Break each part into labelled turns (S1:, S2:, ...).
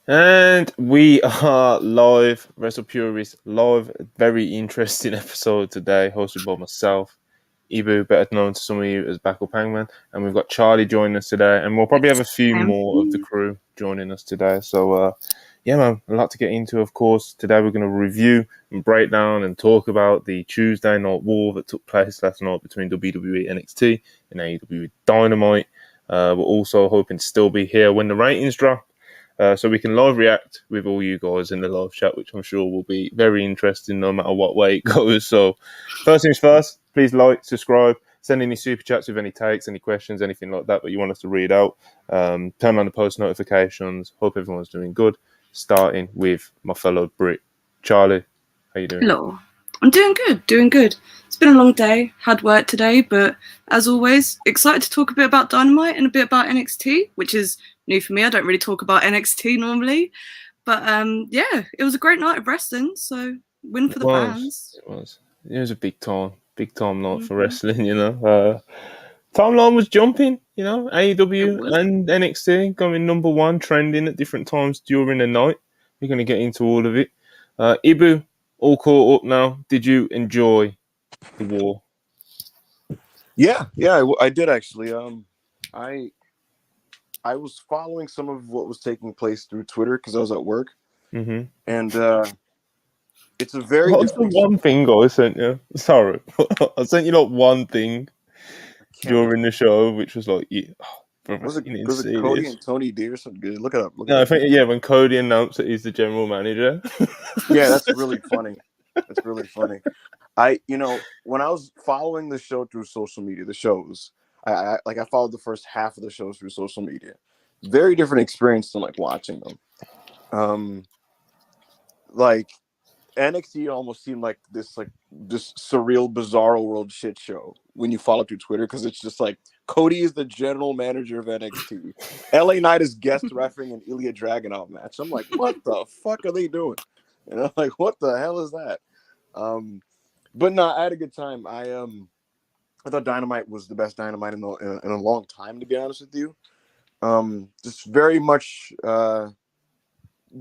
S1: And we are live, Wrestle Purists, live. Very interesting episode today, hosted by myself, Ibu, better known to some of you as Backup Hangman, and we've got Charlie joining us today, and we'll probably have a few more of the crew joining us today. So, yeah, man, a lot to get into, of course. Today we're going to review and break down and talk about the Tuesday Night War that took place last night between WWE NXT and AEW Dynamite. We're also hoping to still be here when the ratings drop. So we can live react with all you guys in the live chat, which I'm sure will be very interesting no matter what way it goes. So first things first, please like, subscribe, send any super chats with any takes, any questions, anything like that you want us to read out. Turn on the post notifications. Hope everyone's doing good. Starting with my fellow Brit, Charlie. How you doing?
S2: Hello. I'm doing good. It's been a long day, had work today, but as always, excited to talk a bit about Dynamite and a bit about NXT, which is new for me. I don't really talk about NXT normally. But yeah, it was a great night of wrestling, so win for the fans.
S1: It was a big time night for wrestling, you know. Timeline was jumping, you know, AEW and NXT going number one, trending at different times during the night. We're going to get into all of it. Ibu, all caught up now. Did you enjoy the war?
S3: Yeah, I did actually. I was following some of what was taking place through Twitter because I was at work, and it's a very.
S1: What's the one thing I sent you? Sorry, I sent you like one thing during the show, which was like, yeah.
S3: Was it Cody and Toni D or something good? Look it up.
S1: I think when Cody announced that he's the general manager.
S3: Yeah, that's really funny. That's really funny. When I was following the show through social media, the shows, I followed the first half of the shows through social media. Very different experience than like watching them. Like NXT almost seemed like this surreal, bizarro world shit show when you follow through Twitter, because it's just like Cody is the general manager of NXT. LA Knight is guest refereeing an Ilya Dragunov match. I'm like, what the fuck are they doing? And I'm like, what the hell is that? But no, I had a good time. I thought Dynamite was the best Dynamite in a long time, to be honest with you. Just very much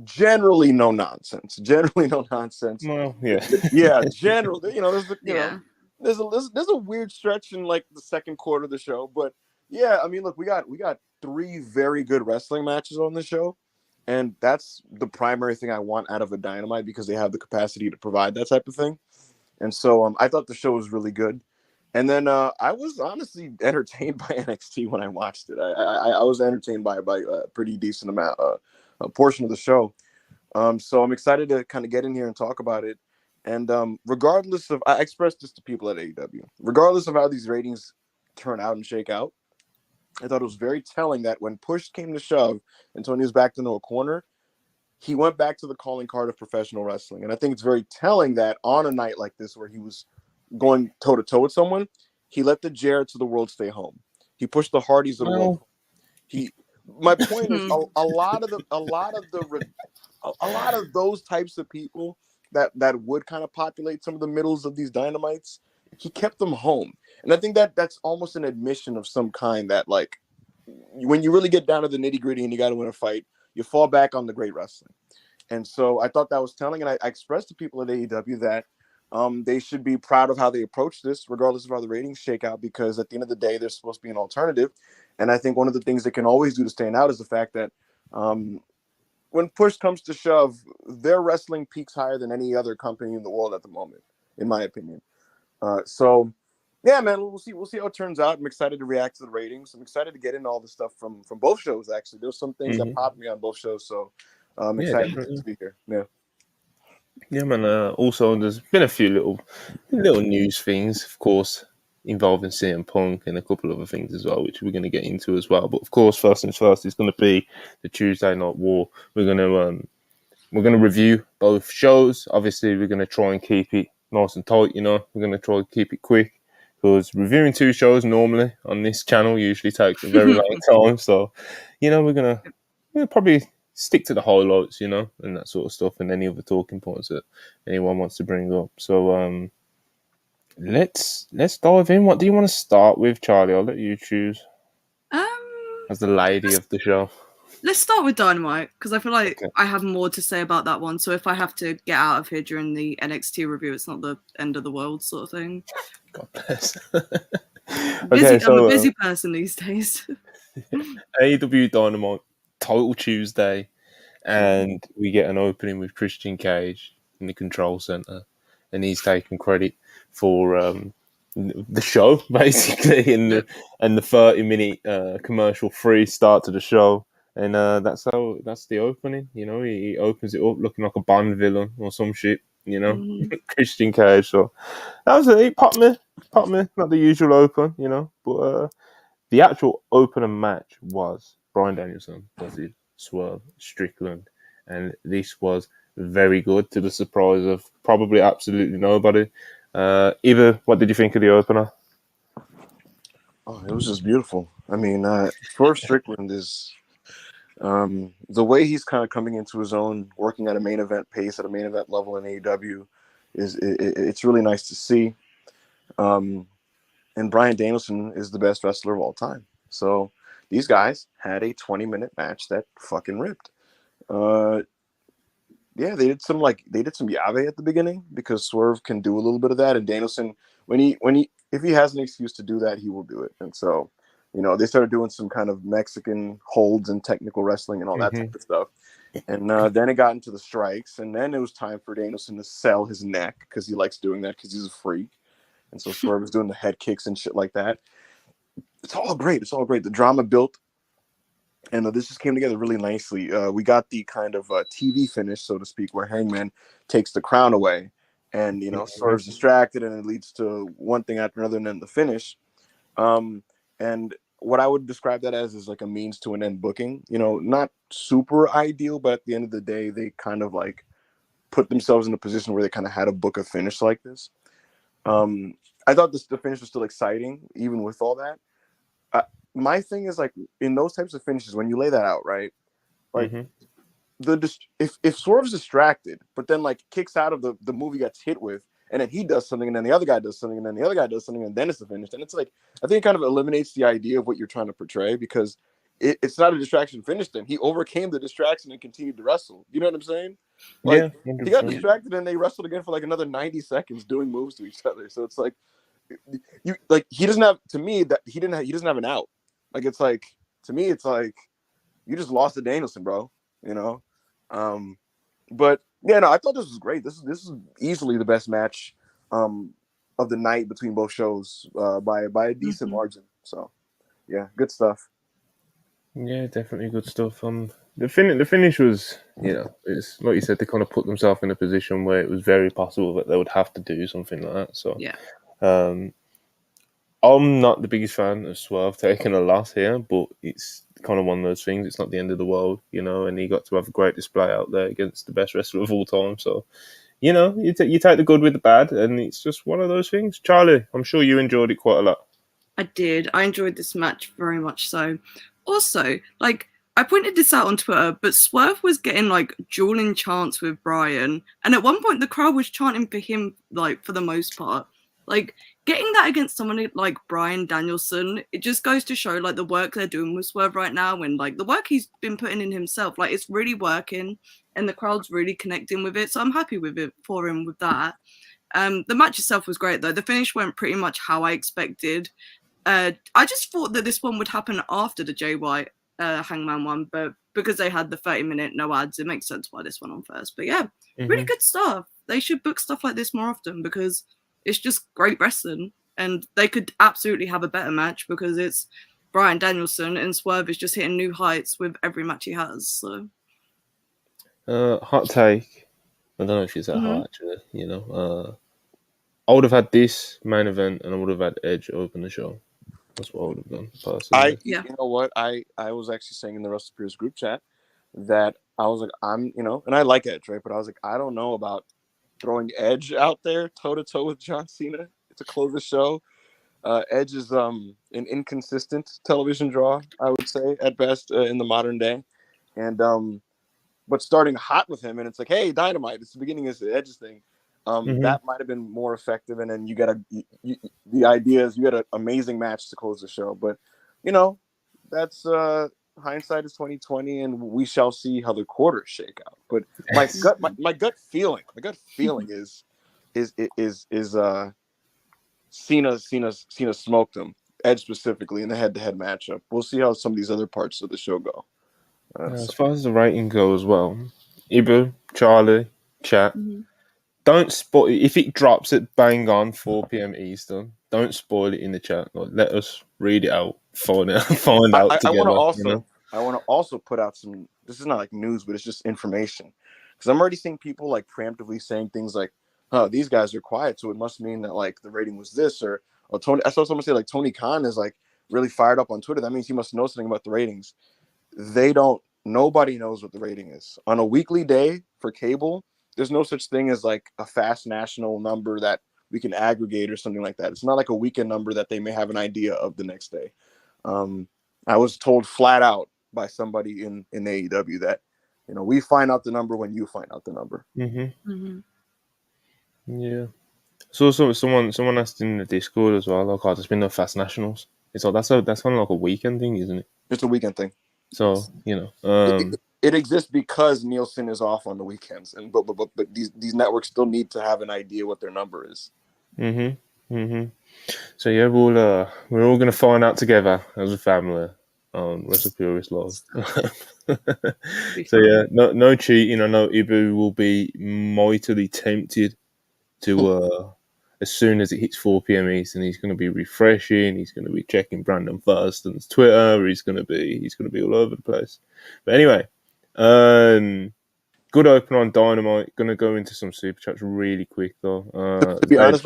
S3: generally no nonsense.
S1: Well, yeah.
S3: Yeah, generally, there's a weird stretch in like the second quarter of the show, but yeah, I mean, look, we got 3 very good wrestling matches on the show, and that's the primary thing I want out of a Dynamite, because they have the capacity to provide that type of thing. And so I thought the show was really good. And then I was honestly entertained by NXT when I watched it. I was entertained by a pretty decent amount, a portion of the show. So I'm excited to kind of get in here and talk about it. And regardless of, I expressed this to people at AEW, regardless of how these ratings turn out and shake out, I thought it was very telling that when push came to shove and Tony was backed into a corner, he went back to the calling card of professional wrestling. And I think it's very telling that on a night like this, where he was going toe-to-toe with someone, he let the Jarretts of the world stay home. He pushed the Hardys of the world. My point is, a lot of those types of people that would kind of populate some of the middles of these Dynamites, he kept them home. And I think that's almost an admission of some kind, that like when you really get down to the nitty-gritty and you got to win a fight, you fall back on the great wrestling. And so I thought that was telling, and I expressed to people at AEW that they should be proud of how they approach this, regardless of how the ratings shake out, because at the end of the day, there's supposed to be an alternative. And I think one of the things they can always do to stand out is the fact that when push comes to shove, their wrestling peaks higher than any other company in the world at the moment, in my opinion. So yeah, man, we'll see how it turns out. I'm excited to react to the ratings. I'm excited to get into all the stuff from both shows. Actually, there's some things that popped me on both shows, so I'm excited to be here.
S1: Yeah, man. Also, there's been a few little news things, of course, involving CM Punk and a couple of other things as well, which we're going to get into as well. But of course, first things first, it's going to be the Tuesday Night War. We're going to review both shows. Obviously, we're going to try and keep it nice and tight. You know, we're going to try and keep it quick, because reviewing 2 shows normally on this channel usually takes a very long time. So, you know, we're gonna probably stick to the highlights, you know, and that sort of stuff, and any other talking points that anyone wants to bring up. So let's dive in. What do you want to start with, Charlie? I'll let you choose. As the lady of the show.
S2: Let's start with Dynamite, because I feel like
S1: Okay.
S2: I have more to say about that one. So if I have to get out of here during the NXT review, it's not the end of the world sort of thing.
S1: God bless.
S2: I'm a busy person these days.
S1: AEW Dynamite, Total Tuesday, and we get an opening with Christian Cage in the control center, and he's taking credit for the show basically, and the 30-minute commercial free start to the show, and that's the opening. He opens it up looking like a Bond villain or some shit. Christian Cage. So that was it. He popped me, not the usual open, but. The actual opener match was Bryan Danielson versus Swerve Strickland, and this was very good to the surprise of probably absolutely nobody. Eva, what did you think of the opener?
S3: Oh, it was just beautiful. I mean, Swerve Strickland is the way he's kind of coming into his own, working at a main event pace, at a main event level in AEW, it's really nice to see. And Bryan Danielson is the best wrestler of all time. So these guys had a 20-minute match that fucking ripped. Yeah, they did some Yave at the beginning because Swerve can do a little bit of that, and Danielson, if he has an excuse to do that, he will do it. And so, they started doing some kind of Mexican holds and technical wrestling and all that type of stuff. And then it got into the strikes, and then it was time for Danielson to sell his neck because he likes doing that because he's a freak. And so Swerve was doing the head kicks and shit like that. It's all great. The drama built, and this just came together really nicely. We got the kind of TV finish, so to speak, where Hangman takes the crown away, and Swerve's distracted, and it leads to one thing after another, and then the finish. And what I would describe that as is like a means to an end booking. Not super ideal, but at the end of the day, they kind of like put themselves in a position where they kind of had to book a finish like this. I thought the finish was still exciting, even with all that. My thing is like in those types of finishes, when you lay that out, right? Like if Swerve's distracted, but then like kicks out of the move he gets hit with, and then he does something, and then the other guy does something, and then the other guy does something, and then it's the finish. And it's like I think it kind of eliminates the idea of what you're trying to portray because it's not a distraction finish. Then he overcame the distraction and continued to wrestle. You know what I'm saying? Like he got distracted and they wrestled again for like another 90 seconds doing moves to each other. So it's like he doesn't have he doesn't have an out. Like it's like to me it's like you just lost to Danielson, bro. But yeah, no, I thought this was great. This is easily the best match of the night between both shows by a decent margin. So yeah, good stuff.
S1: Yeah, definitely good stuff. The finish was, it's like you said, they kind of put themselves in a position where it was very possible that they would have to do something like that. So
S2: yeah.
S1: I'm not the biggest fan of Swerve taking a loss here, but it's kind of one of those things. It's not the end of the world, and he got to have a great display out there against the best wrestler of all time. So, you take the good with the bad, and it's just one of those things. Charlie, I'm sure you enjoyed it quite a lot.
S2: I did. I enjoyed this match very much so. Also, like, I pointed this out on Twitter, but Swerve was getting, like, dueling chants with Bryan, and at one point the crowd was chanting for him, like, for the most part. Like, getting that against someone like Bryan Danielson, it just goes to show, like, the work they're doing with Swerve right now and, like, the work he's been putting in himself. Like, it's really working, and the crowd's really connecting with it, so I'm happy with it for him with that. The match itself was great, though. The finish went pretty much how I expected. I just thought that this one would happen after the Jay White Hangman one, but because they had the 30-minute no ads, it makes sense why this went on first. But yeah, really good stuff. They should book stuff like this more often because it's just great wrestling, and they could absolutely have a better match because it's Bryan Danielson and Swerve is just hitting new heights with every match he has. So,
S1: hot take. I don't know if she's that hot actually. I would have had this main event, and I would have had Edge open the show. That's what I would have done personally.
S3: You know what? I was actually saying in the Russell Pierce group chat that I was like, and I like Edge, right? But I was like, I don't know about throwing Edge out there toe to toe with John Cena to close the show. Edge is an inconsistent television draw, I would say, at best in the modern day. And but starting hot with him, and it's like, hey, Dynamite, it's the beginning of the Edge's thing. That might have been more effective, and then the idea is you got an amazing match to close the show. But that's hindsight is 2020, and we shall see how the quarters shake out. But my gut feeling is Cena smoked him, Edge specifically in the head-to-head matchup. We'll see how some of these other parts of the show go.
S1: As far as the rating goes, well, Ibu, Charlie, chat. Don't spoil if it drops at bang on 4 p.m. Eastern. Don't spoil it in the chat. Like, let us read it out, find out together.
S3: I want to also put out some. This is not like news, but it's just information, because I'm already seeing people like preemptively saying things like, "Oh, these guys are quiet, so it must mean that like the rating was this," or Tony. I saw someone say like Tony Khan is like really fired up on Twitter. That means he must know something about the ratings. They don't. Nobody knows what the rating is on a weekly day for cable. There's no such thing as like a fast national number that we can aggregate or something like that. It's not like a weekend number that they may have an idea of the next day. I was told flat out by somebody in AEW that, we find out the number when you find out the number.
S1: Yeah. So someone asked in the Discord as well, like, oh, there's been no fast nationals. It's like that's kind of like a weekend thing, isn't it?
S3: It's a weekend thing.
S1: So
S3: it exists because Nielsen is off on the weekends, and but these networks still need to have an idea what their number is.
S1: So yeah, we're all gonna find out together as a family on Wrestle Purist Live. So yeah, no cheating. I know Ibu will be mightily tempted to as soon as it hits 4 p.m. Eastern, he's going to be refreshing. He's going to be checking Brandon Thurston's Twitter. He's going to be all over the place. But anyway, good open on Dynamite. Going to go into some super chats really quick though.
S3: To be honest,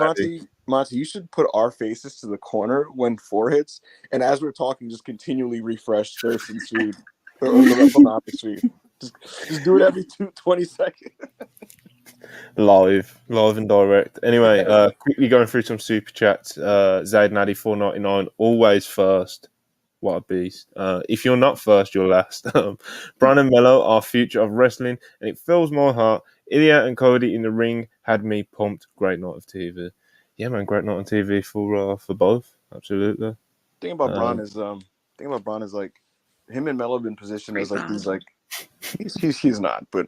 S3: Monty, you should put our faces to the corner when 4 hits, and as we're talking, just continually refresh Thurston's feed or the opposite feed. Just do it every 20 seconds.
S1: Live and direct. Anyway, quickly going through some super chats. Zayd Naddy 499, always first. What a beast. If you're not first, you're last. Bron and Mello are future of wrestling, and it fills my heart. Ilya and Cody in the ring had me pumped. Great night of TV. Yeah, man, great night on TV for both. Absolutely.
S3: Thing about Bron is like him and Mello have been positioned as like these like he's not, but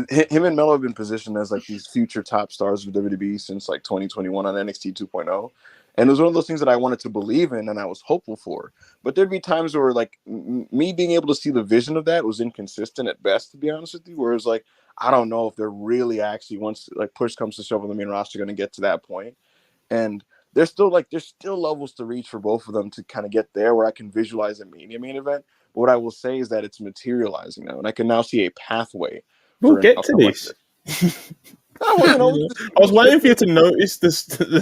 S3: him and Mello have been positioned as like these future top stars of WWE since like 2021 on NXT 2.0. And it was one of those things that I wanted to believe in and I was hopeful for. But there'd be times where like me being able to see the vision of that was inconsistent at best, to be honest with you. Whereas like, I don't know if they're really actually, once like push comes to shove on the main roster, going to get to that point. And there's still levels to reach for both of them to kind of get there where I can visualize a main event. But what I will say is that it's materializing now, and I can now see a pathway.
S1: We'll get to this. I was waiting for you to notice the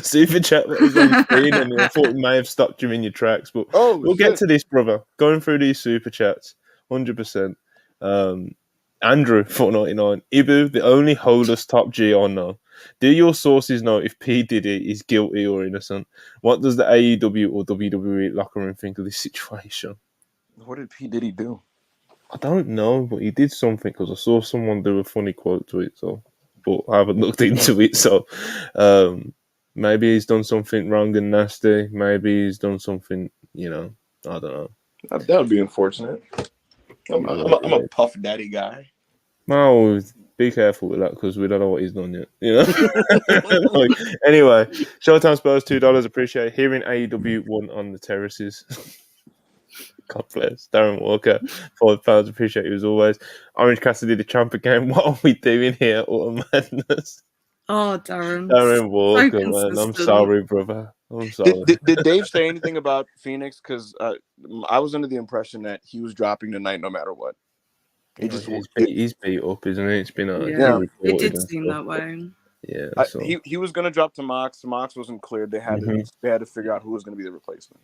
S1: super chat that was on screen, and I thought it may have stopped you in your tracks. But we'll get to this, brother. Going through these super chats, 100%. Andrew 499, Ibu, the only holders top G I know. Do your sources know if P Diddy is guilty or innocent? What does the AEW or WWE locker room think of this situation?
S3: What did P Diddy do?
S1: I don't know, but he did something because I saw someone do a funny quote to it. But I haven't looked into it. So maybe he's done something wrong and nasty. Maybe he's done something, I don't know.
S3: That would be unfortunate. I'm a Puff Daddy guy.
S1: No, be careful with that because we don't know what he's done yet. Anyway, Showtime Spurs $2. Appreciate hearing AEW won on the terraces. God bless. Darren Walker, £5. Appreciate you as always. Orange Cassidy, the champ again. What are we doing here? Autumn Madness.
S2: Oh, Darren.
S1: Darren Walker, man. I'm sorry, brother. I'm sorry.
S3: Did Dave say anything about Fenix? Because I was under the impression that he was dropping tonight no matter what.
S1: He's beat up, isn't he? It's been
S2: it did seem that way.
S1: Yeah,
S3: he was going to drop to Mox. Mox wasn't cleared. They had to figure out who was going to be the replacement.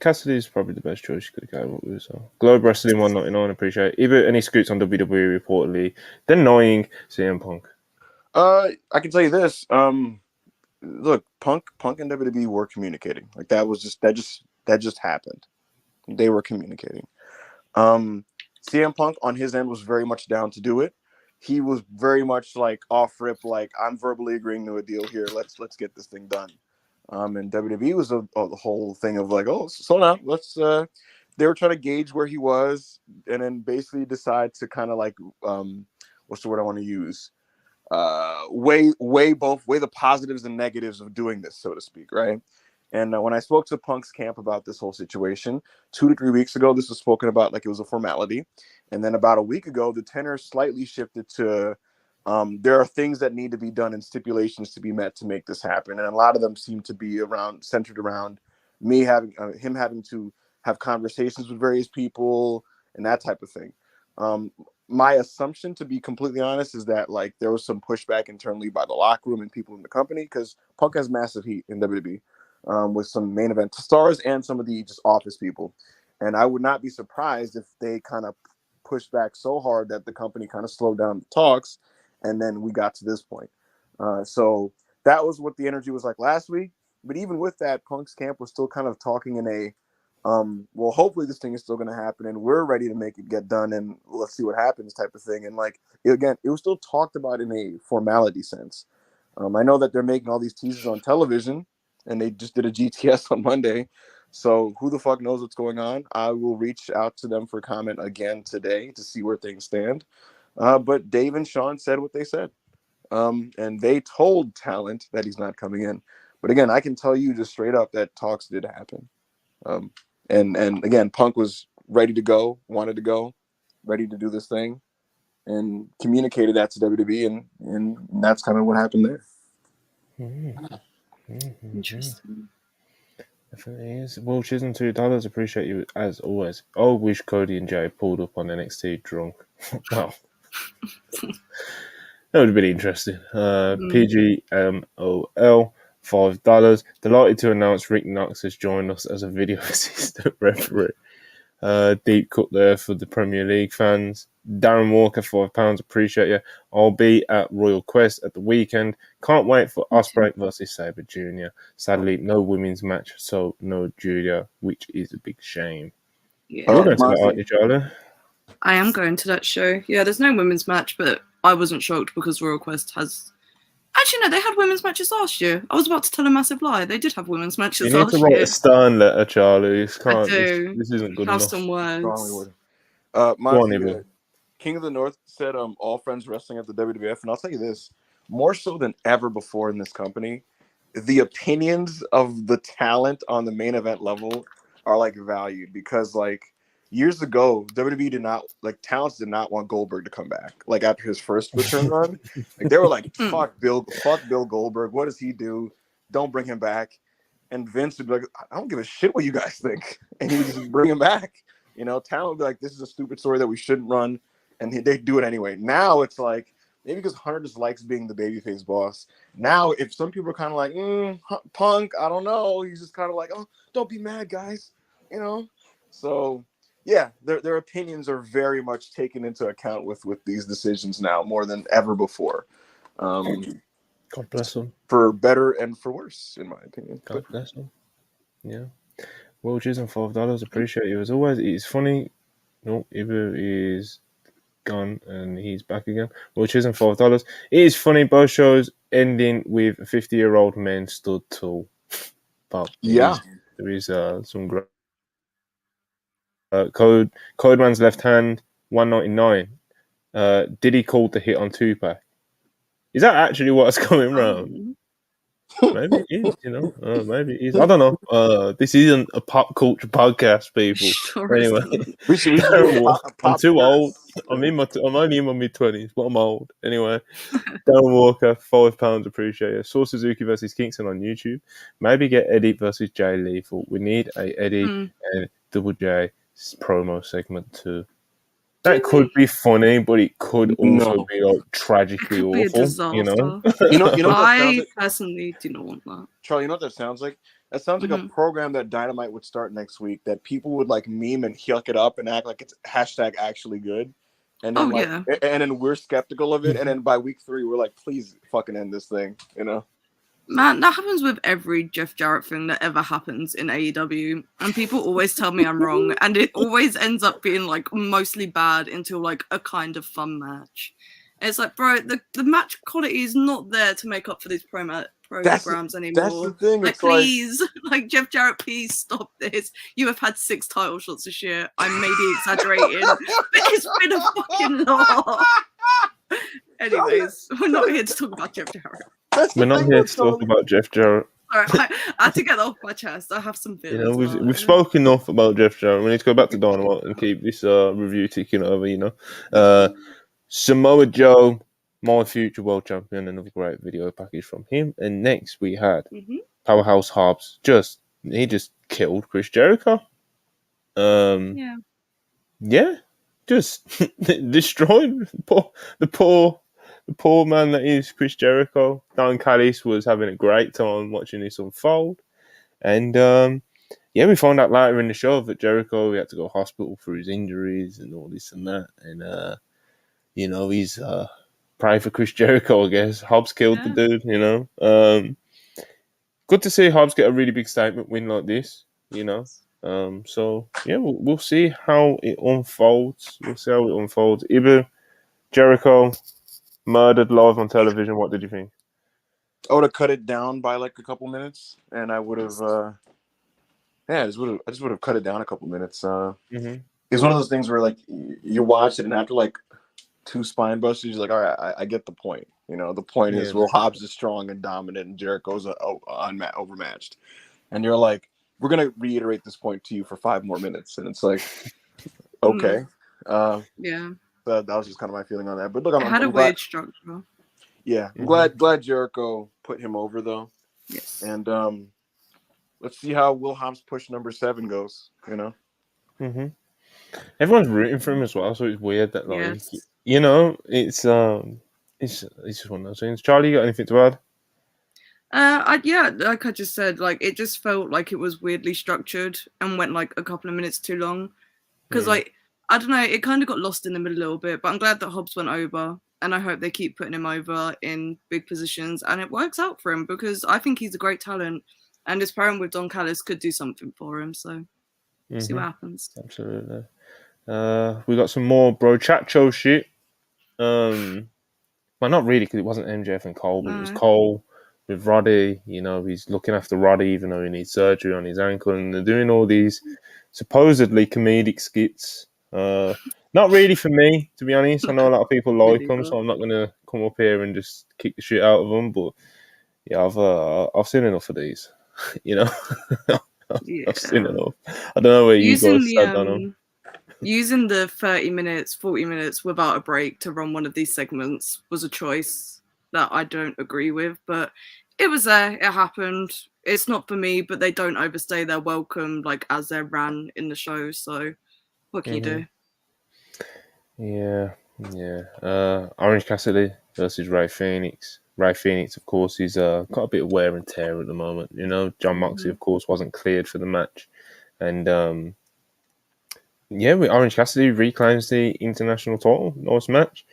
S1: Cassidy is probably the best choice you could go with. So Globe Wrestling 199, appreciate it. Either any scoots on WWE reportedly, then annoying CM Punk.
S3: I can tell you this. Look, Punk and WWE were communicating. Like that just happened. They were communicating. CM Punk on his end was very much down to do it. He was very much like off rip, like I'm verbally agreeing to a deal here. Let's get this thing done. And WWE was the whole thing of like, oh, so now let's they were trying to gauge where he was, and then basically decide to kind of like what's the word I want to use? Weigh the positives and negatives of doing this, so to speak, right? And when I spoke to Punk's camp about this whole situation 2 to 3 weeks ago, this was spoken about like it was a formality, and then about a week ago, the tenor slightly shifted to there are things that need to be done and stipulations to be met to make this happen, and a lot of them seem to be centered around me having him having to have conversations with various people and that type of thing. My assumption, to be completely honest, is that like there was some pushback internally by the locker room and people in the company, because Punk has massive heat in WWE with some main event stars and some of the just office people. And I would not be surprised if they kind of pushed back so hard that the company kind of slowed down the talks, and then we got to this point. So that was what the energy was like last week. But even with that, Punk's camp was still kind of talking in a well, hopefully this thing is still going to happen and we're ready to make it get done and let's see what happens type of thing. And like, again, it was still talked about in a formality sense. I know that they're making all these teasers on television, and they just did a GTS on Monday. So who the fuck knows what's going on? I will reach out to them for comment again today to see where things stand. But Dave and Sean said what they said. And they told Talent that he's not coming in. But again, I can tell you just straight up that talks did happen. And again, Punk was ready to go, wanted to go, ready to do this thing, and communicated that to WWE, and that's kind of what happened there.
S2: Interesting.
S1: Definitely is. Well, Chisholm, $2. Appreciate you as always. I wish Cody and Jay pulled up on NXT drunk. Well, that would have been interesting. PGMOL, $5. Delighted to announce Rick Knox has joined us as a video assistant referee. Deep cut there for the Premier League fans. Darren Walker, £5. Appreciate you. I'll be at Royal Quest at the weekend. Can't wait for Ospreay versus Sabre Jr. Sadly, no women's match, so no Julia, which is a big shame.
S2: Yeah.
S1: You're going to that, aren't you, Charlie?
S2: I am going to that show. Yeah, there's no women's match, but I wasn't shocked because Royal Quest has... Actually, no, they had women's matches last year. I was about to tell a massive lie. They did have women's matches last year.
S1: You need to write a stern letter, Charlie.
S2: I do.
S1: This isn't good
S2: have
S1: enough.
S2: Some words.
S3: Monty, King of the North said all friends wrestling at the WWF, and I'll tell you this, more so than ever before in this company, the opinions of the talent on the main event level are like valued, because like years ago WWE did not want Goldberg to come back like after his first return run. Like they were like fuck Bill Goldberg, what does he do, don't bring him back. And Vince would be like, I don't give a shit what you guys think, and he would just bring him back. You know, talent would be like, this is a stupid story that we shouldn't run, and they do it anyway. Now it's like, maybe because Hunter just likes being the babyface boss. Now, if some people are kind of like, Punk, I don't know, he's just kind of like, oh, don't be mad, guys. You know? So, yeah, their opinions are very much taken into account with these decisions now, more than ever before.
S1: God bless them.
S3: For better and for worse, in my opinion.
S1: God bless them. Yeah. Well, Chisholm, $5. Appreciate you as always. It's funny. No, Ibu is gone and he's back again. Well, Chisholm, $5. It is funny. Both shows ending with 50-year-old men stood tall. But there is some great. Codeman's left hand, 199. Did he call the hit on Tupac? Is that actually what's coming round? Maybe it is, maybe it is. I don't know. This isn't a pop culture podcast, people.
S2: Sure
S1: anyway, I'm too old. I'm only in my mid-20s, but I'm old. Anyway, Darren Walker, £5. Appreciate it. Saw Suzuki versus Kingston on YouTube. Maybe get Eddie versus Jay Lethal. We need a Eddie and Double J promo segment too. That could be funny, but it could also be like tragically awful. Be a
S2: disaster. I personally do not want that.
S3: Charlie, you know what that sounds like? That sounds like a program that Dynamite would start next week, that people would like meme and yuck it up and act like it's #actually good. And then and then we're skeptical of it, and then by week 3 we're like, please fucking end this thing, you know?
S2: Man, that happens with every Jeff Jarrett thing that ever happens in AEW, and people always tell me I'm wrong, and it always ends up being like mostly bad until like a kind of fun match. And it's like, bro, the match quality is not there to make up for these programs anymore.
S3: That's the thing.
S2: Like,
S3: it's
S2: please, like Jeff Jarrett, please stop this. You have had 6 title shots this year. I may be exaggerating, but it's been a fucking lot. Anyways, we're not here to talk about Jeff Jarrett.
S1: We're not here to talk about Jeff Jarrett.
S2: Sorry, I had to get that off my chest. I have some feelings.
S1: You know, we've spoken enough about Jeff Jarrett. We need to go back to Dynamite and keep this review ticking over. You know, Samoa Joe, my future world champion. Another great video package from him. And next we had Powerhouse Hobbs. He just killed Chris Jericho. Yeah, just destroyed the poor man that is Chris Jericho. Don Callis was having a great time watching this unfold. And we found out later in the show that Jericho, he had to go to hospital for his injuries and all this and that. And, he's praying for Chris Jericho, I guess. Hobbs killed the dude, you know. Good to see Hobbs get a really big statement win like this, you know. We'll see how it unfolds. Ibu, Jericho, murdered live on television. What did you think?
S3: I would have cut it down by like a couple minutes, and I would have, I just would have cut it down a couple minutes. It's one of those things where like you watch it, and after like 2 spine busters, you're like, all right, I get the point. You know, the point is, well, Hobbs is strong and dominant, and Jericho's overmatched, and you're like, we're gonna reiterate this point to you for 5 more minutes, and it's like, okay, that was just kind of my feeling on that. But look,
S2: I had a weird structure.
S3: Yeah, I'm glad Jericho put him over though.
S2: Yes.
S3: And let's see how Will Hobbs push number 7 goes. You know.
S1: Everyone's rooting for him as well, so it's weird that like you know, it's just one of those things. Charlie, you got anything to add?
S2: Like I just said, like it just felt like it was weirdly structured and went like a couple of minutes too long. Because like I don't know, it kind of got lost in the middle a little bit. But I'm glad that Hobbs went over, and I hope they keep putting him over in big positions, and it works out for him because I think he's a great talent, and his pairing with Don Callis could do something for him. So see what happens.
S1: Absolutely. We got some more brochacho shit. Well, not really, because it wasn't MJF and Cole, but it was Cole with Roddy. You know, he's looking after Roddy even though he needs surgery on his ankle, and they're doing all these supposedly comedic skits. Not really for me, to be honest. I know a lot of people like them, so I'm not going to come up here and just kick the shit out of them. But yeah, I've seen enough of these. You know, I've seen enough. I don't know where you guys stand on them.
S2: Using the 30 minutes, 40 minutes without a break to run one of these segments was a choice that I don't agree with, but it was there. It happened. It's not for me, but they don't overstay their welcome like as they're ran in the show. So what can you do?
S1: Yeah. Orange Cassidy versus Ray Fenix. Ray Fenix, of course, he's got a bit of wear and tear at the moment. You know, John Moxley, of course, wasn't cleared for the match, and Orange Cassidy reclaims the international title. Nice match.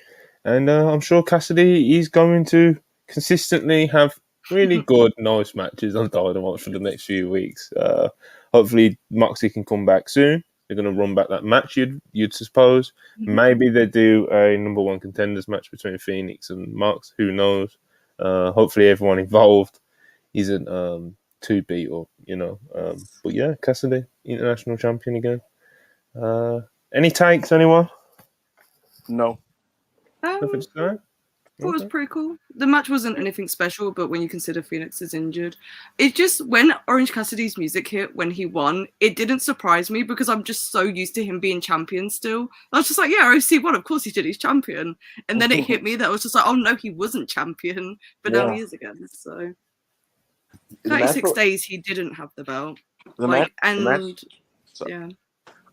S1: And I'm sure Cassidy is going to consistently have really good, nice matches on Dynamite for the next few weeks. Hopefully, Moxley can come back soon. They're going to run back that match, you'd suppose. Maybe they do a number 1 contenders match between Phoenix and Mox. Who knows? Hopefully, everyone involved isn't too beat up, you know. But yeah, Cassidy, international champion again. Any takes, anyone?
S3: No.
S1: Nothing to say?
S2: It was pretty cool. The match wasn't anything special, but when you consider Phoenix is injured, it just, when Orange Cassidy's music hit when he won, it didn't surprise me because I'm just so used to him being champion still. I was just like, yeah, OC won, of course he did, he's champion. And then it hit me that I was just like, oh no, he wasn't champion, but now he is again. So 36 days he didn't have the belt.
S3: The match.
S2: I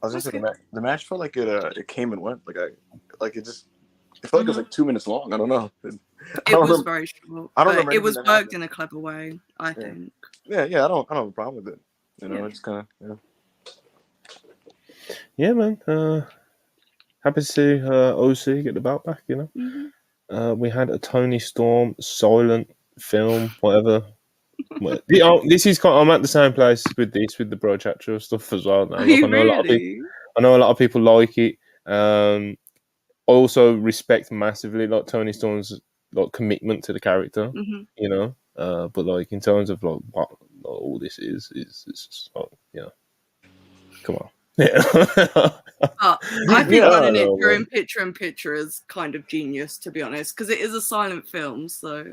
S2: was
S3: gonna say the match felt like it came and went. It felt like it was like 2 minutes long. I don't know.
S2: It was very short. I don't remember. It was worked in a clever way, I think.
S3: Yeah. I don't have a problem with it. You know, it's kind of
S1: Yeah, man. Happy to see OC get the belt back. You know, we had a Toni Storm silent film, whatever. This is I'm at the same place with the brochacho stuff as well now. Like, I know a lot of people like it. I also respect massively like Toni Storm's like commitment to the character,
S2: Mm-hmm.
S1: you know. But like in terms of like what like, all this is it's just like, you know, come on. Yeah.
S2: I think
S1: Yeah, I
S2: running it
S1: know,
S2: during
S1: man.
S2: picture-in-picture is kind of genius, to be honest, because it is a silent film. So,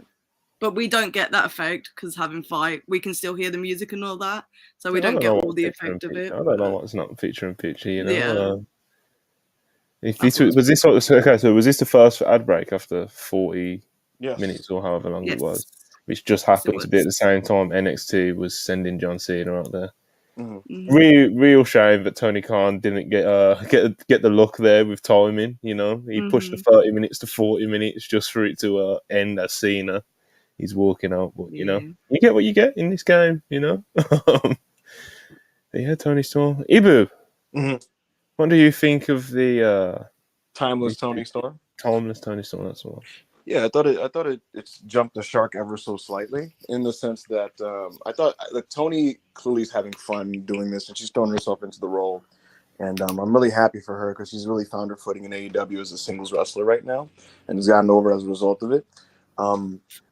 S2: but we don't get that effect because having fight, we can still hear the music and all that, so we
S1: See, I
S2: don't
S1: don't
S2: get
S1: know
S2: all
S1: what's
S2: the
S1: picture in
S2: effect of
S1: picture.
S2: it.
S1: I don't know
S2: But
S1: what's not picture in picture, you know.
S2: yeah,
S1: If
S2: I
S1: this
S2: thought it
S1: was this what was okay, so was this the first ad break after 40
S3: Yes.
S1: minutes or however long it
S2: yes,
S1: was? Which just
S2: yes, it
S1: happened to be at
S2: was.
S1: the same time NXT was sending John Cena out there.
S3: Mm-hmm.
S2: Mm-hmm.
S1: Real shame that Tony Khan didn't get the look there with timing. You know, he pushed the
S2: Mm-hmm.
S1: 30 minutes to 40 minutes just for it to end as Cena. He's walking out, but you know,
S2: Yeah.
S1: you get what you get in this game. You know, yeah, Tony Storm, Ibu.
S3: Mm-hmm.
S1: What do you think of the
S3: Timeless
S1: this
S3: Tony Storm.
S1: timeless Tony Storm? That's all.
S3: Yeah, I thought it's jumped the shark ever so slightly in the sense that I thought that Tony clearly is having fun doing this and she's throwing herself into the role. And I'm really happy for her because she's really found her footing in AEW as a singles wrestler right now and has gotten over as a result of it.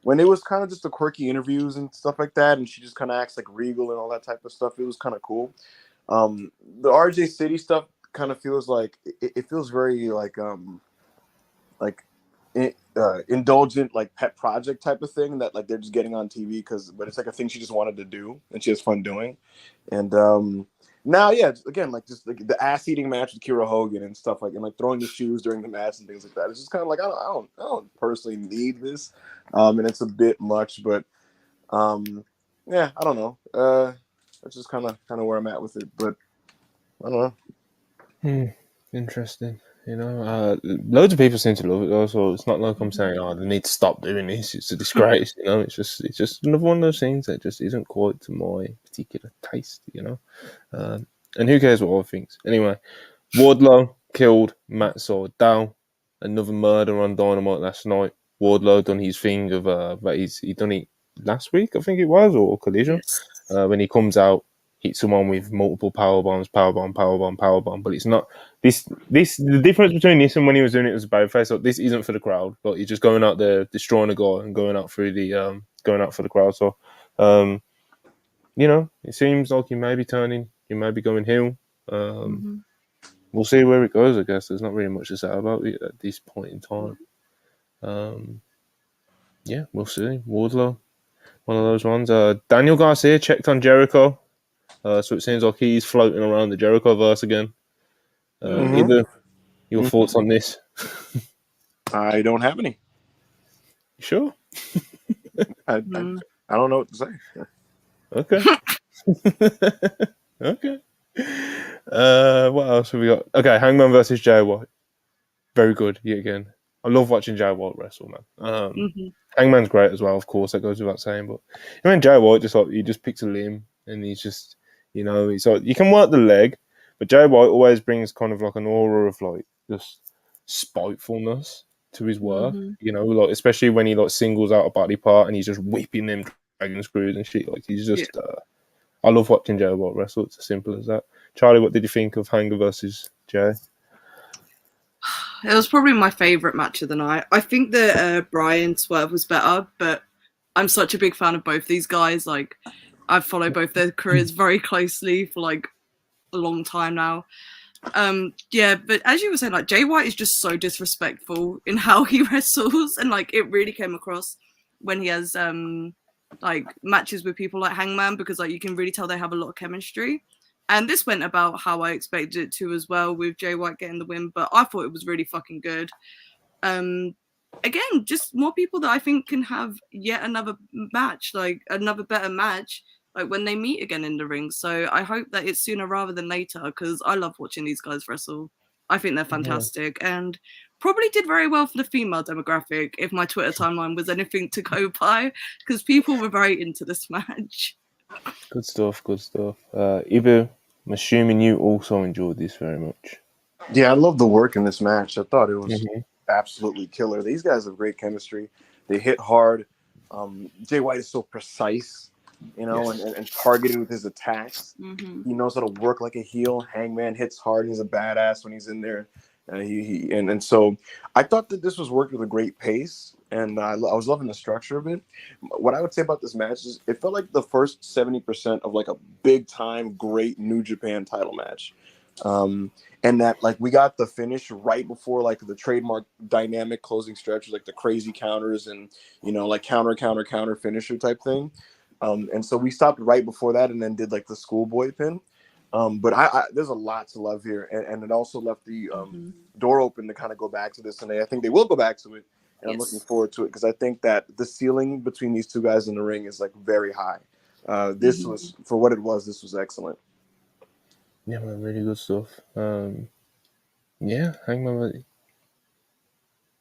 S3: When it was kind of just the quirky interviews and stuff like that, and she just kind of acts like Regal and all that type of stuff, it was kind of cool. The RJ City stuff kind of feels like it feels very like indulgent, like pet project type of thing that like they're just getting on TV but it's like a thing she just wanted to do and she has fun doing. And now, yeah, again, like just like the ass eating match with Kira Hogan and stuff like and like throwing the shoes during the match and things like that. It's just kind of like I don't personally need this, and it's a bit much, but yeah, I don't know. That's just kind of where I'm at with it, but I don't know.
S1: Interesting. You know, loads of people seem to love it though, so it's not like I'm
S2: Mm-hmm.
S1: saying, "Oh, they need to stop doing this. It's a disgrace." You know, it's just another one of those things that just isn't quite to my particular taste. You know, and who cares what other thinks? Anyway, Wardlow killed Matt Sydal. Another murder on Dynamite last night. Wardlow done his thing of that he done it last week, I think it was, or Collision.
S2: Yes.
S1: When he comes out, hits someone with multiple power bombs, power bomb, power bomb, power bomb. But it's not this. The difference between this and when he was doing it as a babyface. Like, this isn't for the crowd, but he's just going out there destroying a guy and going out through the going out for the crowd. So, you know, it seems like he may be turning, he may be going heel.
S2: Mm-hmm.
S1: We'll see where it goes. I guess there's not really much to say about it at this point in time. Yeah, we'll see. Wardlow, one of those ones. Daniel Garcia checked on Jericho. So it seems like he's floating around the Jericho verse again.
S2: Mm-hmm.
S1: Either your thoughts on this?
S3: I don't have any.
S1: You sure?
S3: I don't know what to say.
S1: Okay. Okay. What else have we got? Okay, Hangman versus Jay White. Very good yet again. I love watching Jay White wrestle, man.
S2: Mm-hmm.
S1: Hangman's great as well, of course. That goes without saying. But I mean, Jay White he just picks a limb and he's just, you know, he's like, you can work the leg, but Jay White always brings kind of like an aura of like just spitefulness to his work.
S2: Mm-hmm.
S1: You know, like especially when he like singles out a body part and he's just whipping them dragon screws and shit. Like he's
S2: Yeah.
S1: just. I love watching Jay White wrestle. It's as simple as that. Charlie, what did you think of Hanger versus Jay?
S2: It was probably my favourite match of the night. I think that Brian Swerve was better, but I'm such a big fan of both these guys. Like, I've followed both their careers very closely for like a long time now. Yeah, but as you were saying, like Jay White is just so disrespectful in how he wrestles, and like it really came across when he has like matches with people like Hangman, because like you can really tell they have a lot of chemistry. And this went about how I expected it to as well, with Jay White getting the win, but I thought it was really fucking good. Again, just more people that I think can have yet another match, like another better match, like when they meet again in the ring. So I hope that it's sooner rather than later, because I love watching these guys wrestle. I think they're fantastic and probably did very well for the female demographic, if my Twitter timeline was anything to go by, because people were very into this match.
S1: Good stuff, good stuff. Ibu, I'm assuming you also enjoyed this very much.
S3: Yeah, I love the work in this match. I thought it was
S1: Mm-hmm.
S3: absolutely killer. These guys have great chemistry. They hit hard. Jay White is so precise, you know,
S1: Yes.
S3: and targeted with his attacks.
S2: Mm-hmm.
S3: He knows how to work like a heel. Hangman hits hard. He's a badass when he's in there. And so I thought that this was worked with a great pace, and I was loving the structure of it. What I would say about this match is it felt like the first 70% of like a big time great New Japan title match. And that like we got the finish right before like the trademark dynamic closing stretch, like the crazy counters and like counter finisher type thing. And so we stopped right before that and then did like the schoolboy pin. But I there's a lot to love here, and it also left the door open to kind of go back to this, and I think they will go back to it, and I'm looking forward to it because I think that the ceiling between these two guys in the ring is like very high. This was, for what it was, this was excellent.
S1: Yeah, man, really good stuff. Yeah, Hangman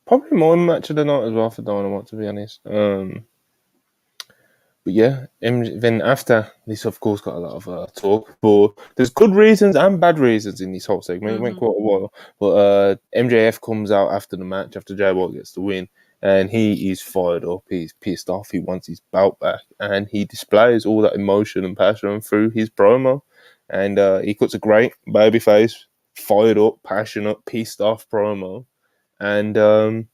S1: probably more match of the night as well for Dynamite, to be honest. But yeah, then after this, of course, got a lot of talk. But there's good reasons and bad reasons in this whole segment. It went quite a while. But MJF comes out after the match, after Jay White gets the win, and he is fired up. He's pissed off. He wants his belt back. And he displays all that emotion and passion through his promo. And he cuts a great babyface, fired up, passionate, pissed off promo. And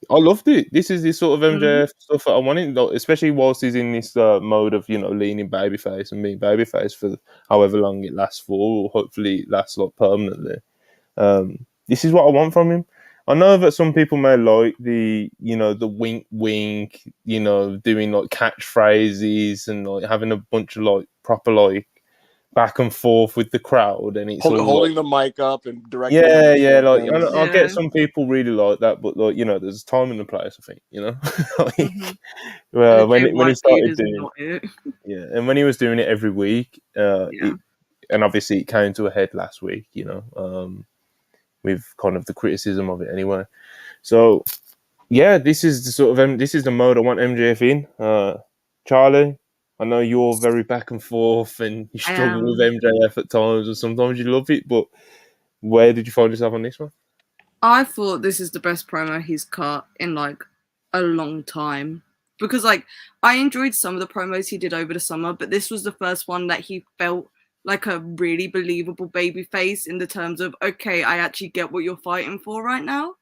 S1: I loved it. This is the sort of MJF stuff that I wanted, especially whilst he's in this mode of leaning babyface and being babyface for however long it lasts for, or hopefully it lasts like permanently. This is what I want from him. I know that some people may like the the wink wink, doing like catchphrases and like having a bunch of like proper like back and forth with the crowd, and it's
S3: holding the mic up and directing.
S1: Yeah. Like I get some people really like that, but like there's a time and a place. I think like, well, when he started doing it, and when he was doing it every week, and obviously it came to a head last week. With kind of the criticism of it anyway. So yeah, this is the sort of this is the mode I want MJF in. Charlie, I know you're very back and forth and you struggle with MJF at times, and sometimes you love it, but where did you find yourself on this one?
S2: I thought this is the best promo he's cut in like a long time. Because like I enjoyed some of the promos he did over the summer, but this was the first one that he felt like a really believable baby face in the terms of, okay, I actually get what you're fighting for right now.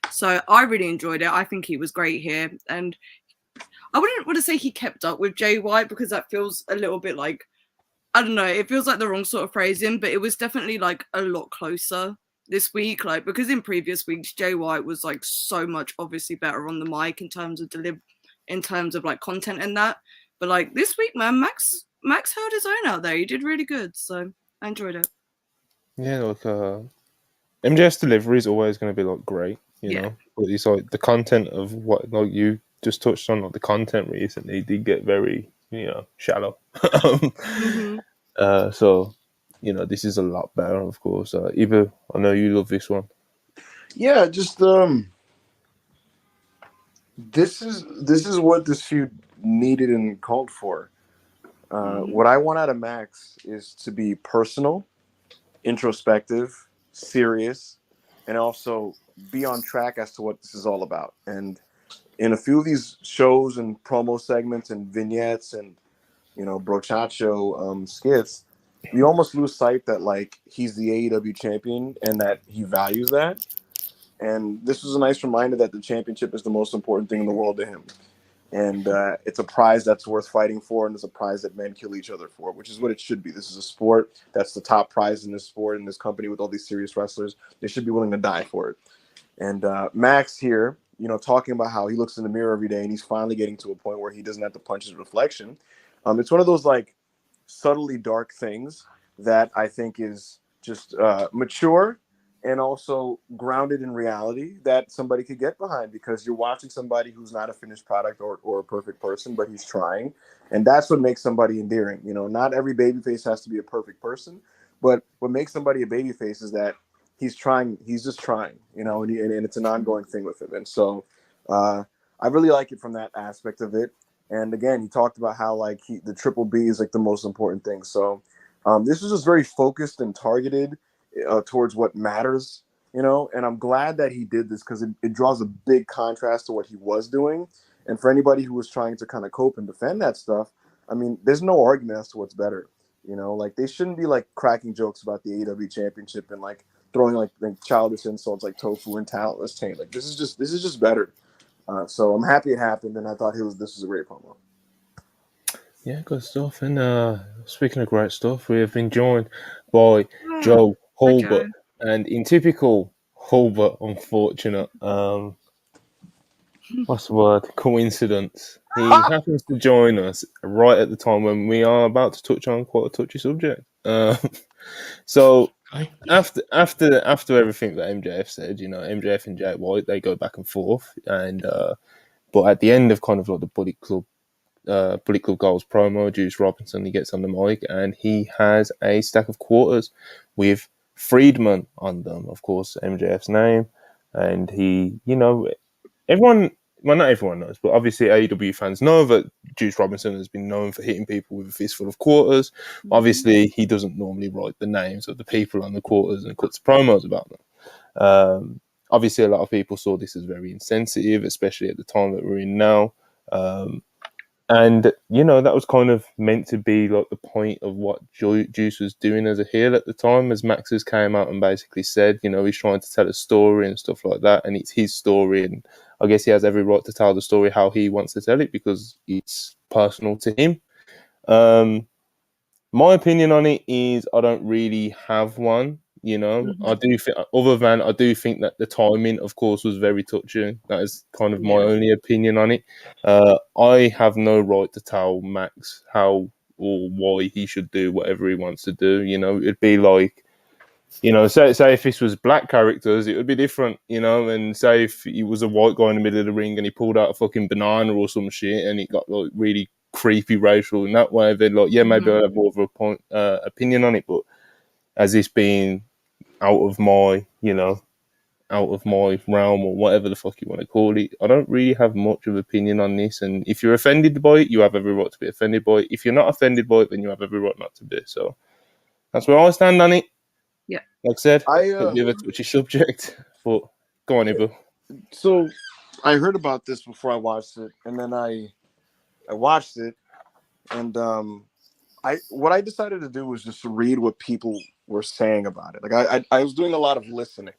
S2: So I really enjoyed it. I think he was great here. And I wouldn't want to say he kept up with Jay White because that feels a little bit like, I don't know, it feels like the wrong sort of phrasing, but it was definitely like a lot closer this week, like because in previous weeks Jay White was like so much obviously better on the mic in terms of in terms of like content and that, but like this week, man, Max held his own out there. He did really good, so I enjoyed it.
S1: Yeah, like MJF's delivery is always going to be like great, you know, but it's like the content of what like you just touched on, like the content recently did get very shallow. So this is a lot better, of course. Ibu, I know you love this one.
S3: Yeah, just this is what this feud needed and called for. What I want out of Max is to be personal, introspective, serious, and also be on track as to what this is all about. And in a few of these shows and promo segments and vignettes and brochacho skits, we almost lose sight that like he's the AEW champion and that he values that. And this was a nice reminder that the championship is the most important thing in the world to him. And it's a prize that's worth fighting for, and it's a prize that men kill each other for, which is what it should be. This is a sport. That's the top prize in this sport, in this company with all these serious wrestlers. They should be willing to die for it. And Max here, talking about how he looks in the mirror every day and he's finally getting to a point where he doesn't have to punch his reflection. It's one of those like subtly dark things that I think is just mature and also grounded in reality that somebody could get behind, because you're watching somebody who's not a finished product or a perfect person, but he's trying. And that's what makes somebody endearing. Not every babyface has to be a perfect person, but what makes somebody a babyface is that he's trying. He's just trying, and it's an ongoing thing with him. And so I really like it from that aspect of it. And again, he talked about how like the triple B is like the most important thing. So this was just very focused and targeted towards what matters, and I'm glad that he did this because it draws a big contrast to what he was doing. And for anybody who was trying to kind of cope and defend that stuff, I mean, there's no argument as to what's better. Like they shouldn't be like cracking jokes about the AEW championship and like throwing like childish insults like tofu and talentless taint. Like this is just better. So I'm happy it happened, and I thought this was a great promo.
S1: Yeah, good stuff. And speaking of great stuff, we have been joined by Joe Hulbert, and in typical Hulbert, unfortunate, what's the word? Coincidence. He happens to join us right at the time when we are about to touch on quite a touchy subject. So after everything that MJF said, MJF and Jay White, they go back and forth, and but at the end of kind of like the Bullet Club Goals promo, Juice Robinson, he gets on the mic and he has a stack of quarters with Friedman on them, of course, MJF's name, and he, everyone. Well, not everyone knows, but obviously AEW fans know that Juice Robinson has been known for hitting people with a fistful of quarters. Obviously, he doesn't normally write the names of the people on the quarters and cuts promos about them. Obviously, a lot of people saw this as very insensitive, especially at the time that we're in now. And, that was kind of meant to be like the point of what Juice was doing as a heel at the time, as Max's came out and basically said, he's trying to tell a story and stuff like that. And it's his story. And I guess he has every right to tell the story how he wants to tell it because it's personal to him. My opinion on it is I don't really have one. I do think, I do think that the timing, of course, was very touching. That is kind of my only opinion on it. I have no right to tell Max how or why he should do whatever he wants to do. It'd be like, say if this was black characters, it would be different, and say if he was a white guy in the middle of the ring and he pulled out a fucking banana or some shit and it got like really creepy racial in that way, then like, maybe I'd have more of a point opinion on it. But as this being out of my realm or whatever the fuck you want to call it, I don't really have much of an opinion on this. And if you're offended by it, you have every right to be offended by it. If you're not offended by it, then you have every right not to be. So that's where I stand on it.
S2: Yeah.
S1: Like I said, a bit of a touchy subject, but go on, Ibu.
S3: So I heard about this before I watched it, and then I watched it, and what I decided to do was just read what people were saying about it. Like I was doing a lot of listening,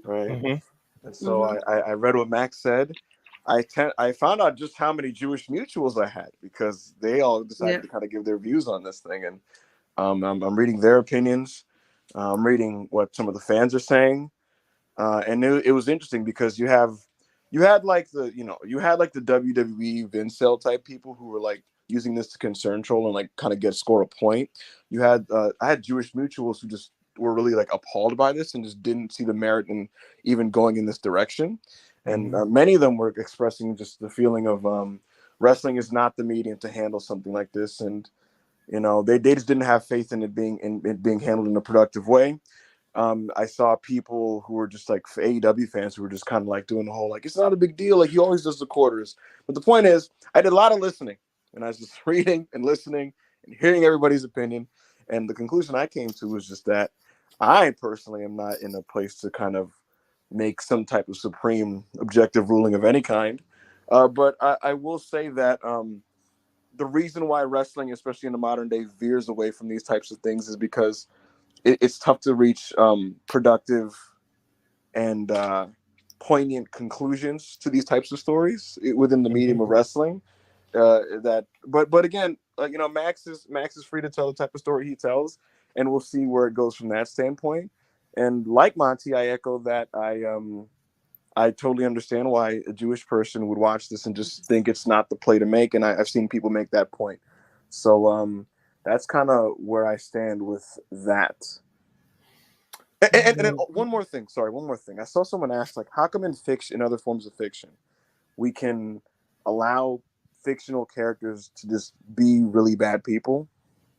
S3: right? Mm-hmm. And so I read what Max said. I found out just how many Jewish mutuals I had because they all decided to kind of give their views on this thing, and I'm reading their opinions. I'm reading what some of the fans are saying, and it was interesting because you had like the WWE Vincel type people who were like using this to concern troll and like kind of score a point. You had I had Jewish mutuals who just were really like appalled by this and just didn't see the merit in even going in this direction. And many of them were expressing just the feeling of wrestling is not the medium to handle something like this, and they just didn't have faith in it being handled in a productive way. I saw people who were just like AEW fans who were just kind of like doing the whole like it's not a big deal, like he always does the quarters. But the point is, I did a lot of listening, and I was just reading and listening and hearing everybody's opinion. And the conclusion I came to was just that I personally am not in a place to kind of make some type of supreme objective ruling of any kind. But I will say that the reason why wrestling, especially in the modern day, veers away from these types of things is because it's tough to reach productive and poignant conclusions to these types of stories within the medium of wrestling. But again, Max is free to tell the type of story he tells, and we'll see where it goes from that standpoint. And like Monty, I echo that. I totally understand why a Jewish person would watch this and just think it's not the play to make, and I've seen people make that point. So that's kind of where I stand with that. And one more thing. I saw someone ask, like, how come in fiction, in other forms of fiction, we can allow fictional characters to just be really bad people,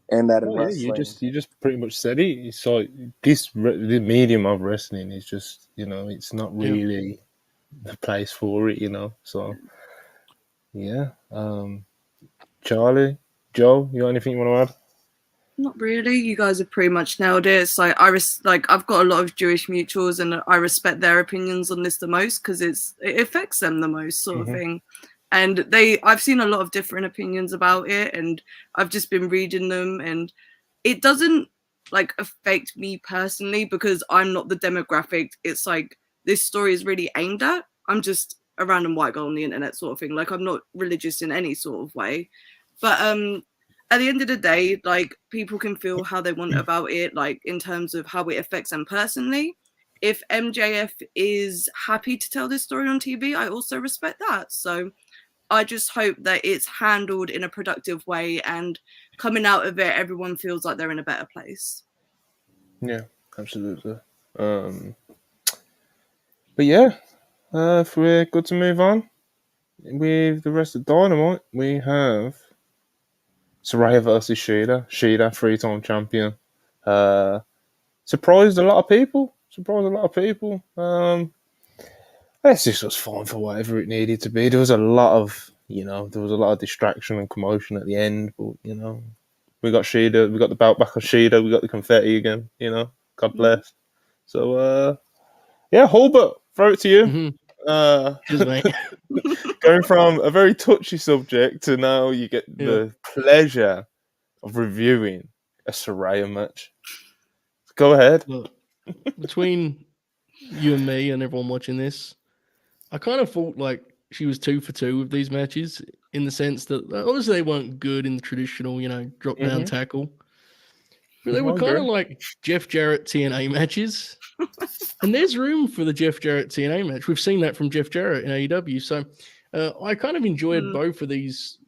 S3: and that in wrestling,
S1: you just pretty much said it. It's like the medium of wrestling is just it's not really the place for it. So yeah. Charlie, Joe, you got anything you want to add?
S2: Not really. You guys have pretty much nailed it. It's like I've got a lot of Jewish mutuals, and I respect their opinions on this the most because it affects them the most, sort of thing. And I've seen a lot of different opinions about it, and I've just been reading them, and it doesn't like affect me personally because I'm not the demographic it's like this story is really aimed at. I'm just a random white girl on the internet sort of thing. Like I'm not religious in any sort of way. But at the end of the day, like people can feel how they want about it, like in terms of how it affects them personally. If MJF is happy to tell this story on TV, I also respect that. So I just hope that it's handled in a productive way and coming out of it, everyone feels like they're in a better place.
S1: Yeah, absolutely. But yeah, if we're good to move on with the rest of Dynamite, we have Saraya versus Shida. Shida, 3-time champion. Surprised a lot of people. This was fine for whatever it needed to be. There was a lot of, distraction and commotion at the end, but we got Shida, we got the belt back on Shida, we got the confetti again. God bless. So yeah, Hulbert, throw it to you.
S4: Mm-hmm. Cheers, mate.
S1: Going from a very touchy subject to now you get the pleasure of reviewing a Saraya match. Go ahead.
S4: Look, between you and me and everyone watching this, I kind of thought like she was 2 for 2 with these matches in the sense that obviously they weren't good in the traditional, drop down tackle. But they were kind of like Jeff Jarrett TNA matches. And there's room for the Jeff Jarrett TNA match. We've seen that from Jeff Jarrett in AEW. So I kind of enjoyed both of these,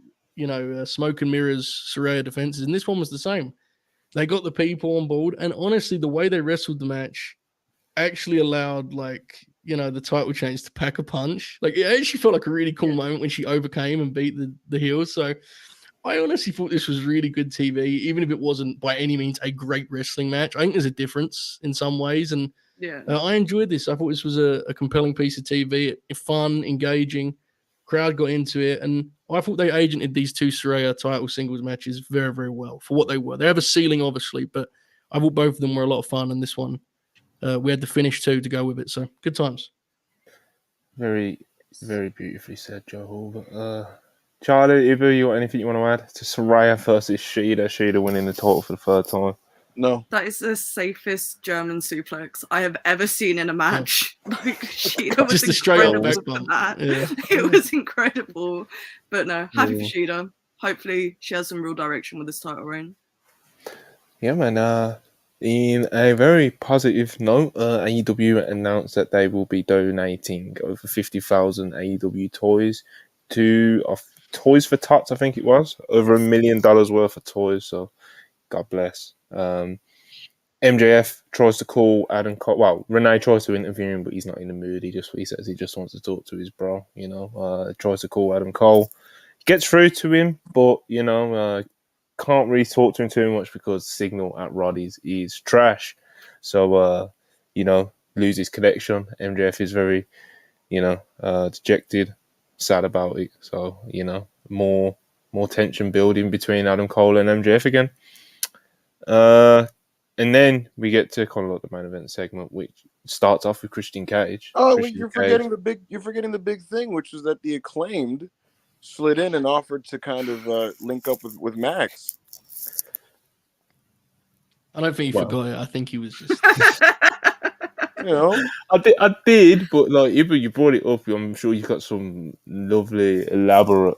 S4: smoke and mirrors Saraya defenses. And this one was the same. They got the people on board. And honestly, the way they wrestled the match actually allowed, the title change to pack a punch. Like, it actually felt like a really cool moment when she overcame and beat the heels. So I honestly thought this was really good TV, even if it wasn't by any means a great wrestling match. I think there's a difference in some ways. And I enjoyed this. I thought this was a compelling piece of TV, fun, engaging. Crowd got into it. And I thought they agented these two Saraya title singles matches very, very well for what they were. They have a ceiling, obviously, but I thought both of them were a lot of fun. And this one, we had the finish too to go with it. So good times.
S1: Very, very beautifully said, Joe Hall. Charlie, Ibu, you got anything you want to add to Saraya versus Shida? Shida winning the title for the third time.
S3: No.
S2: That is the safest German suplex I have ever seen in a match. Like Shida was
S4: just incredible
S2: a straight up back bump. Yeah. It was incredible. But no, happy for Shida. Hopefully she has some real direction with this title reign.
S1: Yeah, man. In a very positive note, AEW announced that they will be donating over 50,000 AEW toys to Toys for Tots, I think it was. Over $1 million worth of toys, so God bless. MJF tries to call Adam Cole. Well, Renee tries to interview him, but he's not in the mood. He says he just wants to talk to his bro. Tries to call Adam Cole. Gets through to him, but can't really talk to him too much because signal at Roddy's is trash. So loses connection. MJF is very dejected, sad about it. So more tension building between Adam Cole and MJF again. And then we get to kind of like the main event segment, which starts off with Christian Cage.
S3: Oh, you're forgetting the big thing, which was that the Acclaimed slid in and offered to kind of link up with Max.
S4: I don't think he forgot it. I think he was just.
S1: I did, but like you brought it up. I'm sure you got some lovely, elaborate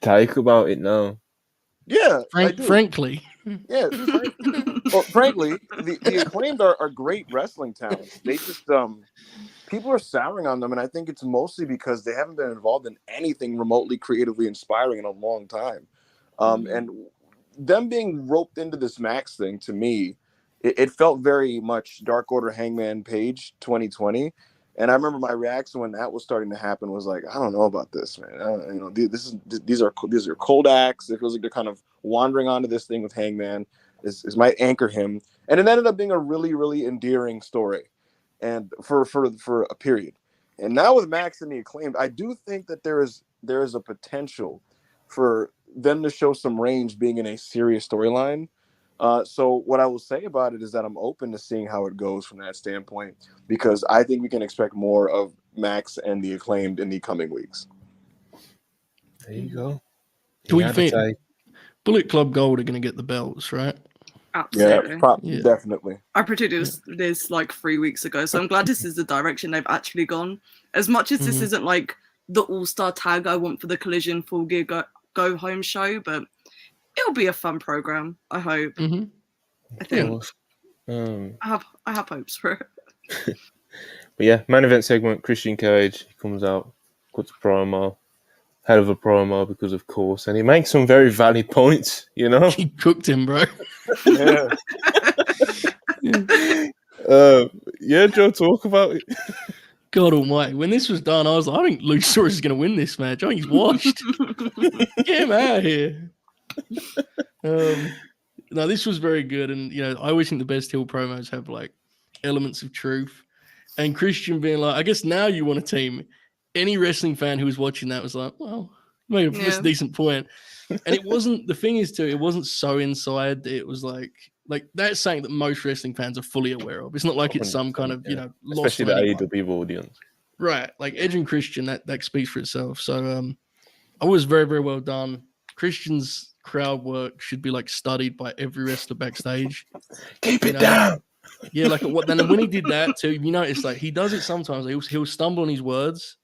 S1: take about it now.
S3: Yeah,
S4: frankly.
S3: Yeah, frankly, the Acclaimed are great wrestling talents. They just people are souring on them, and I think it's mostly because they haven't been involved in anything remotely creatively inspiring in a long time. And them being roped into this Max thing, to me, it felt very much Dark Order Hangman Page 2020. And I remember my reaction when that was starting to happen was like, I don't know about this, man. These are cold acts. It feels like they're kind of wandering onto this thing with Hangman. This might anchor him, and it ended up being a really, really endearing story, and for a period. And now with Max and the Acclaimed, I do think that there is a potential for them to show some range being in a serious storyline. So what I will say about it is that I'm open to seeing how it goes from that standpoint, because I think we can expect more of Max and the Acclaimed in the coming weeks.
S1: There you go.
S4: Do we think Bullet Club Gold are going to get the belts, right?
S2: Absolutely.
S3: Definitely.
S2: I predicted this like 3 weeks ago, so I'm glad this is the direction they've actually gone. As much as this isn't like the all-star tag I want for the Collision Full Gear go home show, but it'll be a fun program, I hope. I think. I have hopes for it.
S1: But yeah, main event segment, Christian Cage, he comes out, cuts a promo, hell of a promo because of course, and he makes some very valid points, you know?
S4: He cooked him, bro.
S1: Joe, talk about it.
S4: God almighty. When this was done, I was like, I think Luchasaurus is going to win this match. I think he's washed. Get him out of here. No, this was very good. And, you know, I always think the best heel promos have, like, elements of truth. And Christian being like, I guess now you want a team. Any wrestling fan who was watching that was like, well, you made a decent point. And it wasn't, the thing is, too, it wasn't so inside. It was like that's something that most wrestling fans are fully aware of. It's not like it's some kind of, you know,
S1: especially the AEW audience.
S4: Right. Like Edge and Christian, that speaks for itself. So I was very, very well done. Christian's crowd work should be like studied by every wrestler backstage.
S1: Keep it down.
S4: Yeah, like then when he did that too, you notice like he does it sometimes. He'll stumble on his words,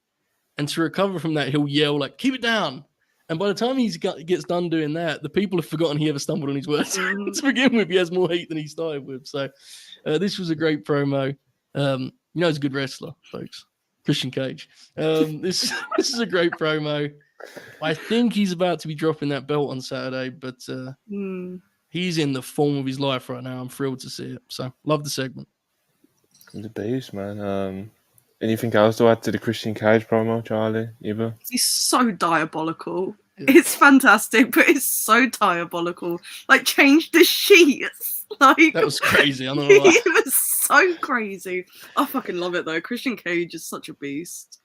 S4: and to recover from that, he'll yell like "Keep it down!" And by the time he gets done doing that, the people have forgotten he ever stumbled on his words. To begin with, he has more heat than he started with. So this was a great promo. You know, he's a good wrestler, folks. Christian Cage. This is a great promo. I think he's about to be dropping that belt on Saturday, but he's in the form of his life right now. I'm thrilled to see it. So, love the segment.
S1: He's a beast, man. Anything else to add to the Christian Cage promo, Charlie? Eva?
S2: He's so diabolical. Yeah. It's fantastic, but it's so diabolical. Like, change the sheets. Like,
S4: that was crazy. I don't know why.
S2: It was so crazy. I fucking love it, though. Christian Cage is such a beast.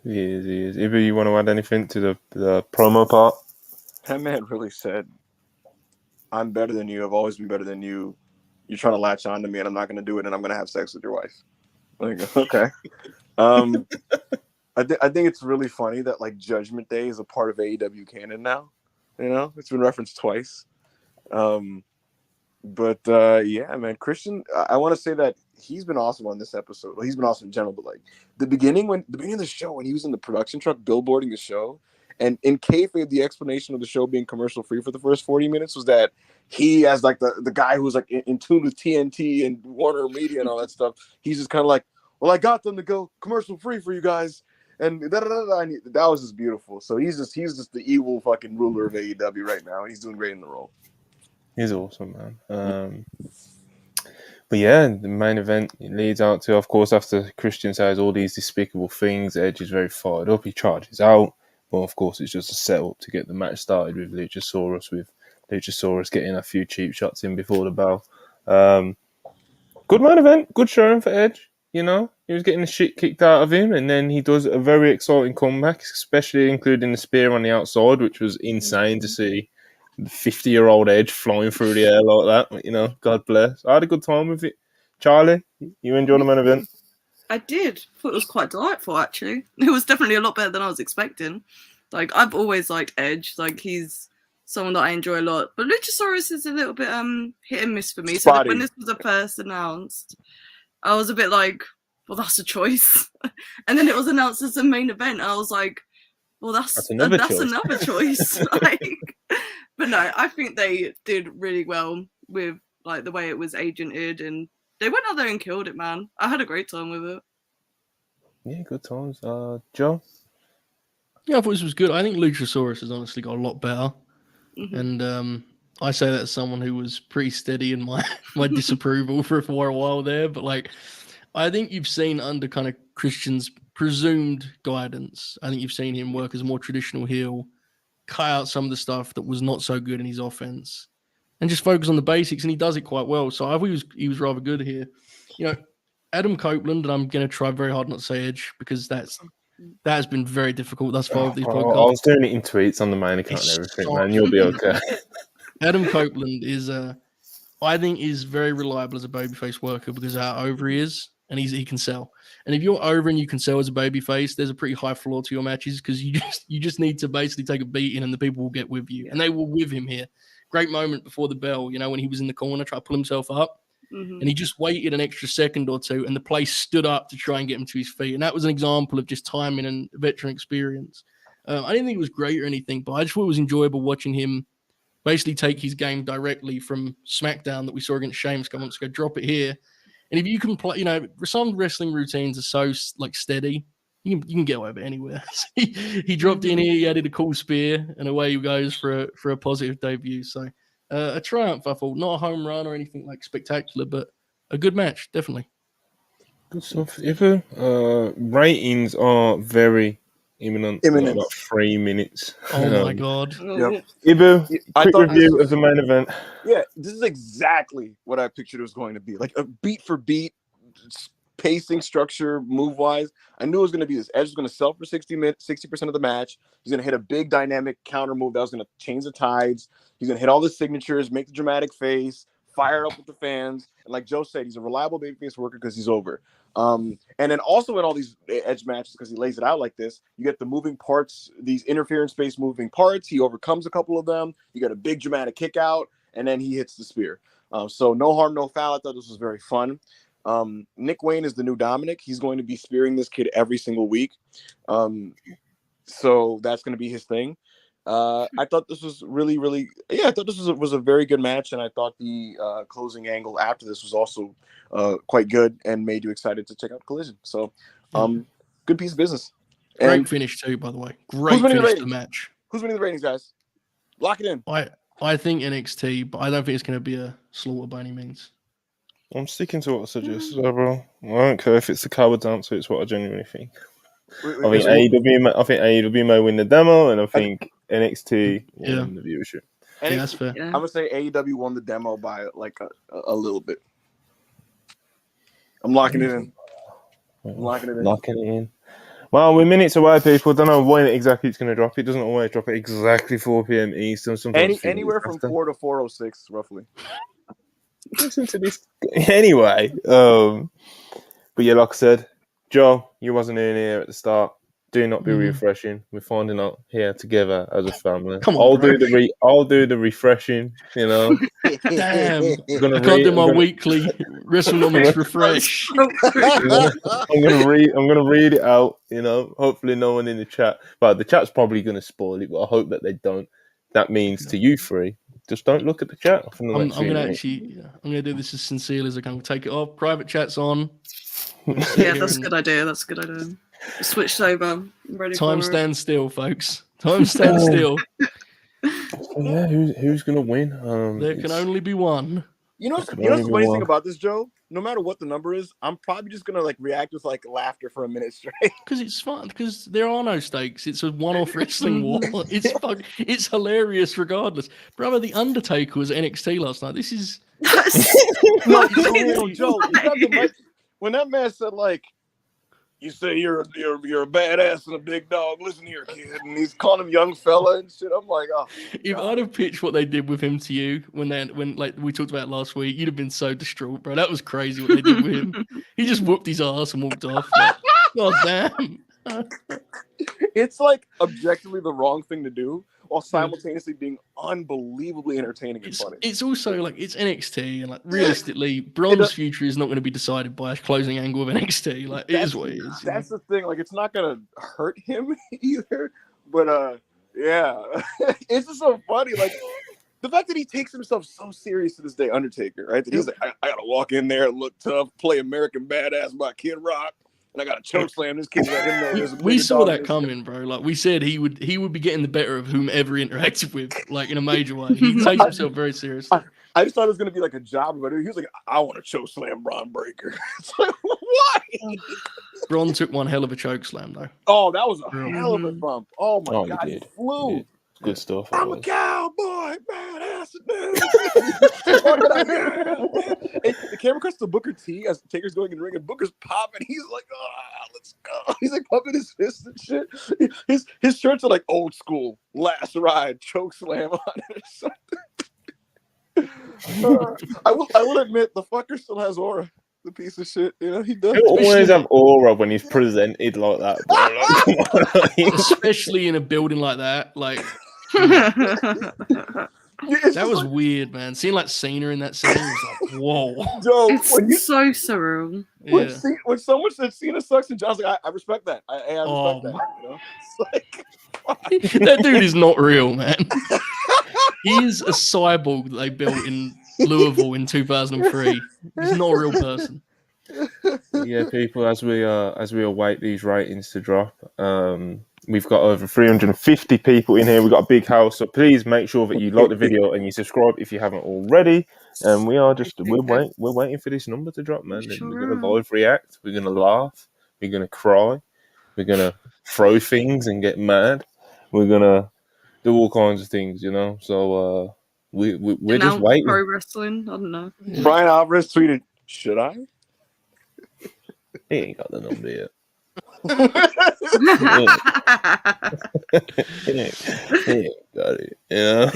S1: He is. Eva, you want to add anything to the promo part?
S3: That man really said, I'm better than you. I've always been better than you. You're trying to latch on to me, and I'm not going to do it, and I'm going to have sex with your wife. Like, okay. I think it's really funny that, like, Judgment Day is a part of AEW canon now. You know? It's been referenced twice. But yeah, man, Christian, I want to say that he's been awesome on this episode. Well, he's been awesome in general, but, like, the beginning of the show, when he was in the production truck billboarding the show, and in kayfabe, the explanation of the show being commercial free for the first 40 minutes was that he, as like the guy who was like in tune with TNT and Warner Media and all that stuff, he's just kind of like, well, I got them to go commercial free for you guys, and that was just beautiful. So he's just the evil fucking ruler of AEW right now. He's doing great in the role.
S1: He's awesome, man. But yeah, the main event leads out to, of course, after Christian says all these despicable things, Edge is very fired up. He charges out. Well, of course, it's just a setup to get the match started with Luchasaurus getting a few cheap shots in before the bell. Good main event, good showing for Edge. You know, he was getting the shit kicked out of him, and then he does a very exciting comeback, especially including the spear on the outside, which was insane to see. The 50-year-old Edge flying through the air like that. You know, God bless. I had a good time with it. Charlie, you enjoyed the main event?
S2: I did. I thought it was quite delightful, actually. It was definitely a lot better than I was expecting. Like, I've always liked Edge. Like, he's someone that I enjoy a lot. But Luchasaurus is a little bit hit and miss for me.
S3: Spotty.
S2: So when this was first announced, I was a bit like, well, that's a choice. And then it was announced as a main event. I was like, well, that's another choice. Like, but no, I think they did really well with like the way it was agented, and they went out there and killed it, man. I had a great time with it.
S1: Yeah, good times. Joe?
S4: Yeah, I thought this was good. I think Luchasaurus has honestly got a lot better. Mm-hmm. And I say that as someone who was pretty steady in my disapproval for a while there. But, like, I think you've seen under kind of Christian's presumed guidance, I think you've seen him work as a more traditional heel, cut out some of the stuff that was not so good in his offense, and just focus on the basics, and he does it quite well. So I thought he was rather good here. You know, Adam Copeland, and I'm going to try very hard not to say Edge, because that has been very difficult thus far with these podcasts.
S1: I was doing it in tweets on the main account and everything, man. You'll be okay.
S4: Adam Copeland I think is very reliable as a babyface worker because of how over he is, and he can sell. And if you're over and you can sell as a babyface, there's a pretty high floor to your matches, because you just need to basically take a beating and the people will get with you, and they will with him here. great moment before the bell, when he was in the corner trying to pull himself up. And he just waited an extra second or two, and the place stood up to try and get him to his feet. And that was an example of just timing and veteran experience. I didn't think it was great or anything, but I just thought it was enjoyable watching him basically take his game directly from SmackDown that we saw against Sheamus a couple months ago, drop it here. And if you can play, some wrestling routines are so steady, you can get away with it anywhere. He dropped in here, he added a cool spear, and away he goes for a positive debut. So a triumph, I thought. Not a home run or anything like spectacular, but a good match, definitely.
S1: Good stuff. Ratings are very imminent. About 3 minutes.
S4: Oh my god.
S3: Yep.
S1: Ibu, quick review of the main event.
S3: Yeah, this is exactly what I pictured it was going to be. Like a beat for beat, pacing, structure, move wise. I knew it was going to be this. Edge was going to sell for 60% of the match. He's going to hit a big dynamic counter move that was going to change the tides. He's going to hit all the signatures, make the dramatic face, fire up with the fans. And like Joe said, he's a reliable babyface worker because he's over. And then also in all these Edge matches, because he lays it out like this, you get the moving parts, these interference-based moving parts. He overcomes a couple of them. You got a big dramatic kick out, and then he hits the spear. So no harm, no foul. I thought this was very fun. Nick Wayne is the new Dominic. He's going to be spearing this kid every single week. So that's going to be his thing. I thought this was really, really, I thought this was a very good match, and I thought the closing angle after this was also quite good and made you excited to check out Collision. So, good piece of business.
S4: Great finish too, by the way. Great finish to the match.
S3: Who's winning the ratings, guys? Lock it in.
S4: I think NXT, but I don't think it's going to be a slaughter by any means.
S1: I'm sticking to what I suggested, bro. I don't care if it's the coward's answer. It's what I genuinely think. I think AEW may win the demo, and I think NXT will win the viewership.
S4: Yeah, that's fair.
S3: I'm gonna say AEW won the demo by like a little bit. I'm locking it in. Locking it in. Well, we're minutes away, people. Don't know when exactly it's going to drop. It doesn't always drop at exactly 4 p.m. Eastern. Sometimes anywhere from 4 to 4:06, roughly.
S1: Listen to this anyway. But yeah, like I said, Joe, you wasn't in here at the start. Do not be refreshing. We're finding out here together as a family.
S4: Come on,
S1: I'll do the refreshing.
S4: Damn, I can't do my weekly WrestleNomics refresh.
S1: I'm gonna read it out. Hopefully no one in the chat. But the chat's probably gonna spoil it. But I hope that they don't. That means to you three, just don't look at the chat. I'm
S4: gonna do this as sincerely as I can. Take it off. Private chat's on.
S2: Yeah, that's a good idea. Switched over. I'm ready.
S4: Time stands still, folks. Time stands still.
S1: Yeah, who's gonna win?
S4: There can only be one.
S3: You know what's the funny thing about this, Joe? No matter what the number is, I'm probably just gonna react with laughter for a minute straight.
S4: Because it's fun. Because there are no stakes. It's a one-off wrestling war. It's hilarious regardless. Brother, the Undertaker was NXT last night. This is
S3: Joe. When that man said you say you're a badass and a big dog. Listen here, kid. And he's calling him young fella and shit. I'm like, oh.
S4: If I'd have pitched what they did with him to you when we talked about it last week, you'd have been so distraught, bro. That was crazy what they did with him. He just whooped his ass and walked off. God damn.
S3: It's objectively the wrong thing to do, while simultaneously being unbelievably entertaining and funny.
S4: It's also it's NXT, and realistically, Bron's future is not going to be decided by a closing angle of NXT. It is what it is.
S3: That's the thing. It's not going to hurt him either. But yeah, it's just so funny. The fact that he takes himself so serious to this day, Undertaker, right? That he's I got to walk in there, look tough, play American Badass by Kid Rock. And I got to choke slam this kid.
S4: We saw that coming, bro. We said he would be getting the better of whomever he interacted with, in a major way. He takes himself very seriously.
S3: I just thought it was going to be a job, but he was like, I want to choke slam Bron Breakker. It's why?
S4: Bron took one hell of a choke slam, though.
S3: Oh, that was a hell of a bump. Oh, my God. He flew.
S1: Good stuff.
S3: I'm a cowboy, badass. The camera cuts to Booker T as Taker's going in the ring, and Booker's popping. He's like, let's go. He's pumping his fists and shit. His shirts are old school, last ride, choke slam on it or something. I will admit, the fucker still has aura. The piece of shit, he does.
S1: He'll always have aura when he's presented like that.
S4: Especially in a building like that, That was weird, man. Seeing like Cena in that scene was like, whoa.
S3: Joe,
S2: It's so surreal.
S4: Yeah.
S3: When someone said Cena sucks, and John's like, I respect that. I respect that. You know? It's like,
S4: that dude is not real, man. He is a cyborg that they built in Louisville in 2003. He's not a real person.
S1: Yeah, people, as we await these ratings to drop, we've got over 350 people in here. We've got a big house, so please make sure that you like the video and you subscribe if you haven't already. And we're waiting for this number to drop, man.
S2: Sure
S1: We're gonna live react. We're gonna laugh. We're gonna cry. We're gonna throw things and get mad. We're gonna do all kinds of things, you know. So we're just waiting.
S2: Pro wrestling, I don't know.
S3: Brian Alvarez tweeted, "Should I?"
S1: He ain't got the number yet. He ain't got it. Yeah.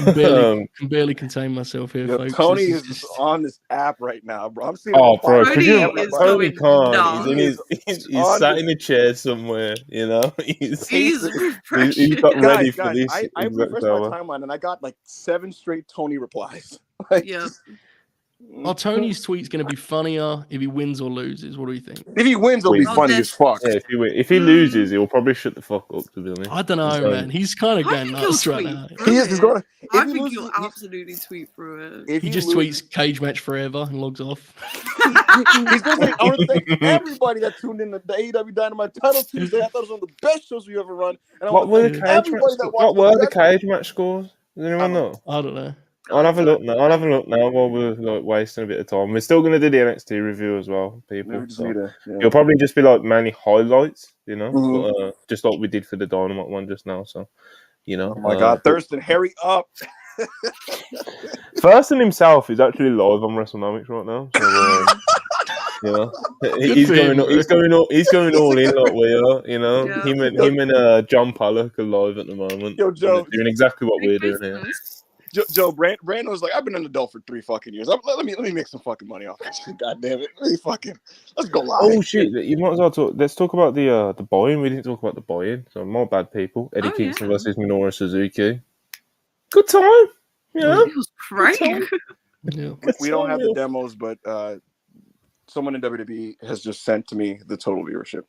S4: Can barely contain myself here, folks.
S3: Tony is on this app right now, bro. I'm seeing.
S1: Oh, bro,
S2: Tony is
S1: Tony
S2: going
S1: Khan.
S2: nuts.
S1: He's sat in a chair somewhere, you know. He's got ready for this.
S3: I refreshed my timeline and I got like 7 straight Tony replies. Like,
S2: yeah.
S4: Are Tony's tweets going to be funnier if he wins or loses? What do you think?
S3: If he wins, it'll be funny as fuck.
S1: Yeah, if he loses, he'll probably shut the fuck up, to be honest.
S4: I don't know, man. He's kind of going nuts right now.
S3: He's going to.
S2: I think he'll absolutely tweet through it.
S4: He just tweets "cage match forever" and logs off.
S3: He's going to say, "I want to thank everybody that tuned in to the AEW Dynamite Title Tuesday. I thought it was one of the best shows we ever run." And
S1: what were the cage match scores? Does anyone know?
S4: I don't know.
S1: I'll have a look now while we're like wasting a bit of time. We're still going to do the NXT review as well, people. So it'll probably just be like mainly highlights, you know, but, just like we did for the Dynamite one just now. So, you know.
S3: Oh my God, Thurston, hurry up!
S1: Thurston himself is actually live on WrestleNomics right now. So, you know, he's going all in like we are. You know,
S2: Yeah.
S1: him and John Pollock are live at the moment.
S3: Yo, Joe,
S1: doing exactly what we're doing here.
S3: Joe, Brandon was like, I've been an adult for 3 fucking years. Let me make some fucking money off this shit. God damn it. Let's go live.
S1: Oh shit, you might as well talk. Let's talk about the buy-in. We didn't talk about the buy-in. So more bad people. Eddie Kingston versus Minoru Suzuki. Good time. Yeah.
S2: It was great.
S4: Yeah.
S3: We don't have the demos, but someone in WWE has just sent to me the total viewership.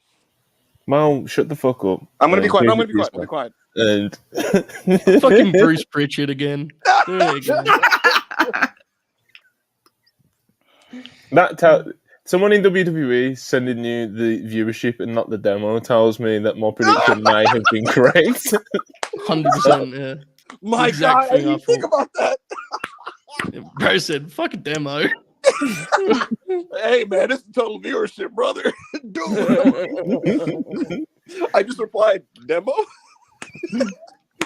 S1: Mal, shut the fuck up.
S3: I'm gonna be quiet. I'm gonna be quiet.
S1: And
S4: fucking Bruce Pritchard again. There you go.
S1: Someone in WWE sending you the viewership and not the demo tells me that my prediction may have been correct.
S4: 100%, yeah.
S3: My God, I didn't think about that.
S4: Bro said, fucking demo.
S3: Hey, man, it's the total viewership, brother. Dude. I just replied, demo?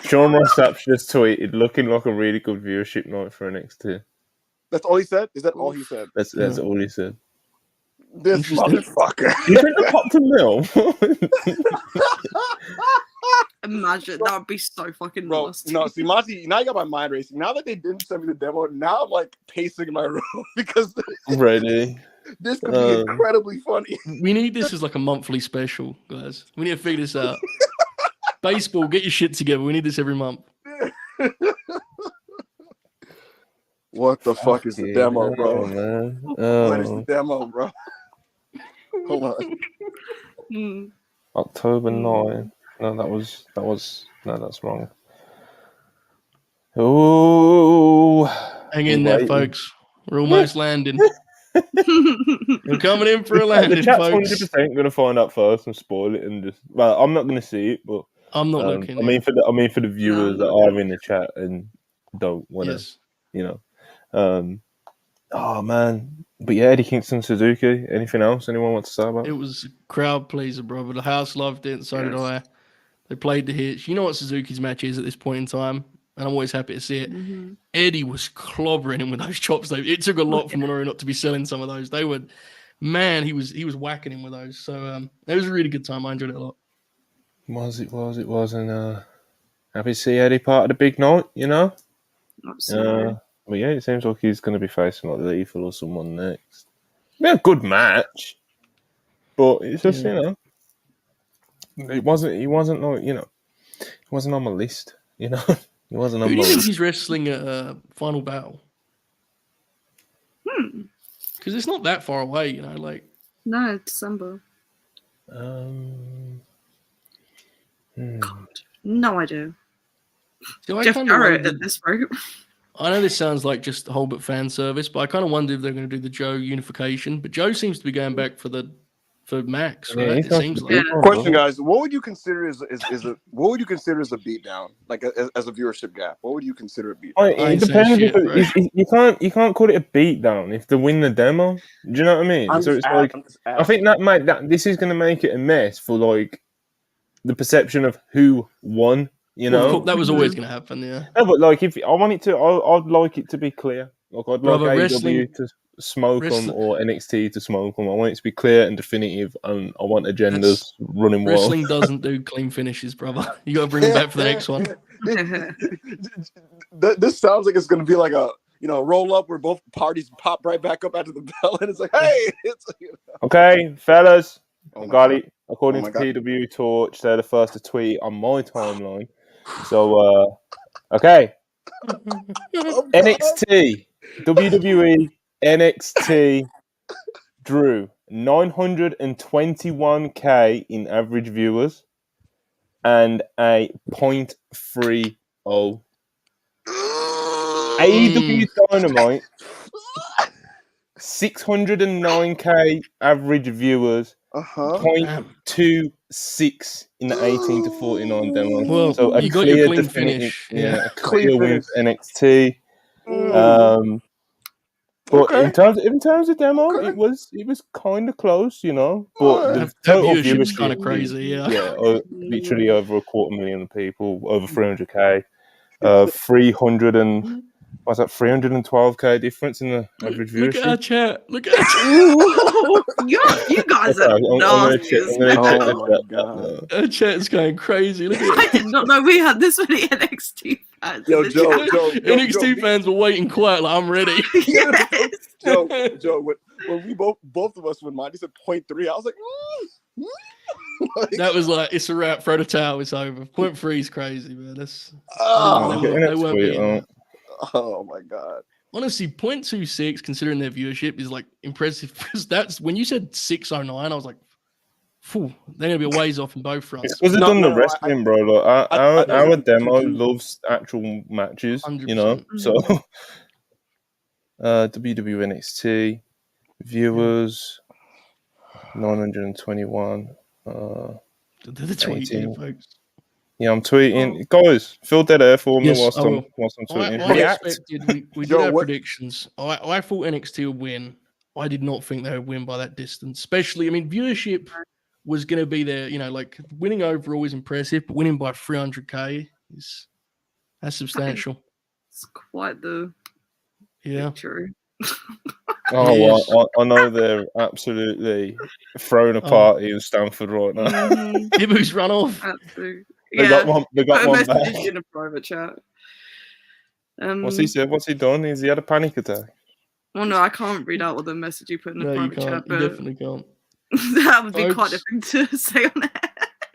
S1: Sean Ross Sapp just tweeted, looking like a really good viewership night for NXT.
S3: That's all he said? Is that all he said?
S1: That's all he said.
S3: This motherfucker.
S1: You think the pop to mill?
S2: Imagine, that would be so fucking nasty.
S3: No, see, Monty, now you got my mind racing. Now that they didn't send me the demo, now I'm like pacing in my room because
S1: ready.
S3: This could be incredibly funny.
S4: We need this as like a monthly special, guys. We need to figure this out. Baseball, get your shit together. We need this every month.
S3: What the fuck is the demo, bro?
S1: Man.
S3: What is the demo, bro? Hold on.
S1: October 9. No, that's wrong. Oh,
S4: hang in there, folks. We're almost landing. We're coming in for a landing,
S1: the chat's
S4: folks.
S1: 100% going to find out first and spoil it, and just I'm not going to see it, but
S4: I'm not looking.
S1: I mean for the viewers that are in the chat and don't want to, you know. Oh man, but yeah, Eddie Kingston, Suzuki. Anything else anyone wants to say about it?
S4: It was a crowd pleaser, brother. The house loved it, and so did I. They played the hits. You know what Suzuki's match is at this point in time, and I'm always happy to see it. Mm-hmm. Eddie was clobbering him with those chops. Though it took a lot from Minoru not to be selling some of those. They were, man, he was whacking him with those. So it was a really good time. I enjoyed it a lot.
S1: It was, and happy to see Eddie part of the big night. You know.
S2: Absolutely.
S1: But yeah, it seems like he's going to be facing like Lethal or someone next. Yeah, good match, but it's just you know, he wasn't like he wasn't on my list. You know, He wasn't
S4: Who do you think
S1: unbelievable.
S4: he's wrestling at Final Battle? Because it's not that far away, you know. Like
S2: No, December.
S1: God,
S2: No idea.
S4: so I
S2: Jeff
S4: kinda
S2: Jarrett
S4: wondered-
S2: at this rate.
S4: I know this sounds like just a whole bit fan service, but I kind of wonder if they're going to do the Joe unification. But Joe seems to be going back for Max,
S1: Yeah,
S4: right?
S1: he's
S4: It
S1: got
S4: seems
S1: the
S4: like.
S1: big one,
S3: Question,
S1: bro.
S3: guys: what would you consider as a beatdown, like as a viewership gap? What would you consider a beatdown?
S1: Oh,
S4: I
S1: it
S4: ain't saying
S1: depends
S4: shit,
S1: because
S4: bro.
S1: you can't call it a beatdown if they win the demo. Do you know what I mean?
S3: I'm
S1: So
S3: just
S1: it's like
S3: I'm just
S1: I think that this is going to make it a mess for like the perception of who won. You
S4: Well, of
S1: know,
S4: course, that was always going to happen, yeah.
S1: no, but like if I want it to, I'd like it to be clear. Like I'd
S4: Brother,
S1: like AEW
S4: wrestling-
S1: to smoke them or NXT to smoke them. I want it to be clear and definitive, and I want agendas running wild.
S4: Wrestling doesn't do clean finishes, brother. You got to bring him back for the next one.
S3: This sounds like it's going to be like a roll up where both parties pop right back up after the bell, and it's like, hey, it's
S1: Okay, fellas.
S3: Oh my
S1: got
S3: God.
S1: it. According
S3: Oh
S1: to
S3: my God.
S1: PW Torch, they're the first to tweet on my timeline. So, okay.
S3: Oh, God.
S1: NXT, WWE, NXT drew 921K in average viewers and a 0.30. AEW Dynamite, 609K average viewers,
S3: Uh-huh.
S1: 0.26 in the 18 to 49 demo.
S4: Well,
S1: So a
S4: you got your
S1: clear
S4: clean
S1: definitive,
S4: finish.
S1: yeah, a
S3: Clean
S1: clear win
S3: finish.
S1: for NXT. But
S3: Okay.
S1: in terms of demo,
S3: Okay.
S1: it was kind of close, you know. But the
S4: That
S1: total
S4: viewership's
S1: viewership
S4: kind of crazy, yeah.
S1: literally over 250,000 people, over 300K, 300 and what's that? 312K difference in the average
S4: Look at our
S1: viewership.
S4: chat. Look at our chat.
S2: Ooh, you guys
S1: Okay,
S2: are
S1: I'm gonna
S2: nasty
S1: check.
S2: as
S1: I'm gonna check
S2: hell.
S1: the
S3: Oh my
S1: chat
S3: God.
S1: now.
S4: Our chat's going crazy. Look
S2: I
S4: at
S2: did not know we had this many NXT fans.
S3: Yo,
S2: in the
S3: Joe,
S2: chat.
S4: NXT fans were waiting quiet, like, I'm ready.
S2: Yes.
S3: Joe, when we both of us when Monty said 0.3, I was like, like,
S4: That was like, it's a wrap. Throw the towel. It's over. 0.3 is crazy, man. That's
S3: oh,
S1: I'm getting
S4: they
S1: it
S4: weren't
S1: tweet
S4: beating
S1: out.
S4: that.
S3: oh my God.
S4: Honestly, 0.26, considering their viewership, is like impressive. Because that's when you said 609, I was like, phew, they're gonna be a ways off in both fronts.
S1: It's because they've
S3: No,
S1: done
S3: no,
S1: the
S3: no,
S1: wrestling, bro. Like,
S3: I
S1: our
S3: think
S1: demo
S3: two-
S1: loves actual matches,
S4: 100%.
S1: you know. So, WWE NXT viewers 921.
S4: They're the tweet here,
S1: 18.
S4: folks.
S1: Yeah, I'm tweeting. Guys, fill dead air for me
S4: Yes,
S1: whilst
S4: I will.
S1: I'm tweeting.
S4: I
S1: React.
S4: expected we
S3: Joe,
S4: did our
S3: what-
S4: predictions. I thought NXT would win. I did not think they would win by that distance. Especially, I mean, viewership was going to be there. You know, like winning overall is impressive, but winning by 300K that's substantial.
S2: It's quite the
S4: Yeah.
S2: victory.
S1: Oh,
S4: Yes.
S1: well, I know they're absolutely throwing a party in Stanford right now.
S2: Mhm.
S4: Ibu's run off.
S2: Absolutely.
S1: They
S2: Yeah.
S1: got one. They got
S2: Put a
S1: one
S2: message
S1: back.
S2: in a private chat.
S1: What's he said? What's he done? Has he had a panic attack?
S2: Well, no, I can't read out what the message you put in the
S4: No, you
S2: private
S4: can't.
S2: chat,
S4: You
S2: but
S4: definitely can't.
S2: that would be quite a
S4: Folks.
S2: thing to say on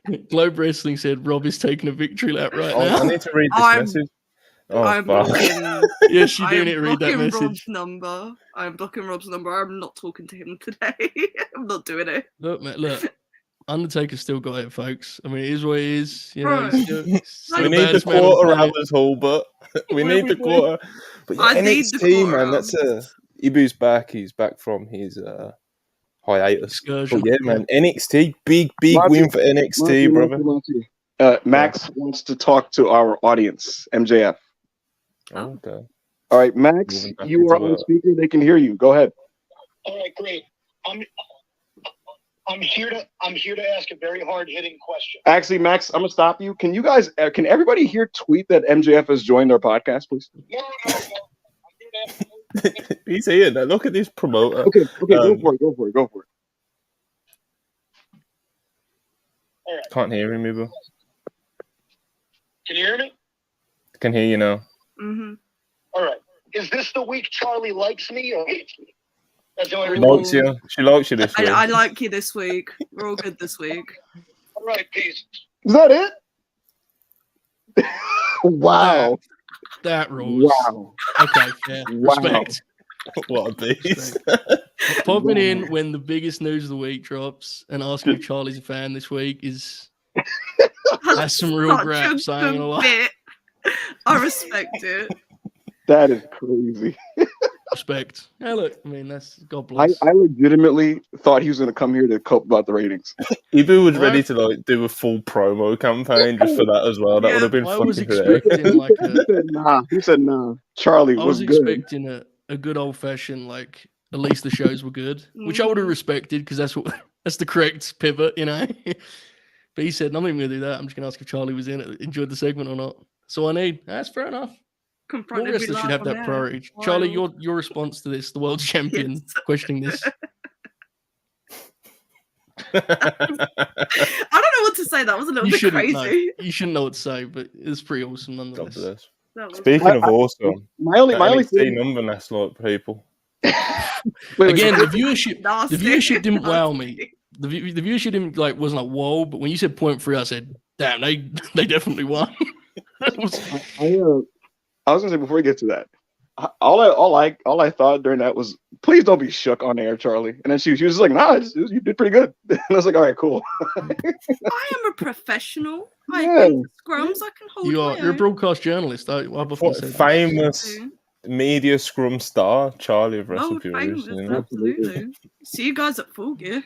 S2: it.
S4: Globe Wrestling said Rob is taking a victory lap right
S1: Oh,
S4: now.
S1: I need to read this
S2: I'm-
S1: message. Oh,
S2: I'm
S1: fuck.
S2: blocking.
S4: Yes, you
S2: I
S4: do
S2: am
S4: need to read that
S2: blocking Rob's
S4: message.
S2: number. I'm blocking Rob's number. I'm not talking to him today. I'm not doing it.
S4: Look, man, look. Undertaker still got it, folks. I mean, it is what it is. You know,
S2: Right.
S4: he's still
S1: We
S4: the
S1: need the
S4: baddest man on the
S1: quarter
S4: planet.
S1: hours, Hulbert. We
S4: What
S1: need
S4: have
S1: the
S4: we
S1: quarter. But yeah,
S2: I need the
S1: NXT,
S2: quarter
S1: man, that's Ibu's back. He's back from his hiatus.
S4: Excursion.
S1: But yeah, man, NXT, big
S3: Monty,
S1: win for NXT, brother.
S3: Max wants to talk to our audience, MJF.
S1: Oh, okay.
S3: All right, Max,
S1: Moving back
S3: you are
S1: into
S3: on
S1: it.
S3: speaker. They can hear you. Go ahead.
S5: All right, great. I'm here to ask a very hard hitting question.
S3: Actually, Max, I'm gonna stop you. Can you guys? Can everybody here tweet that MJF has joined our podcast, please?
S5: No. I'm here to ask.
S1: He's here now. Look at this promoter.
S3: Okay, go for it.
S5: All right.
S1: Can't hear him, Ibu.
S5: Can you hear me?
S1: Can hear you now.
S2: Mm-hmm.
S5: All right. Is this the week Charlie likes me or hates me? That's the only
S1: She
S5: reason.
S1: likes you. She likes you this week.
S2: I like you this week. We're all good this week.
S5: All right, peace.
S3: Is that it? Wow.
S4: That rules.
S3: Wow.
S4: Okay, fair.
S3: Wow.
S4: Respect.
S1: What a beast.
S4: Popping in when the biggest news of the week drops and asking if Charlie's a fan this week is that's some real grab, saying a lot.
S2: I respect it.
S3: That is crazy.
S4: Respect. Yeah, look, I mean, that's God bless.
S3: I legitimately thought he was going to come here to cope about the ratings.
S1: Ibu was ready to like do a full promo campaign just for that as well. That would have been
S4: I was
S1: fucking hilarious.
S4: expecting like
S3: He said nah. Charlie
S4: I
S3: was
S4: was
S3: good.
S4: expecting a good old fashioned like at least the shows were good, which I would have respected because that's the correct pivot, you know. But he said, "I'm not even gonna do that. I'm just gonna ask if Charlie was in it, enjoyed the segment or not." So I need. That's fair enough. More wrestlers should have that priority. Charlie, your response to this, the world champion questioning this.
S2: I don't know what to say. That was a little bit crazy.
S4: No, you shouldn't know what to say, but it's pretty awesome nonetheless.
S1: Speaking of awesome,
S3: my only
S1: number next lot people.
S4: Again, the viewership didn't wow me. The viewership didn't wasn't like whoa, but when you said 0.3, I said, damn, they definitely won.
S3: I was gonna say before we get to that, all I thought during that was, please don't be shook on air, Charlie. And then she was just like, nah, you did pretty good. And I was like, all right, cool.
S2: I am a professional. I think scrums I can hold.
S4: You're a broadcast journalist.
S1: Famous media scrum star, Charlie of Wrestle Purists.
S2: Absolutely. See you guys at Full Gear.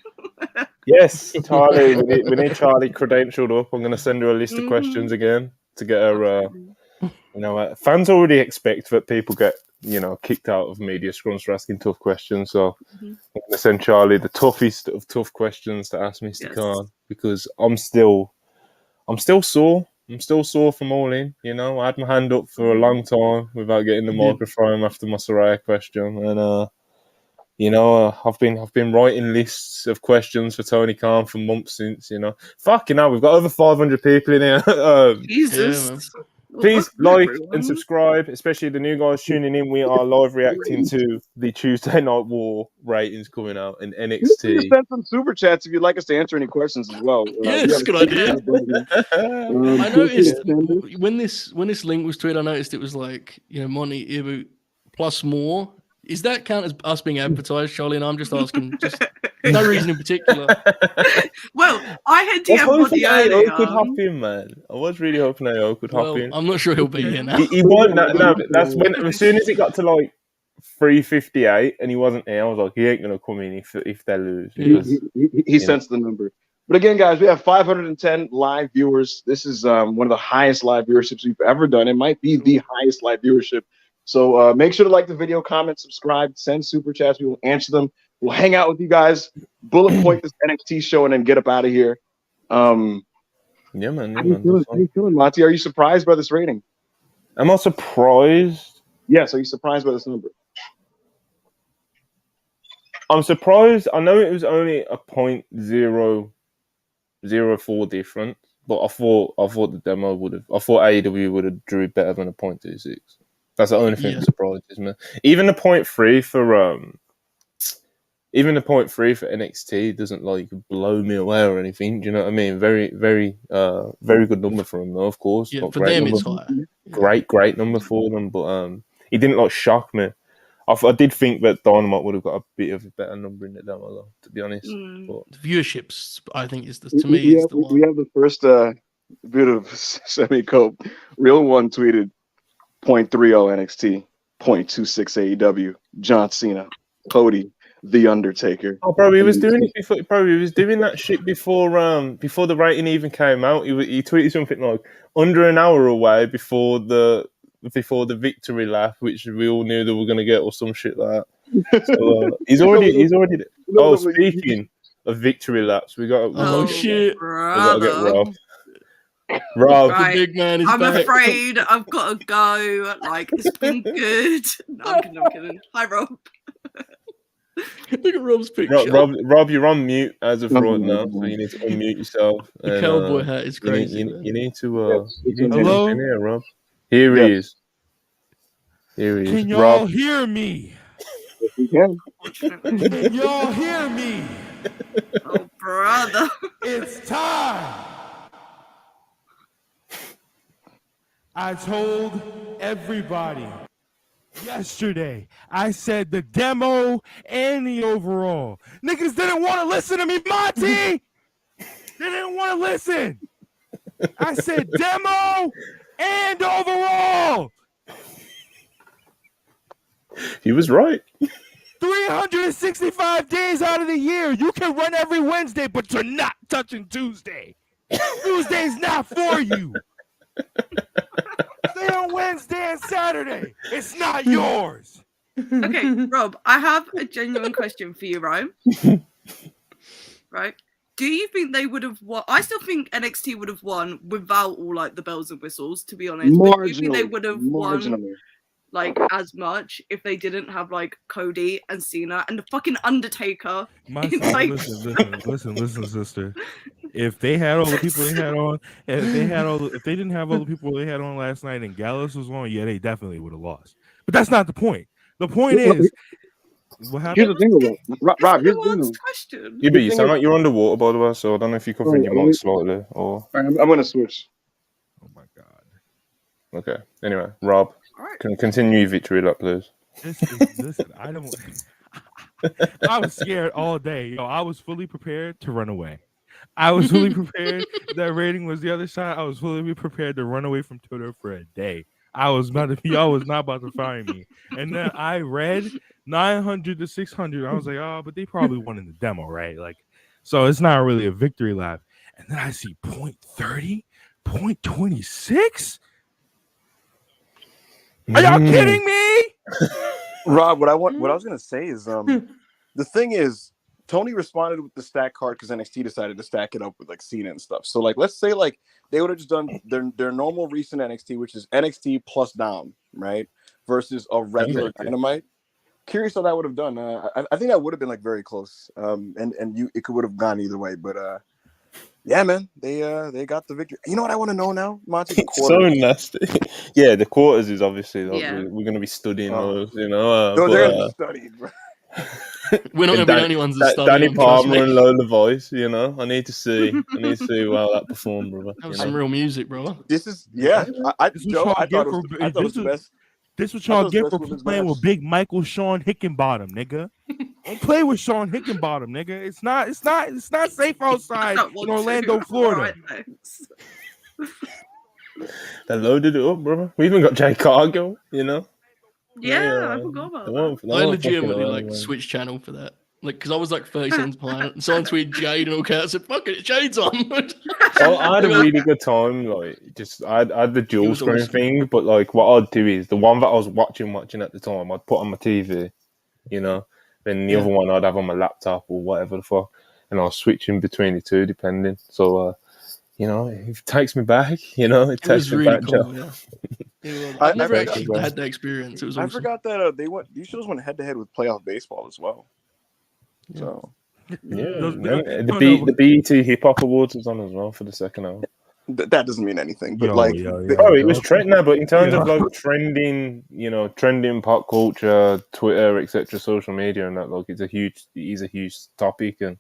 S1: Yes, Charlie. we need Charlie credentialed up. I'm going to send her a list of questions again to get her. Fans already expect that people get kicked out of media scrums for asking tough questions. So I'm going to send Charlie the toughest of tough questions to ask Mr. Khan, because I'm still sore. I'm still sore from All In. I had my hand up for a long time without getting the microphone after my Saraya question, and I've been writing lists of questions for Tony Khan for months since. Fucking hell, we've got over 500 people in here.
S2: Jesus.
S1: Please like and subscribe, especially the new guys tuning in. We are live reacting to the Tuesday Night War ratings coming out in NXT.
S3: Send some super chats if you'd like us to answer any questions as well.
S4: Yeah, that's a good idea. I noticed when this link was tweeted, I noticed it was Monty, Ibu plus more. Is that count as us being advertised, Charlie? And I'm just asking, no reason in particular.
S2: Well, I had DM Monty earlier.
S1: Could hop in, man. I was really hoping AO could hop in.
S4: I'm not sure he'll be here now.
S1: He won't. No, that's when. As soon as it got to 3:58 and he wasn't here, I was like, he ain't gonna come in if they lose. Because,
S3: he sensed the number. But again, guys, we have 510 live viewers. This is one of the highest live viewerships we've ever done. It might be the highest live viewership. So make sure to like the video, comment, subscribe, send super chats. We will answer them. We'll hang out with you guys, bullet point this NXT show, and then get up out of here.
S1: Yeah, man.
S3: How you feeling, Monty? Are you surprised by this rating?
S1: Am I surprised?
S3: Yes. Are you surprised by this number?
S1: I'm surprised. I know it was only a 0.004 difference, but I thought the demo would have. I thought AEW would have drew better than a 0.26. That's the only thing that surprises me. Even the 0.3 for NXT doesn't blow me away or anything. Do you know what I mean? Very, very, very good number for them, though. Of course,
S4: yeah. For them, it's high.
S1: Great number for them, but it didn't shock me. I did think that Dynamite would have got a bit of a better number in the demo, though, to be honest. But
S4: the viewerships, I think, is the
S3: we have the first bit of semi-cope. Real one tweeted 0.30 NXT, 0.26 AEW, John Cena, Cody, The Undertaker.
S1: Oh, bro, he was doing it before. Bro, he was doing that shit before the rating even came out. He tweeted something like under an hour away before the victory lap, which we all knew they were going to get, or some shit like that. So he's already. Oh, speaking of victory laps, we got.
S4: Shit!
S1: We got to get Rob. Rob,
S2: right.
S4: The big man is
S2: I'm
S4: back.
S2: afraid I've got to go. It's been good. No, I'm kidding. Hi, Rob.
S4: Look at Rob's picture.
S1: Rob, you're on mute as of right now, so you need to unmute yourself.
S4: The cowboy hat is crazy.
S1: You need to.
S6: Hello?
S1: In here, Rob. Here he is.
S6: Can y'all hear me?
S3: Yes, we can.
S6: Can y'all hear me?
S2: Oh, brother.
S6: It's time. I told everybody yesterday. I said the demo and the overall. Niggas didn't want to listen to me, Monty. They didn't want to listen. I said demo and overall.
S1: He was right.
S6: 365 days out of the year, you can run every Wednesday, but you're not touching Tuesday. Tuesday's not for you. Stay on Wednesday and Saturday. It's not yours.
S2: Okay, Rob, I have a genuine question for you, right? Right? Do you think they would have won? I still think NXT would have won without all like the bells and whistles, to be honest. But do you think they would have won like as much if they didn't have like Cody and Cena and the fucking Undertaker?
S6: Listen, sister. If they had all the people they had on, if they didn't have all the people they had on last night and Gallus was on, yeah, they definitely would have lost. But that's not the point. The point is, what happened?
S7: Here's the thing about Rob. Here's the thing.
S2: Question.
S1: Yeah, but you sound like you're underwater, by the way. So I don't know if you're covering your mic slightly or.
S7: I'm gonna switch.
S6: Oh my god.
S1: Okay. Anyway, Rob, can continue your victory lap, please.
S6: Listen, I don't. I was scared all day. Yo, I was fully prepared to run away. I was fully prepared. That rating was the other side. I was fully prepared to run away from Twitter for a day. I was not about to fire me. And then I read 900 to 600. I was like, oh, but they probably won in the demo, right? Like, so it's not really a victory lap. And then I see 0.30, 0.26. Are y'all kidding me?
S3: Rob, what I was gonna say is the thing is Toni responded with the stack card because NXT decided to stack it up with like Cena and stuff. So like let's say like they would have just done their normal recent NXT, which is NXT plus Dom, right? Versus a regular Dynamite. Curious how that would have done. I think that would have been like very close. It would have gone either way, but yeah, man, they got the victory. You know what I want to know now, Monty?
S1: So nasty. Yeah, the quarters is obviously like, we're going to be studying those, you know.
S3: They're going to be studied, bro.
S4: We're not going to be the only ones that study.
S1: Danny Palmer and Lola Vice, you know. I need to see how that performed, brother.
S4: That was some real music, bro.
S3: This is I thought it was the best.
S6: This what y'all get for playing with Big Michael Sean Hickenbottom, nigga. Don't play with Sean Hickenbottom, nigga. It's not safe outside in Orlando, Florida.
S1: They loaded it up, brother. We even got Jay Cargill, you know.
S2: Yeah, I forgot about that.
S4: I legitimately like switch channel for that. Like, because I was like 30 seconds behind it, and someone tweeted Jade and all cats. I said, "Fuck it, Jade's on."
S1: I had a really good time. Like, I had the dual screen thing, but like, what I'd do is the one that I was watching at the time, I'd put on my TV, you know. Then the other one I'd have on my laptop or whatever the fuck, and I was switching between the two depending. So, you know, it takes me back. You know, it takes me
S4: really
S1: back.
S4: Cool, yeah. I never actually had that experience. It was awesome.
S3: I forgot that these shows went head to head with playoff baseball as well. So
S1: the BET Hip Hop Awards was on as well for the second hour.
S3: That doesn't mean anything, but
S1: it was trending. But in terms of like trending, you know, trending pop culture, Twitter, etc., social media, and that, like, it is a huge topic, and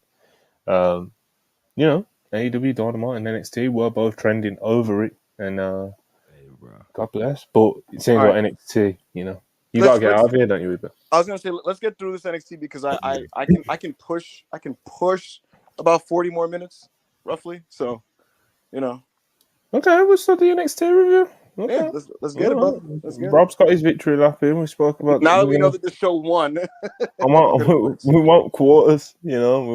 S1: you know, AEW Dynamite and NXT were both trending over it, and God bless. But it seems like NXT, you know. You gotta get out of here, don't you, Uber?
S3: I was gonna say, let's get through this NXT because I can push about 40 more minutes, roughly. So, you know.
S1: Okay, we'll start the NXT review. Okay.
S3: Yeah, let's get it, brother. Let's get
S1: Rob's got his victory lap in. We spoke about
S3: now that we know that the show won.
S1: we want quarters, you know. I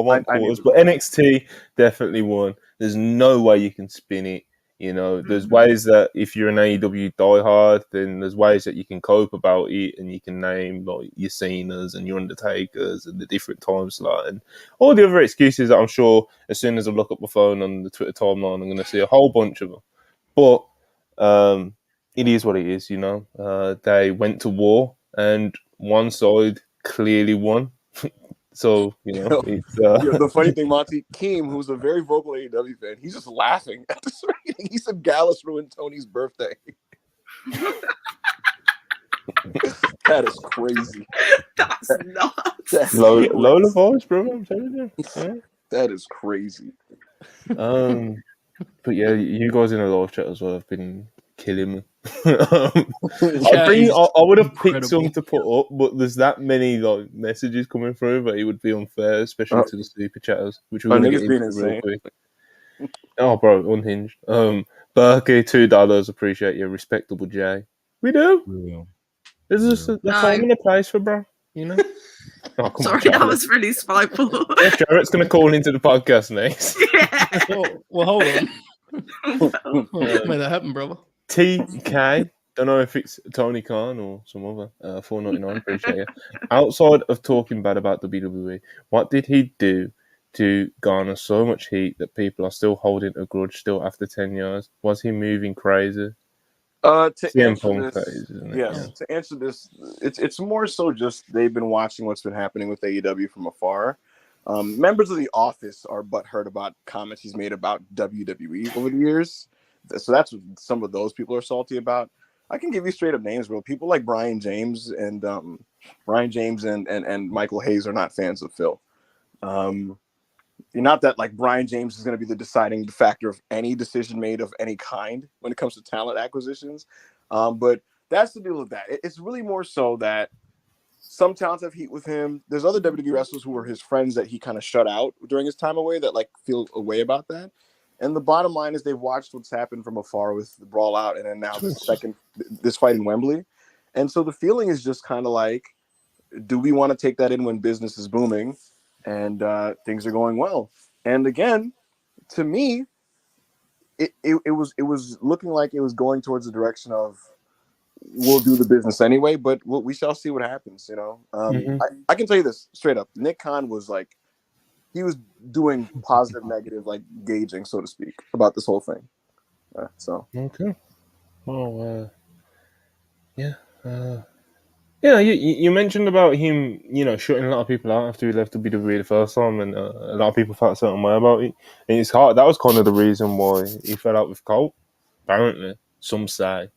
S1: want quarters, but NXT definitely won. There's no way you can spin it. You know, there's ways that if you're an AEW diehard, then there's ways that you can cope about it, and you can name like your Cenas and your Undertakers and the different time slot and all the other excuses that I'm sure as soon as I look up my phone on the Twitter timeline, I'm going to see a whole bunch of them. But it is what it is, you know. They went to war, and one side clearly won. So, you know, it's,
S3: the funny thing, Monty, Keem, who's a very vocal AEW fan, he's just laughing at this rating. He said Gallus ruined Toni's birthday. That is crazy.
S2: That's nuts.
S1: Lola Vice, bro. I'm telling you. Yeah.
S3: That is crazy.
S1: But yeah, you guys in the live chat as well have been kill him.
S4: Chat is
S1: I would have picked
S4: incredible.
S1: some to put up, but there's that many like messages coming through that it would be unfair, especially to the super chatters, which we're going to
S3: niggas
S1: get
S3: being
S1: into real
S3: insane.
S1: quick. Oh, bro, unhinged. Berkey, $2. Appreciate you, respectable Jay. We do.
S6: Real.
S1: This is a time and a place for bro. You know. Oh, come
S2: Sorry,
S1: on,
S2: that
S1: Charlie.
S2: was really spiteful.
S1: Yeah, Jarrett's going to call into the podcast next.
S2: Yeah.
S4: Well, hold on. Oh, made that happen, brother.
S1: TK. Don't know if it's Tony Khan or some other. $4.99. Appreciate it. Outside of talking bad about WWE, what did he do to garner so much heat that people are still holding a grudge still after 10 years? Was he moving crazy?
S3: To
S1: CM
S3: answer
S1: Punk
S3: this,
S1: phase, isn't it?
S3: yes.
S1: Yeah.
S3: To answer this, it's more so just they've been watching what's been happening with AEW from afar. Members of the office are butthurt about comments he's made about WWE over the years. So that's what some of those people are salty about. I can give you straight up names, bro. People like Brian James and Michael Hayes are not fans of Phil. Not that like Brian James is going to be the deciding factor of any decision made of any kind when it comes to talent acquisitions. But that's the deal with that. It's really more so that some talents have heat with him. There's other WWE wrestlers who were his friends that he kind of shut out during his time away that like feel a way about that. And the bottom line is they've watched what's happened from afar with the Brawl Out and then now this fight in Wembley. And so the feeling is just kind of like, do we want to take that in when business is booming and things are going well? And again, to me, it was looking like it was going towards the direction of we'll do the business anyway, but we shall see what happens. I can tell you this straight up. Nick Khan was like, he was doing positive, negative, like gauging, so to speak, about this whole thing.
S1: Okay. Well, yeah. You mentioned about him, shutting a lot of people out after he left WWE the first time, and a lot of people felt a certain way about it. And it's hard. That was kind of the reason why he fell out with Colt. Apparently, some say,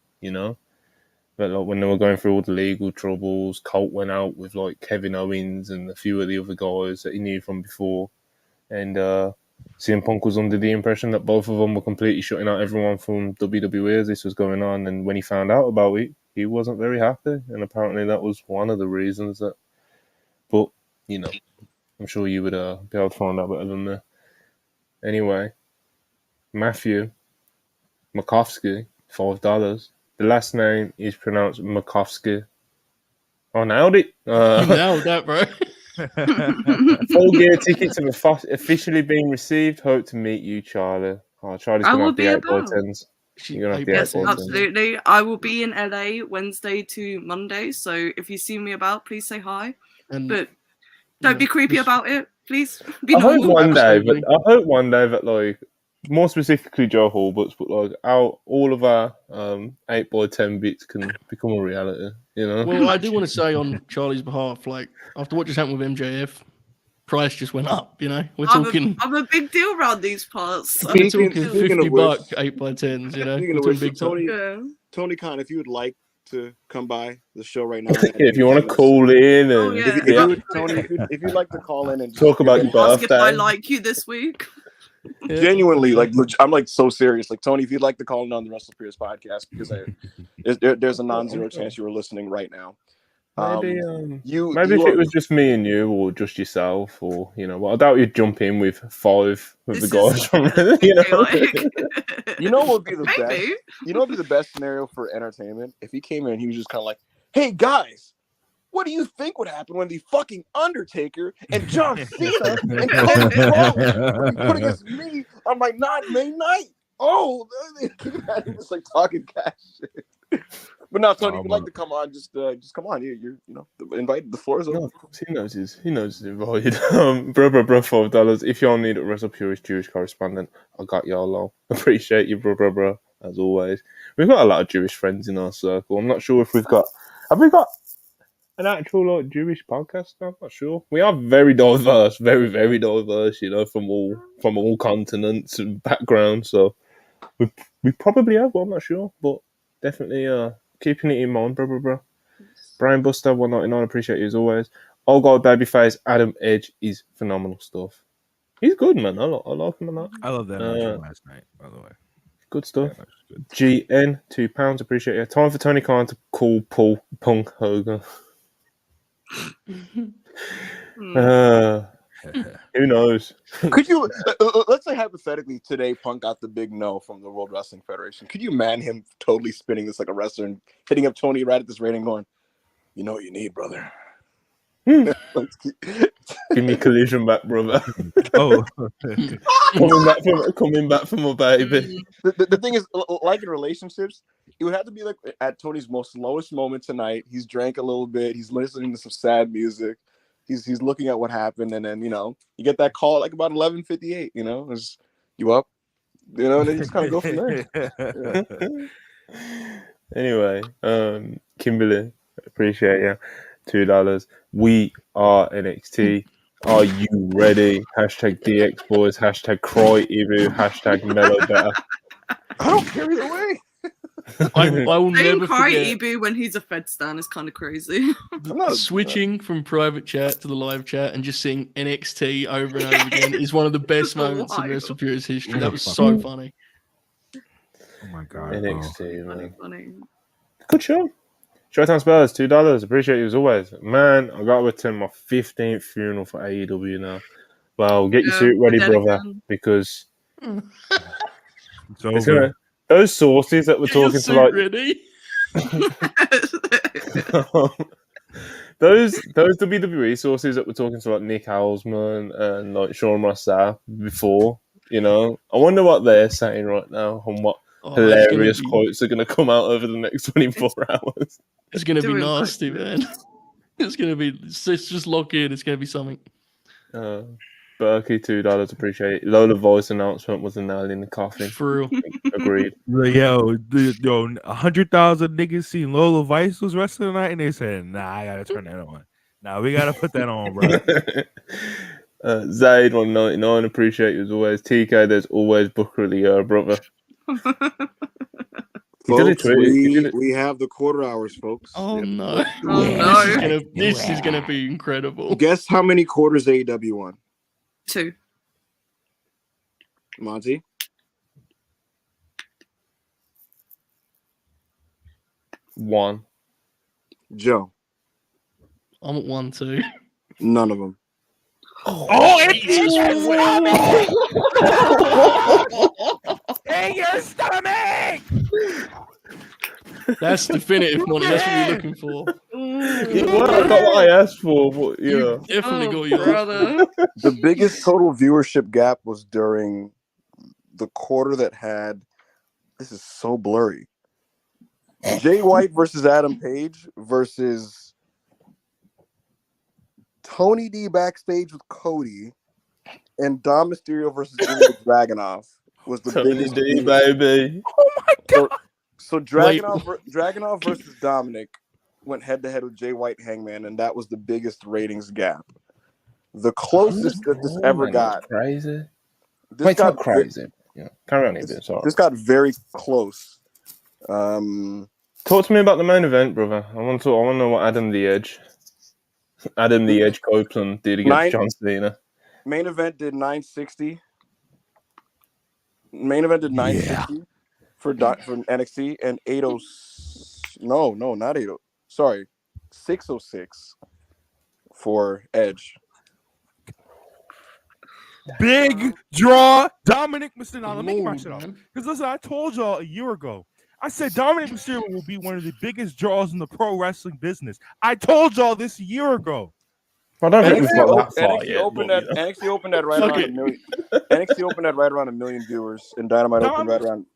S1: but like when they were going through all the legal troubles, Colt went out with like Kevin Owens and a few of the other guys that he knew from before, and CM Punk was under the impression that both of them were completely shutting out everyone from WWE as this was going on. And when he found out about it, he wasn't very happy. And apparently that was one of the reasons that. But, I'm sure you would be able to find out better than that. Anyway, Matthew Makovsky, $5. The last name is pronounced Makovsky. I nailed it.
S4: You nailed that, bro.
S1: 4-gear tickets have officially been received. Hope to meet you, Charlie. Oh, Charlie's
S2: I
S1: going to
S2: will
S1: have the
S2: be
S1: 8x10s. You're going to have the
S2: Yes,
S1: 8x10s.
S2: absolutely. I will be in LA Wednesday to Monday, so if you see me about, please say hi. But don't be creepy about it, please. Be
S1: I hope
S2: normal.
S1: one day that like more specifically Joe Hall, but like all of our 8x10 bits can become a reality.
S4: Well, I do want to say on Charlie's behalf, like after what just happened with MJF, price just went up. We're talking.
S2: I'm a big deal around these parts.
S4: We're talking $50 8x10s.
S3: Speaking of which, Tony Khan, if you would like to come by the show right now,
S1: if you want to call in, and
S3: if you'd like to call in and
S1: talk about your birthday,
S2: ask if I like you this week.
S3: Genuinely, like I'm like so serious. Like Tony, if you'd like to call in on the Russell Pierce podcast, because there's a non-zero chance you were listening right now.
S1: Maybe if it was just me and you, or just yourself, or well, I doubt you'd jump in with 5 of the guys from
S3: You know what would be the best? You know what would be the best scenario for entertainment? If he came in, he was just kind of like, "Hey guys, what do you think would happen when the fucking Undertaker and John Cena and Cody Rhodes put against me on my main night?" Oh, it's like talking cash shit. But now, Tony, if you'd like to come on, just come on. You're invited. The floor is open.
S1: No, of course, he knows he's invited. Bro, $5. If y'all need a Wrestle Purist Jewish correspondent, I got y'all along. Appreciate you, bro, as always. We've got a lot of Jewish friends in our circle. I'm not sure if have we got an actual Jewish podcast? I'm not sure. We are very diverse, very, very diverse, from all continents and backgrounds. So we probably have, well, I'm not sure, but definitely keeping it in mind, bro. Brian Buster, $1.99. Appreciate you as always. Old guy, babyface, Adam Edge is phenomenal stuff. He's good, man. I like him a lot.
S6: I love that match from last night, by the way.
S1: Good stuff. GN, £2. Appreciate it. Time for Tony Khan to call Punk Hogan. Who knows?
S3: Could you, let's say hypothetically today, Punk got the big no from the World Wrestling Federation. Could you man him totally spinning this like a wrestler and hitting up Tony right at this rating going, you know what you need, brother?
S1: Give me Collision back, brother.
S6: Oh,
S1: coming back from my baby.
S3: The thing is, like in relationships, it would have to be like at Tony's most lowest moment tonight. He's drank a little bit. He's listening to some sad music. He's looking at what happened, and then you get that call like about 11:58. Is you up? And then you just kind of go from there.
S1: Yeah. Anyway, Kimberly, appreciate you. $2. We are NXT. Are you ready? Hashtag DX boys. Hashtag cry Ibu. Hashtag mellow better.
S3: I don't care either way.
S4: I will never
S2: cry
S4: forget.
S2: Ibu when he's a Fed stan is kind of crazy.
S4: Switching from private chat to the live chat and just seeing NXT over and over again is one of the best moments in WrestlePure's history. That was so funny.
S6: Oh my god.
S1: NXT, man.
S2: Funny.
S1: Good show. Showtime Spurs, $2. Appreciate you as always. Man, I got to attend my 15th funeral for AEW now. Well, get your suit ready, brother, because
S6: it's over.
S1: Those sources that were talking to like
S4: ready.
S1: those WWE sources that were talking to like Nick Hausman and like Sean Rossap before, I wonder what they're saying right now and what hilarious quotes are going to come out over the next 24 hours.
S4: It's going to be nasty, man. It's going to be. Just lock in. It's going to be something.
S1: Berkey, $2. Appreciate it. Lola Vice announcement was a nail in the coffin.
S4: For real.
S1: Agreed.
S6: Yo, 100,000 niggas seen Lola Vice was wrestling tonight, and they said, "Nah, I gotta turn that on. Nah, we gotta put that on, bro."
S1: Zaid 199. Appreciate you as always. TK, there's always Booker of the Year, brother.
S3: Folks, we have the quarter hours, folks.
S4: Oh no!
S2: Oh,
S4: This is gonna be incredible.
S3: Guess how many quarters AEW won?
S2: 2.
S3: Monty?
S1: One.
S3: Joe?
S4: I'm at 1 too.
S3: None of them.
S6: Hey, your stomach!
S4: That's definitive, Monty. That's what you're looking for.
S1: I got what I asked for, but yeah.
S4: Definitely got your
S2: brother.
S3: The biggest total viewership gap was during the quarter that had, this is so blurry, Jay White versus Adam Page versus Tony D backstage with Cody and Dom Mysterio versus Ilya Dragunov was the
S1: Tony
S3: biggest.
S1: D, baby.
S6: Oh my god!
S3: So Dragunov versus Dominic went head to head with Jay White Hangman, and that was the biggest ratings gap. The closest that this ever got.
S1: Crazy.
S3: This got
S1: crazy. Yeah, carry on a bit. Sorry.
S3: This got very close.
S1: Talk to me about the main event, brother. I want to know what Adam the Edge Copeland did against John Cena.
S3: Main event did 960. Main event did 960 for NXT and 80. No, not 80. Sorry, 606 for Edge.
S6: Big draw, Dominic Mysterio. Now, let me get my shit off. Because listen, I told y'all a year ago. I said Dominic Mysterio will be one of the biggest draws in the pro wrestling business. I told y'all this a year ago.
S1: I don't think we've got that far
S3: NXT
S1: yet.
S3: NXT opened at right around 1 million. NXT opened at right around 1 million viewers, and Dynamite opened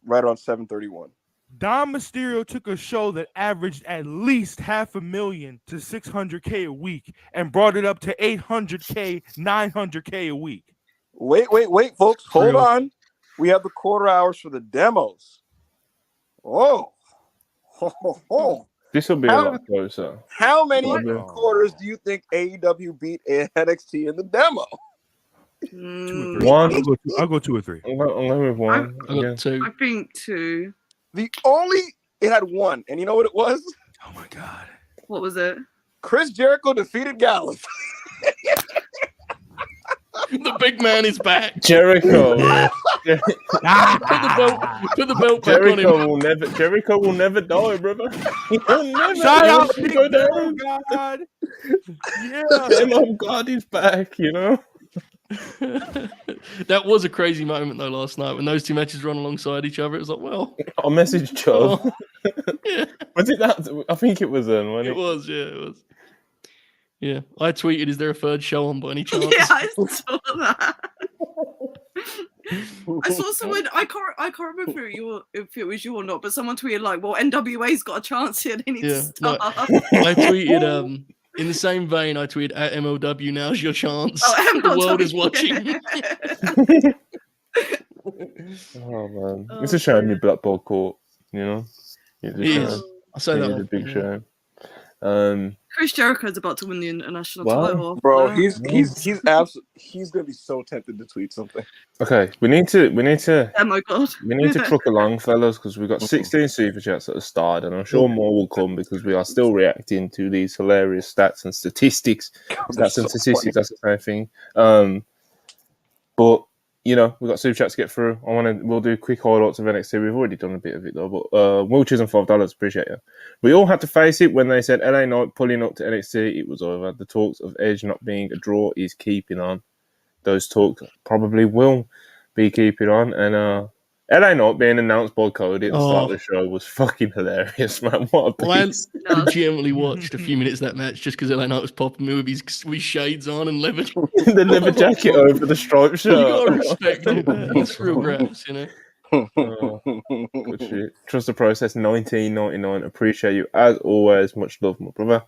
S3: right around 731.
S6: Dom Mysterio took a show that averaged at least 500,000 to 600K a week and brought it up to 800K, 900K a week.
S3: Wait, folks. Hold on. We have the quarter hours for the demos. Oh.
S1: This will be a lot closer.
S3: How many quarters do you think AEW beat NXT in the demo?
S6: 2 or 3.
S1: One.
S6: I'll go 2 or 3.
S1: I'm going with one.
S4: I got 2.
S2: I think 2.
S3: It had 1, and you know what it was?
S6: Oh my god.
S2: What was it?
S3: Chris Jericho defeated Gallus.
S4: The big man is back.
S1: Jericho.
S4: Put the belt back on him.
S1: Jericho will never die, brother. He'll never
S6: Shout out,
S1: he'll
S6: Big
S1: go
S6: Bang
S1: down.
S6: God. Yeah.
S1: Oh God, he's back. You know.
S4: That was a crazy moment though last night when those two matches run alongside each other. It was like, well,
S1: I'll message Chubb.
S4: oh, yeah,
S1: Was it that? I think it was wasn't
S4: it was. Yeah, it was. Yeah, I tweeted, "Is there a third show on by any chance?"
S2: Yeah, I saw that. I saw someone. I can't remember if it was you or not, but someone tweeted like, "Well, NWA's got a chance here. They need to start."
S4: I tweeted. In the same vein, I tweeted at MLW. Now's your chance.
S2: Oh,
S4: the world is watching.
S1: Oh man, it's a shame you Black Ball caught. You know,
S4: It is. I say that
S1: a
S4: often,
S1: big
S4: yeah.
S1: shame.
S2: Chris Jericho's about to win the international
S1: Wow.
S2: title.
S3: Bro, he's gonna be so tempted to tweet something.
S1: Okay, we need to
S2: Oh my god.
S1: we need to truck along, fellas, because we've got 16 super chats at the start, and I'm sure more will come because we are still reacting to these hilarious stats and statistics. That's the same thing. But you know, we've got super chats to get through. We'll do quick highlights of NXT. We've already done a bit of it though, but Wilches and $5, appreciate you. We all had to face it when they said LA Knight pulling up to NXT. It was over. The talks of Edge not being a draw is keeping on. Those talks probably will be keeping on, and LA Knight being announced by Cody at the start of the show was fucking hilarious, man. What a piece.
S4: I legitimately watched a few minutes of that match just because LA Knight was popping me with his shades on and leather.
S1: The leather jacket over the striped shirt.
S4: You gotta respect it, man. It's real graps, you know.
S1: Good shit. Trust the process. 1999. Appreciate you as always. Much love, my brother.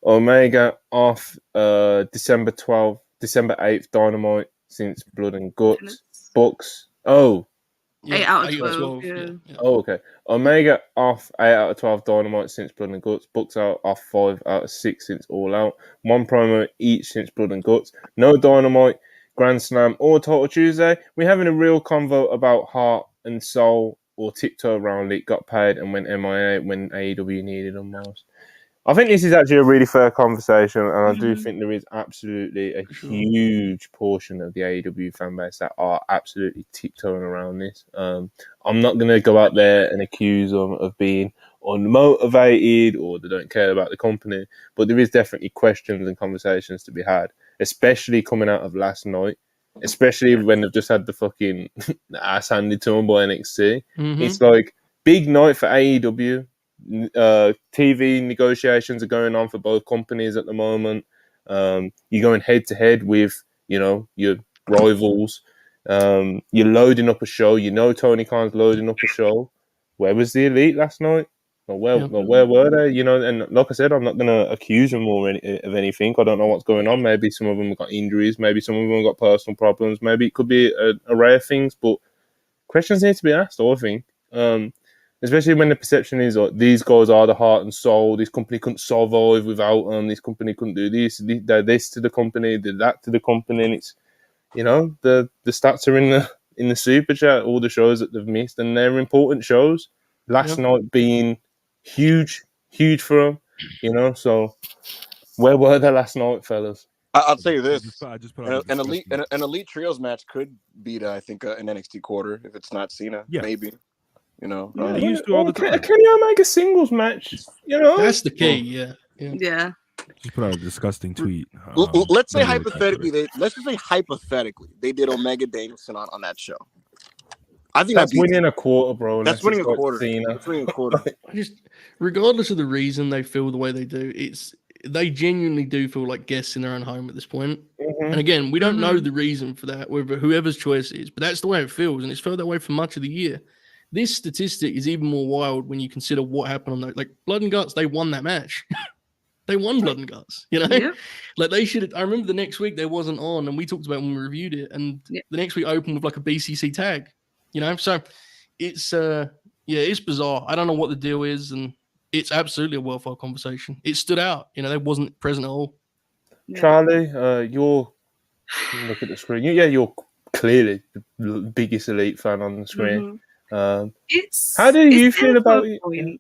S1: Omega off December 8th. Dynamite since Blood and Guts. Bucks. Oh.
S2: 8 out of 12. Yeah.
S1: Oh, okay. Omega off 8 out of 12 Dynamite since Blood and Guts. Bucks out off 5 out of 6 since All Out. 1 promo each since Blood and Guts. No Dynamite, Grand Slam, or Total Tuesday. We're having a real convo about Heart and Soul or tiptoe around it. Got paid and went MIA when AEW needed them most. I think this is actually a really fair conversation, and I do think there is absolutely a huge portion of the AEW fan base that are absolutely tiptoeing around this. I'm not going to go out there and accuse them of being unmotivated or they don't care about the company, but there is definitely questions and conversations to be had, especially coming out of last night, especially when they've just had the fucking ass handed to them by NXT. It's like, big night for AEW. TV negotiations are going on for both companies at the moment. You're going head to head with, you know, your rivals. You're loading up a show. You know, Tony Khan's loading up a show. Where was the Elite last night? Or where were they? You know, and like I said, I'm not going to accuse them of anything. I don't know what's going on. Maybe some of them have got injuries. Maybe some of them have got personal problems. Maybe it could be an array of things. But questions need to be asked, I think. Especially when the perception is like these guys are the heart and soul. This company couldn't survive without them. This company couldn't do this. They're this to the company. They're that to the company. And it's, you know, the stats are in the super chat. All the shows that they've missed, and they're important shows. Last night being huge for them. You know, so where were they last night, fellas?
S3: I'll tell you this:
S6: I just put
S3: an elite trios match could beat, I think, an NXT quarter if it's not Cena.
S6: Yeah.
S3: Maybe. You know,
S6: they used to all the time.
S1: Can you make a singles match? You know,
S4: that's the key. Yeah.
S6: Just put out a disgusting tweet.
S3: Let's say hypothetically, let's just say hypothetically they did Omega Danielson on that show. I think
S1: that's winning a quarter, bro.
S3: That's winning a quarter.
S1: That's
S3: winning a quarter.
S4: Regardless of the reason they feel the way they do, they genuinely do feel like guests in their own home at this point. And again, we don't know the reason for that, whoever's choice is, but that's the way it feels, and it's felt that way for much of the year. This statistic is even more wild when you consider what happened on that. Like Blood and Guts, they won that match. They won Blood and Guts, you know?
S2: Yep.
S4: Like they should have. I remember the next week they wasn't on, and we talked about it when we reviewed it, and the next week opened with like a BCC tag, you know? So it's it's bizarre. I don't know what the deal is, and it's absolutely a worthwhile conversation. It stood out, you know, they wasn't present at all.
S1: Charlie, you're look at the screen. You're clearly the biggest Elite fan on the screen. How do you feel about it?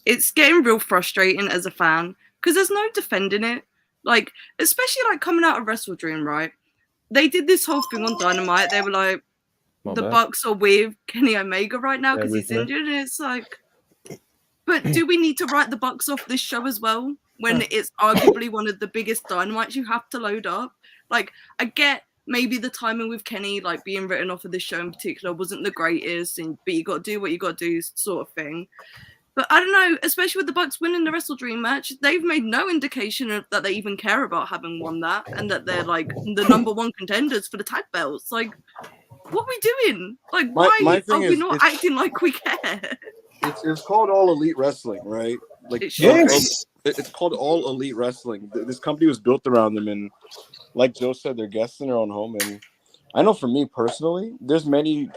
S2: It's getting real frustrating as a fan because there's no defending it. Like, especially like coming out of Wrestle Dream, right? they did this whole thing on Dynamite. They were like, the Bucks are with Kenny Omega right now because he's injured, and it's like, but do we need to write the Bucks off this show as well when it's arguably one of the biggest Dynamites you have to load up? Like, I get maybe the timing with Kenny, like being written off of this show in particular, wasn't the greatest, but you got to do what you got to do, sort of thing. But I don't know, especially with the Bucks winning the Wrestle Dream match, they've made no indication that they even care about having won that, and that they're like the number one contenders for the tag belts. Like, what are we doing? Like, why are we not acting like we care?
S3: It's called All Elite Wrestling, right? Like,
S1: yes.
S3: It's called All Elite Wrestling. This company was built around them, and like Joe said, they're guests in their own home. And I know for me personally, there's many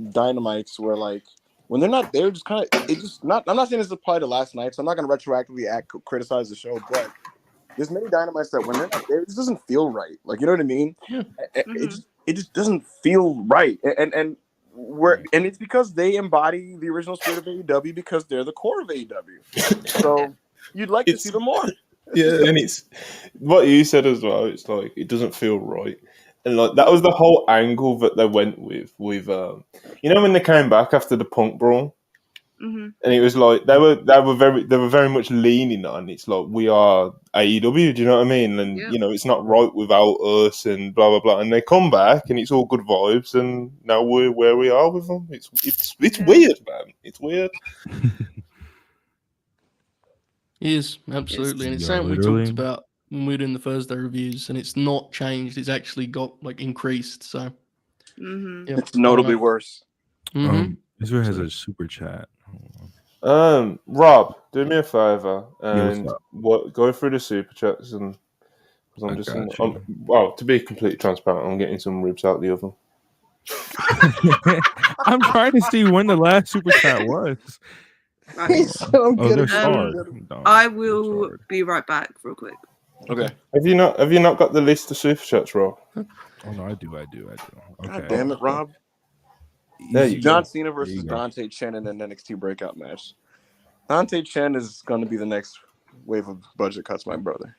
S3: Dynamites where, like, when they're not there, just kind of, it just not. I'm not saying this applied to last night, so I'm not going to retroactively criticize the show, but there's many Dynamites that when they're not there, it just doesn't feel right. Like, you know what I mean? Yeah. It just doesn't feel right, and it's because they embody the original spirit of AEW because they're the core of AEW. So you'd like to see them more.
S1: Yeah, and it's what you said as well. It's like it doesn't feel right, and like that was the whole angle that they went with you know, when they came back after the Punk brawl, and it was like they were very much leaning on it's like we are AEW. Do you know what I mean? And you know, it's not right without us, and blah blah blah. And they come back, and it's all good vibes, and now we're where we are with them. It's weird, man. It's weird.
S4: It is, absolutely. And it's something we talked about when we were doing the Thursday reviews, and it's not changed. It's actually got like increased. So
S3: it's notably worse.
S6: Israel has a super chat.
S1: Rob, do me a favor and go through the super chats, and well, to be completely transparent, I'm getting some ribs out the oven.
S6: I'm trying to see when the last super chat was.
S2: I will be right back real quick.
S3: Okay.
S1: Have you not got the list of super chats, Rob?
S6: Oh no, I do. Okay.
S3: God damn it, Rob. John Cena versus Dante Chen in an NXT breakout match. Dante Chen is going to be the next wave of budget cuts, my brother.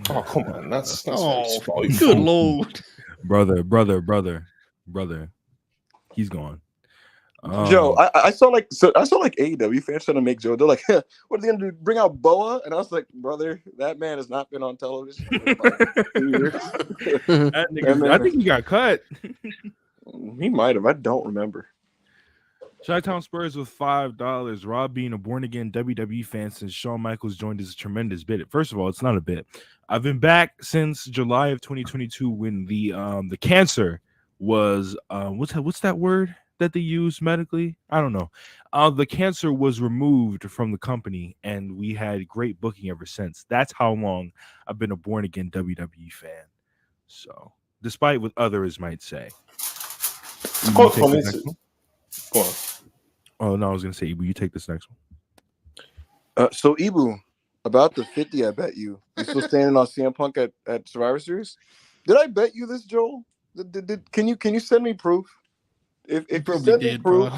S1: Oh, come on. That's
S4: good lord.
S6: Brother. He's gone.
S3: Joe, I saw like AEW fans trying to make Joe. They're like, what are they going to do? Bring out Boa? And I was like, brother, that man has not been on television for like 2 years.
S6: I think he got cut.
S3: He might have. I don't remember.
S6: Chi-Town Spurs with $5. Rob being a born-again WWE fan since Shawn Michaels joined is a tremendous bit. First of all, it's not a bit. I've been back since July of 2022 when the cancer was what's that word that they use medically? I don't know. The cancer was removed from the company, and we had great booking ever since. That's how long I've been a born-again WWE fan. So, despite what others might say.
S1: It's quite funny. Go on.
S6: Oh no, I was gonna say, Ibu, you take this next one.
S3: So Ibu, about the 50, I bet you still standing on CM Punk at Survivor Series. Did I bet you this, Joel? Can you send me proof? If you send me proof,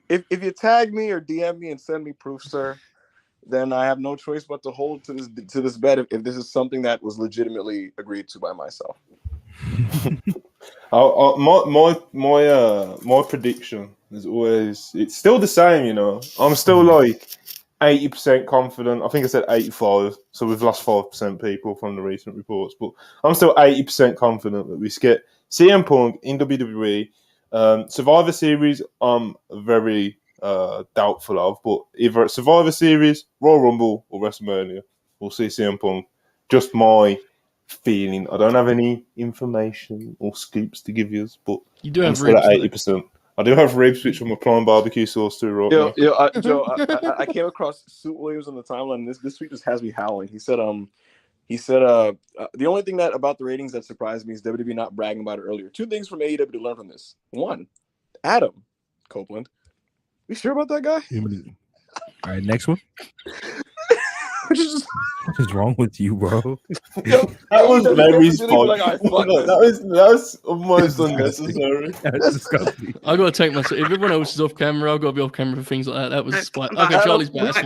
S3: if you tag me or DM me and send me proof, sir, then I have no choice but to hold to this bet if this is something that was legitimately agreed to by myself.
S1: My prediction is always it's still the same, you know. I'm still like 80% confident. I think I said 85, so we've lost 5% people from the recent reports, but I'm still 80% confident that we get CM Punk in WWE. Survivor Series, I'm very doubtful of, but either at Survivor Series, Royal Rumble, or WrestleMania, we'll see CM Punk. Just my feeling. I don't have any information or scoops to give you, but
S4: you do have
S1: ribs, at 80%. I do have ribs, which I'm applying barbecue sauce to right now.
S3: Joe, I came across Suit Williams on the timeline. This tweet just has me howling. He said the only thing that about the ratings that surprised me is WWE not bragging about it earlier. 2 things from AEW to learn from this. 1, Adam Copeland. You sure about that guy?
S6: All right, next one. What is wrong with you, bro?
S1: That was very spot. That was almost unnecessary.
S6: That's disgusting.
S4: I gotta take myself. If everyone else is off camera, I've got to be off camera for things like that. That was spot. Okay, Charlie's back.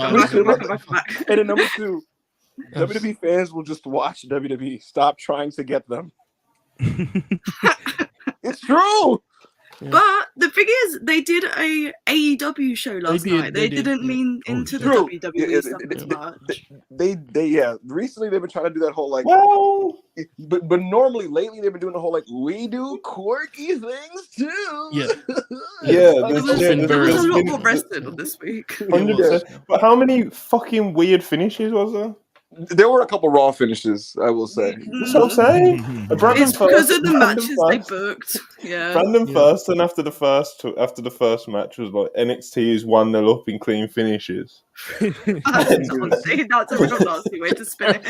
S3: And then number 2, WWE fans will just watch WWE. Stop trying to get them. It's true.
S4: Yeah.
S2: But the thing is, they did a AEW show last night. They didn't lean
S6: Oh,
S2: into the
S3: True.
S2: WWE stuff as much.
S3: They recently they've been trying to do that whole like,
S1: Well,
S3: but normally lately they've been doing the whole like we do quirky things too.
S4: Yeah.
S1: yeah,
S2: There was
S4: been
S2: a
S4: very-
S2: lot more wrestling on this week.
S1: 100%. But how many fucking weird finishes was there?
S3: There were a couple Raw finishes, I will say.
S1: That's what I'm saying. Brandon
S2: It's because of the
S1: Brandon
S2: matches they booked. Yeah.
S1: Brandon
S4: Yeah.
S1: first, and after the first match was like NXT is 1-0 up in clean finishes.
S2: That's a real nasty way to spin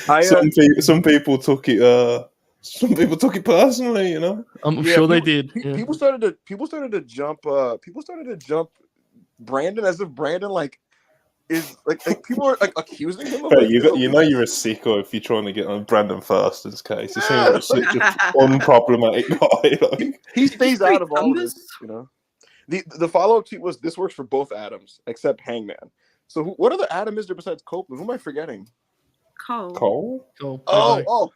S2: it.
S1: Some people took it. Some people took it personally, you know.
S4: I'm sure they did. Yeah.
S3: People started to jump. People started to jump Brandon as if Brandon like is like people are like accusing him of.
S1: But you know you're a sicko if you're trying to get on Brandon Thurston's case. He seems like such an unproblematic guy. Like.
S3: He stays out of all
S2: Thumbers?
S3: this, you know. The follow up tweet was this works for both Adams except Hangman. So what other Adam is there besides Copeland? Who am I forgetting?
S2: Cole.
S1: Cole?
S3: Oh.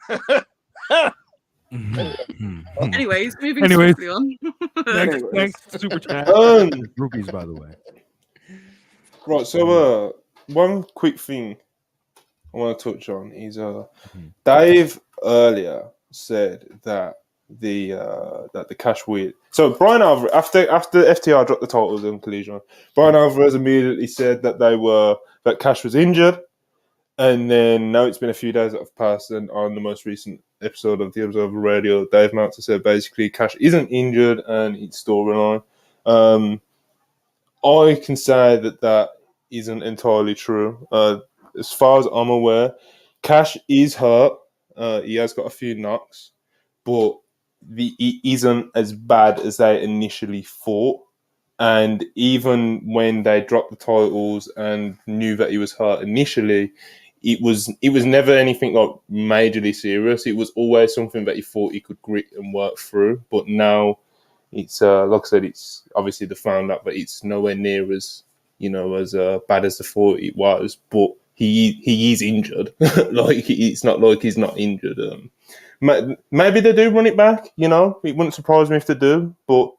S2: Anyways, moving
S6: Anyways.
S2: swiftly on.
S6: Next super chat. Rupees, by the way.
S1: Right, so one quick thing I want to touch on is Dave earlier said that the Cash weird. So Brian Alvarez after FTR dropped the titles in Collision, Brian Alvarez immediately said that Cash was injured, and then now it's been a few days that have passed, and on the most recent episode of the Observer Radio, Dave Meltzer said basically Cash isn't injured and it's storyline. I can say that isn't entirely true. As far as I'm aware, Cash is hurt. He has got a few knocks, but he isn't as bad as they initially thought. And even when they dropped the titles and knew that he was hurt initially, it was never anything like majorly serious. It was always something that he thought he could grit and work through. But now it's like I said, it's obviously they found out, but it's nowhere near as as bad as they thought it was. But he is injured. Like it's not like he's not injured. Maybe they do run it back. It wouldn't surprise me if they do. But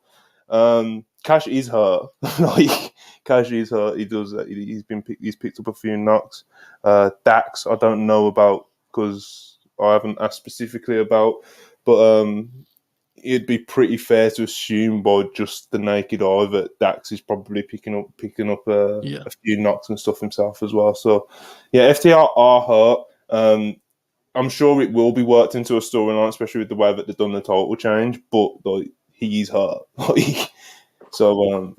S1: Cash is hurt. Like Cash is hurt. He does. He's picked up a few knocks. Dax, I don't know about because I haven't asked specifically about. But it'd be pretty fair to assume by just the naked eye that Dax is probably picking up a few knocks and stuff himself as well. So yeah, FTR are hurt. I'm sure it will be worked into a storyline, especially with the way that they've done the title change. But like he's hurt. So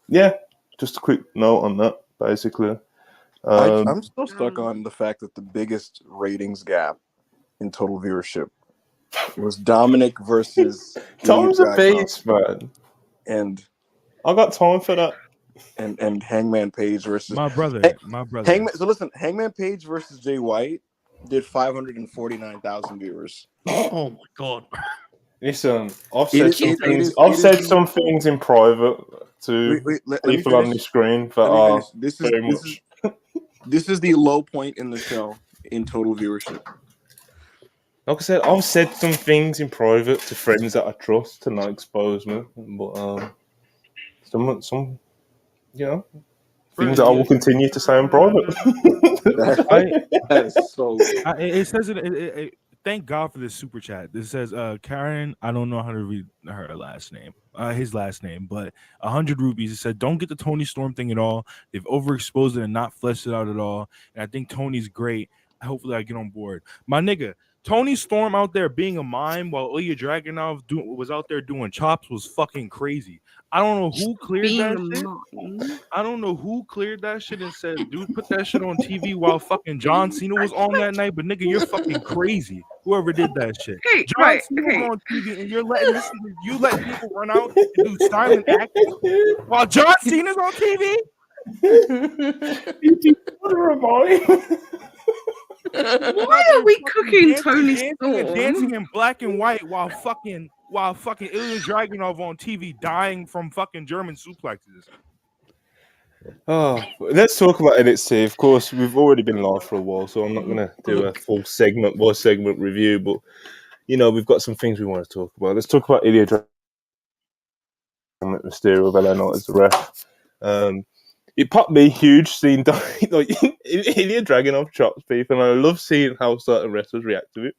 S1: yeah, just a quick note on that, basically.
S3: I'm still stuck on the fact that the biggest ratings gap in total viewership was Dominic versus
S1: Tom's a beast, man.
S3: And
S1: I got time for that.
S3: And Hangman Page versus
S6: my brother.
S3: So listen, Hangman Page versus Jay White did 549,000 viewers.
S4: Oh my god!
S1: Listen, I've said some things in private to people on the screen that are very much.
S3: This is the low point in the show in total viewership.
S1: Like I said, I've said some things in private to friends that I trust to not expose me, but some things that I will continue to say in private.
S3: That is so.
S6: It says it. Thank God for this super chat. This says Karen. I don't know how to read her last name. His last name, but 100 rupees. It said, "Don't get the Toni Storm thing at all. They've overexposed it and not fleshed it out at all. And I think Tony's great. Hopefully, I get on board, my nigga." Toni Storm out there being a mime while Ilya Dragunov was out there doing chops was fucking crazy. I don't know who cleared that shit. I don't know who cleared that shit and said, dude, put that shit on TV while fucking John Cena was on that night. But nigga, you're fucking crazy. Whoever did that shit.
S2: Okay,
S6: John Cena was on TV and you're letting people run out and do silent acting while John Cena's on TV?
S2: Why are we cooking Toni Storm?
S6: Dancing in black and white while fucking Ilya Dragunov on TV dying from fucking German suplexes.
S1: Oh, let's talk about NXT. Of course, we've already been live for a while, so I'm not going to do a full segment by segment review. But we've got some things we want to talk about. Let's talk about Ilya Dragunov, Mysterio of LA Knight as the ref. It popped me huge seeing like Ilya Dragunov chops people, and I love seeing how certain wrestlers react to it.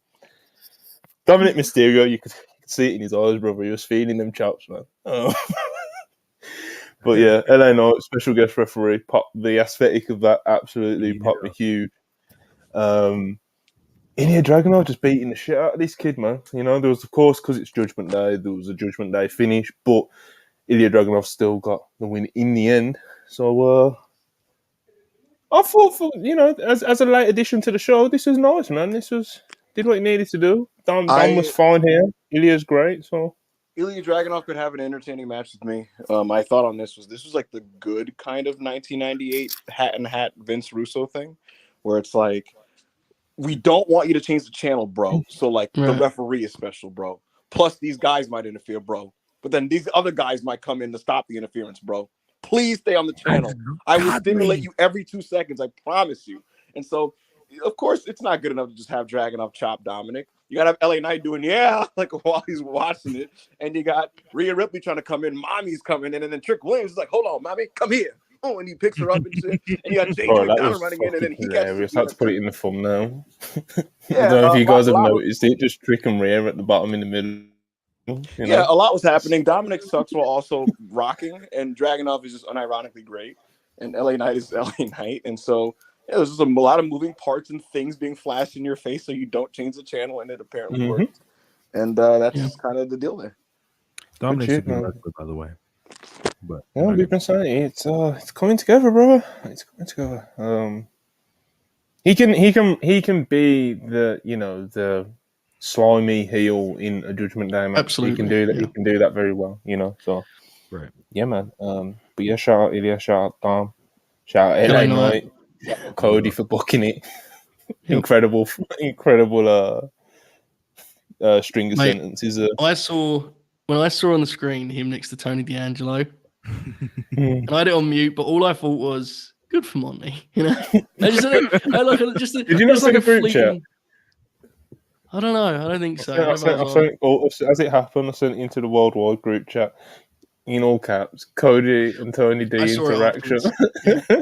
S1: Dominic Mysterio, you could see it in his eyes, brother. He was feeling them chops, man. Oh. But yeah, LA Knight, special guest referee, the aesthetic of that absolutely popped me huge. Ilya Dragunov just beating the shit out of this kid, man. There was, of course, because it's Judgment Day, there was a Judgment Day finish, but Ilya Dragunov still got the win in the end. So I thought, as a late addition to the show, this was nice, man. Did what it needed to do. Dom was fine here. Ilya's great, so.
S3: Ilya Dragunov could have an entertaining match with me. My thought on this was like the good kind of 1998 hat and hat Vince Russo thing, where it's like, we don't want you to change the channel, bro. So like the referee is special, bro. Plus these guys might interfere, bro. But then these other guys might come in to stop the interference, bro. Please stay on the channel. I will stimulate you every 2 seconds. I promise you. And so, of course, it's not good enough to just have Dragunov chop Dominic. You got to have LA Knight doing, like while he's watching it. And you got Rhea Ripley trying to come in. Mommy's coming in. And then Trick Williams is like, hold on, mommy, come here. Oh, and he picks her up and shit. And you got Jay McDonald running in. And then he catches
S1: Had to put it in the thumbnail. I don't know if you guys have noticed it. Just Trick and Rhea at the bottom in the middle.
S3: Yeah, a lot was happening. Dominic sucks while also rocking. And Dragunov is just unironically great. And LA Knight is LA Knight. And so there's just a lot of moving parts and things being flashed in your face so you don't change the channel, and it apparently worked. And that's kind of the deal there.
S6: Dominic's a good wrestler, by the way. But
S1: we've been saying it's coming together, brother. It's coming together. He can be the slimy heel in a Judgment Day match.
S4: Absolutely,
S1: he can do that. Yeah. He can do that very well. So
S6: right.
S1: Yeah, man. But yeah, shout out Ilya, shout out Dom, shout out LA Knight, Cody for booking it. Incredible string of sentences.
S4: When I saw on the screen him next to Tony D'Angelo, and I had it on mute, but all I thought was, good for Monty.
S1: Did you not send a group chat?
S4: I don't know. I don't think so.
S1: As it happened, I sent it into the worldwide group chat in all caps. Cody and Tony D interaction.
S4: I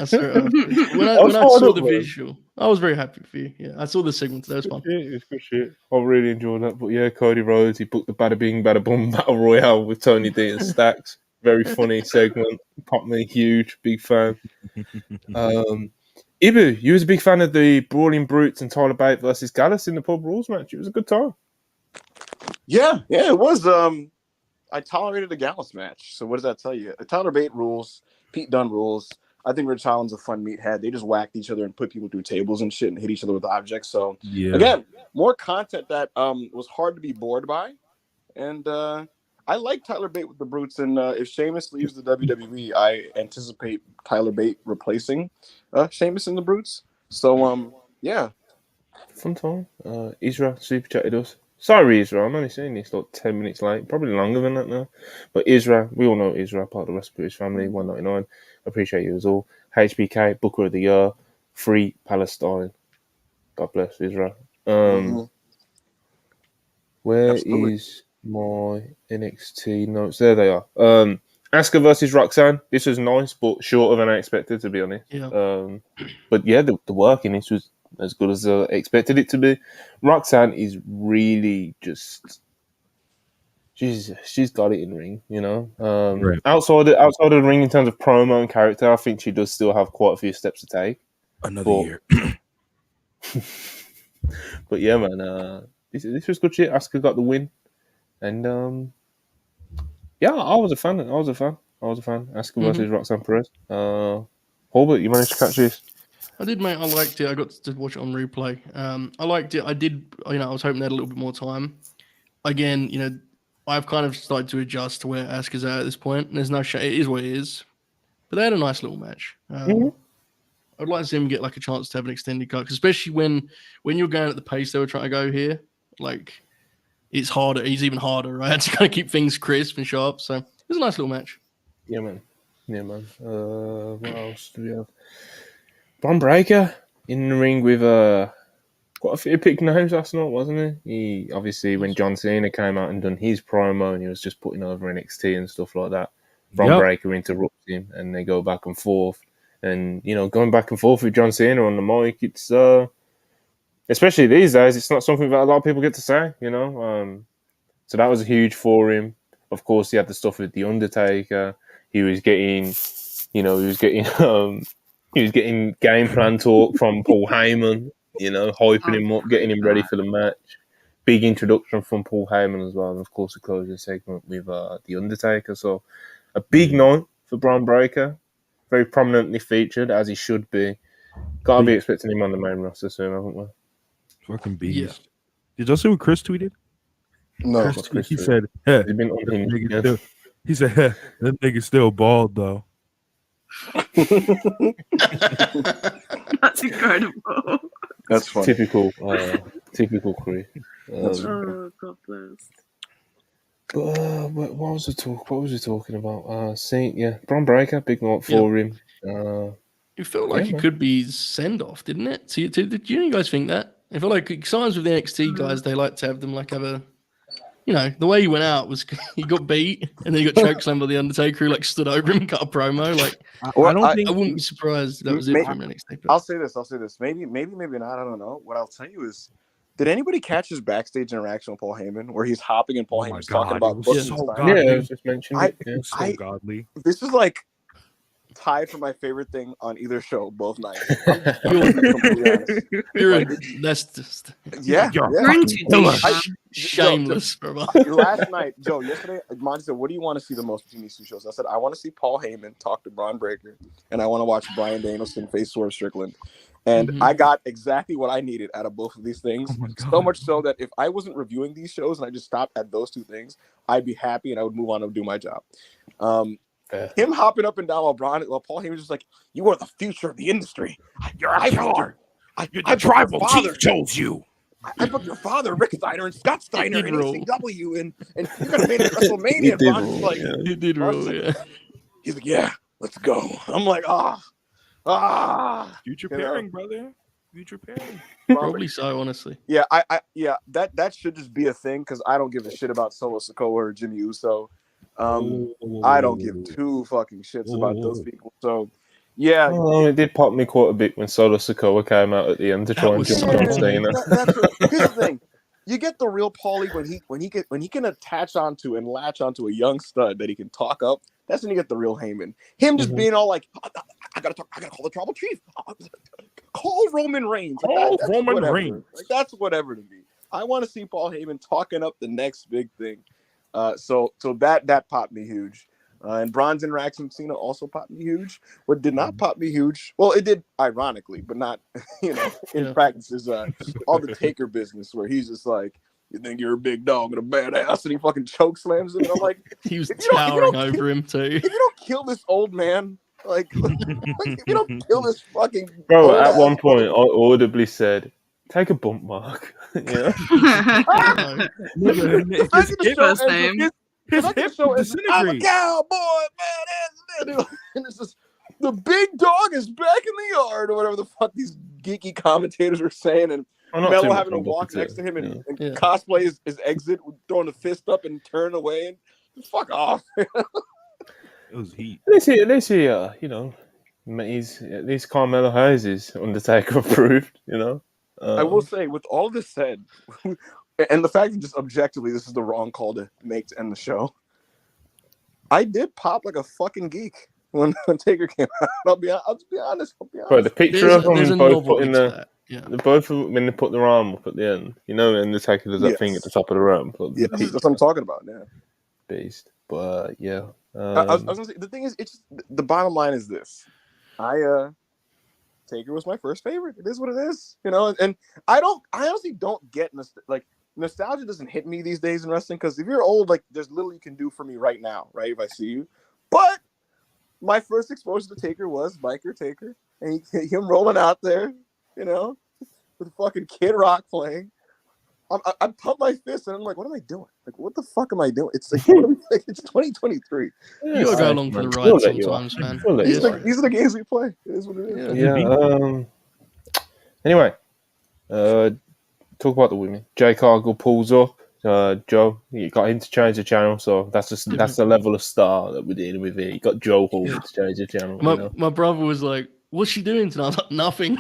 S4: saw it when I saw the visual, I was very happy for you. Yeah, I saw the segment. That was fun.
S1: It was good shit. I really enjoyed that. But yeah, Cody Rhodes, he booked the Bada Bing Bada Boom Battle Royale with Tony D and Stacks. Very funny segment. Popped me huge, big fan. Ibu, you was a big fan of the Brawling Brutes and Tyler Bate versus Gallus in the pub rules match. It was a good time.
S3: Yeah, it was. I tolerated the Gallus match. So what does that tell you? Tyler Bate rules. Pete Dunne rules. I think Rich Holland's a fun meathead. They just whacked each other and put people through tables and shit and hit each other with objects. So again, more content that was hard to be bored by. And I like Tyler Bate with the Brutes. And if Sheamus leaves the WWE, I anticipate Tyler Bate replacing Sheamus in the Brutes. So yeah.
S1: Fun time. Israel super chatted us. Sorry, Israel. I'm only saying this like 10 minutes late. Probably longer than that now. But Israel, we all know Israel, part of the West British family, 199. Appreciate you as all. HBK, Booker of the Year, Free Palestine. God bless Israel. Where is my NXT notes? There they are. Asuka versus Roxanne. This was nice, but shorter than I expected, to be honest.
S4: Yeah.
S1: But yeah, the work in this was as good as I expected it to be. Roxanne is really just... She's got it in ring, Right. Outside of the ring, in terms of promo and character, I think she does still have quite a few steps to take.
S6: Another year.
S1: But yeah, man, this was good shit. Asuka got the win, and yeah, I was a fan. Asuka versus Roxanne Perez. Hulbert, you managed to catch this?
S4: I did, mate. I liked it. I got to watch it on replay. I liked it. I did. I was hoping they had a little bit more time. Again, I've kind of started to adjust to where Asuka's at this point. And there's no shame. It is what it is. But they had a nice little match. I'd like to see him get like a chance to have an extended cut, especially when you're going at the pace they were trying to go here. Like, it's harder. It's even harder, right? To kind of keep things crisp and sharp. So it was a nice little match.
S1: Yeah, man. Yeah, man. What else do we have? Bron Breakker in the ring with quite a few big names last night, wasn't he? He obviously, when John Cena came out and done his promo and he was just putting over NXT and stuff like that, Bron Breakker interrupts him and they go back and forth. And going back and forth with John Cena on the mic, it's especially these days, it's not something that a lot of people get to say. So that was huge for him. Of course, he had the stuff with the Undertaker. He was getting game plan talk from Paul Heyman, hyping him up, getting him ready for the match. Big introduction from Paul Heyman as well. And, of course, the closing segment with the Undertaker. So a big night for Bron Breakker. Very prominently featured, as he should be. Got to be expecting him on the main roster soon, haven't we?
S6: Fucking beast. Yeah. Did y'all see what Chris tweeted?
S3: No.
S6: He said, hey, he said, hey, that nigga's still bald, though.
S2: That's incredible.
S3: That's funny.
S1: Typical Chris.
S2: God bless.
S1: What was the talk? What was he talking about? Bron Breakker, big night for him.
S4: It felt like it could be send off, didn't it? Did you guys think that? I feel like sometimes with the NXT guys, they like to have them have a, the way he went out was he got beat and then he got chokeslammed by the Undertaker, who stood over him and cut a promo. I wouldn't be surprised if that was it from NXT.
S3: I'll say this. Maybe not. I don't know. What I'll tell you is, did anybody catch his backstage interaction with Paul Heyman, where he's hopping and Paul Heyman's talking about books and stuff?
S1: Yeah, I was just mentioning.
S6: So godly.
S3: This is tied for my favorite thing on either show both nights.
S4: That's just shameless.
S3: Last night, yesterday, Monty said, "What do you want to see the most between these two shows?" I said, "I want to see Paul Heyman talk to Bron Breakker, and I want to watch Bryan Danielson face Swerve Strickland." And I got exactly what I needed out of both of these things. So much so that if I wasn't reviewing these shows and I just stopped at those two things, I'd be happy and I would move on and do my job. Him hopping up and down while Paul Heyman was just like, "You are the future of the industry.
S6: Your tribal chief chose you.
S3: I booked your father, Rick Steiner, and Scott Steiner in ECW, and you're gonna make it WrestleMania."
S4: He did roll, yeah.
S3: He's like, "Yeah, let's go." I'm like,
S6: future pairing, brother. Future pairing.
S4: Probably so, honestly.
S3: Yeah, that should just be a thing because I don't give a shit about Solo Sikoa or Jimmy Uso. I don't give two fucking shits about those people. So, yeah.
S1: It did pop me quite a bit when Solo Sikoa came out at the end to try and jump on Cena.
S3: Here's the thing: you get the real Paulie when he can attach onto and latch onto a young stud that he can talk up. That's when you get the real Heyman. Him just being all like, "I gotta call the tribal chief. Call Roman Reigns. That's Roman Reigns. That's whatever to me. I want to see Paul Heyman talking up the next big thing. So that popped me huge. And Bron's interaction with Cena also popped me huge. What did not pop me huge, well, it did ironically, but not, in practice, is all the Taker business where he's just like, "You think you're a big dog and a badass," and he fucking choke slams him. And I'm like,
S4: he was towering over him too.
S3: If you don't kill this old man, if you don't kill this fucking
S1: bro, at one point I audibly said, "Take a bump, Mark."
S6: His hip disintegrate.
S3: "I'm a cowboy, man," and it's just the big dog is back in the yard or whatever the fuck these geeky commentators are saying, and Melo having to walk next to him and cosplay his exit, throwing the fist up and turn away and fuck off.
S6: It was heat.
S1: At least he at least Carmelo Hayes is Undertaker approved.
S3: I will say, with all this said, and the fact that just objectively this is the wrong call to make to end the show, I did pop like a fucking geek when Taker came out. I'll be honest.
S1: Bro, the picture of them both putting both of them when they put their arm up at the end, and the Taker does that thing at the top of the rope.
S3: Yeah, that's what I'm talking about. Yeah,
S1: beast. But yeah,
S3: I was gonna say, the thing is, it's the bottom line is this: Taker was my first favorite. It is what it is, and I honestly don't get nostalgia doesn't hit me these days in wrestling, because if you're old, there's little you can do for me right now, right? If I see you, but my first exposure to Taker was Biker Taker, and him rolling out there, with fucking Kid Rock playing. I pump my fist and I'm like, what am I doing? Like, what the fuck am I doing? It's like, it's 2023.
S4: You gotta go along for the ride sometimes, man.
S3: These are the games we play. It is what it is.
S1: Yeah. Anyway, talk about the women. Jay Cargill pulls up. Joe, you got him to change the channel, so that's the level of star that we're dealing with here. You got Joe Hall to change the channel.
S4: My brother was like, "What's she doing tonight?" I was like, "Nothing."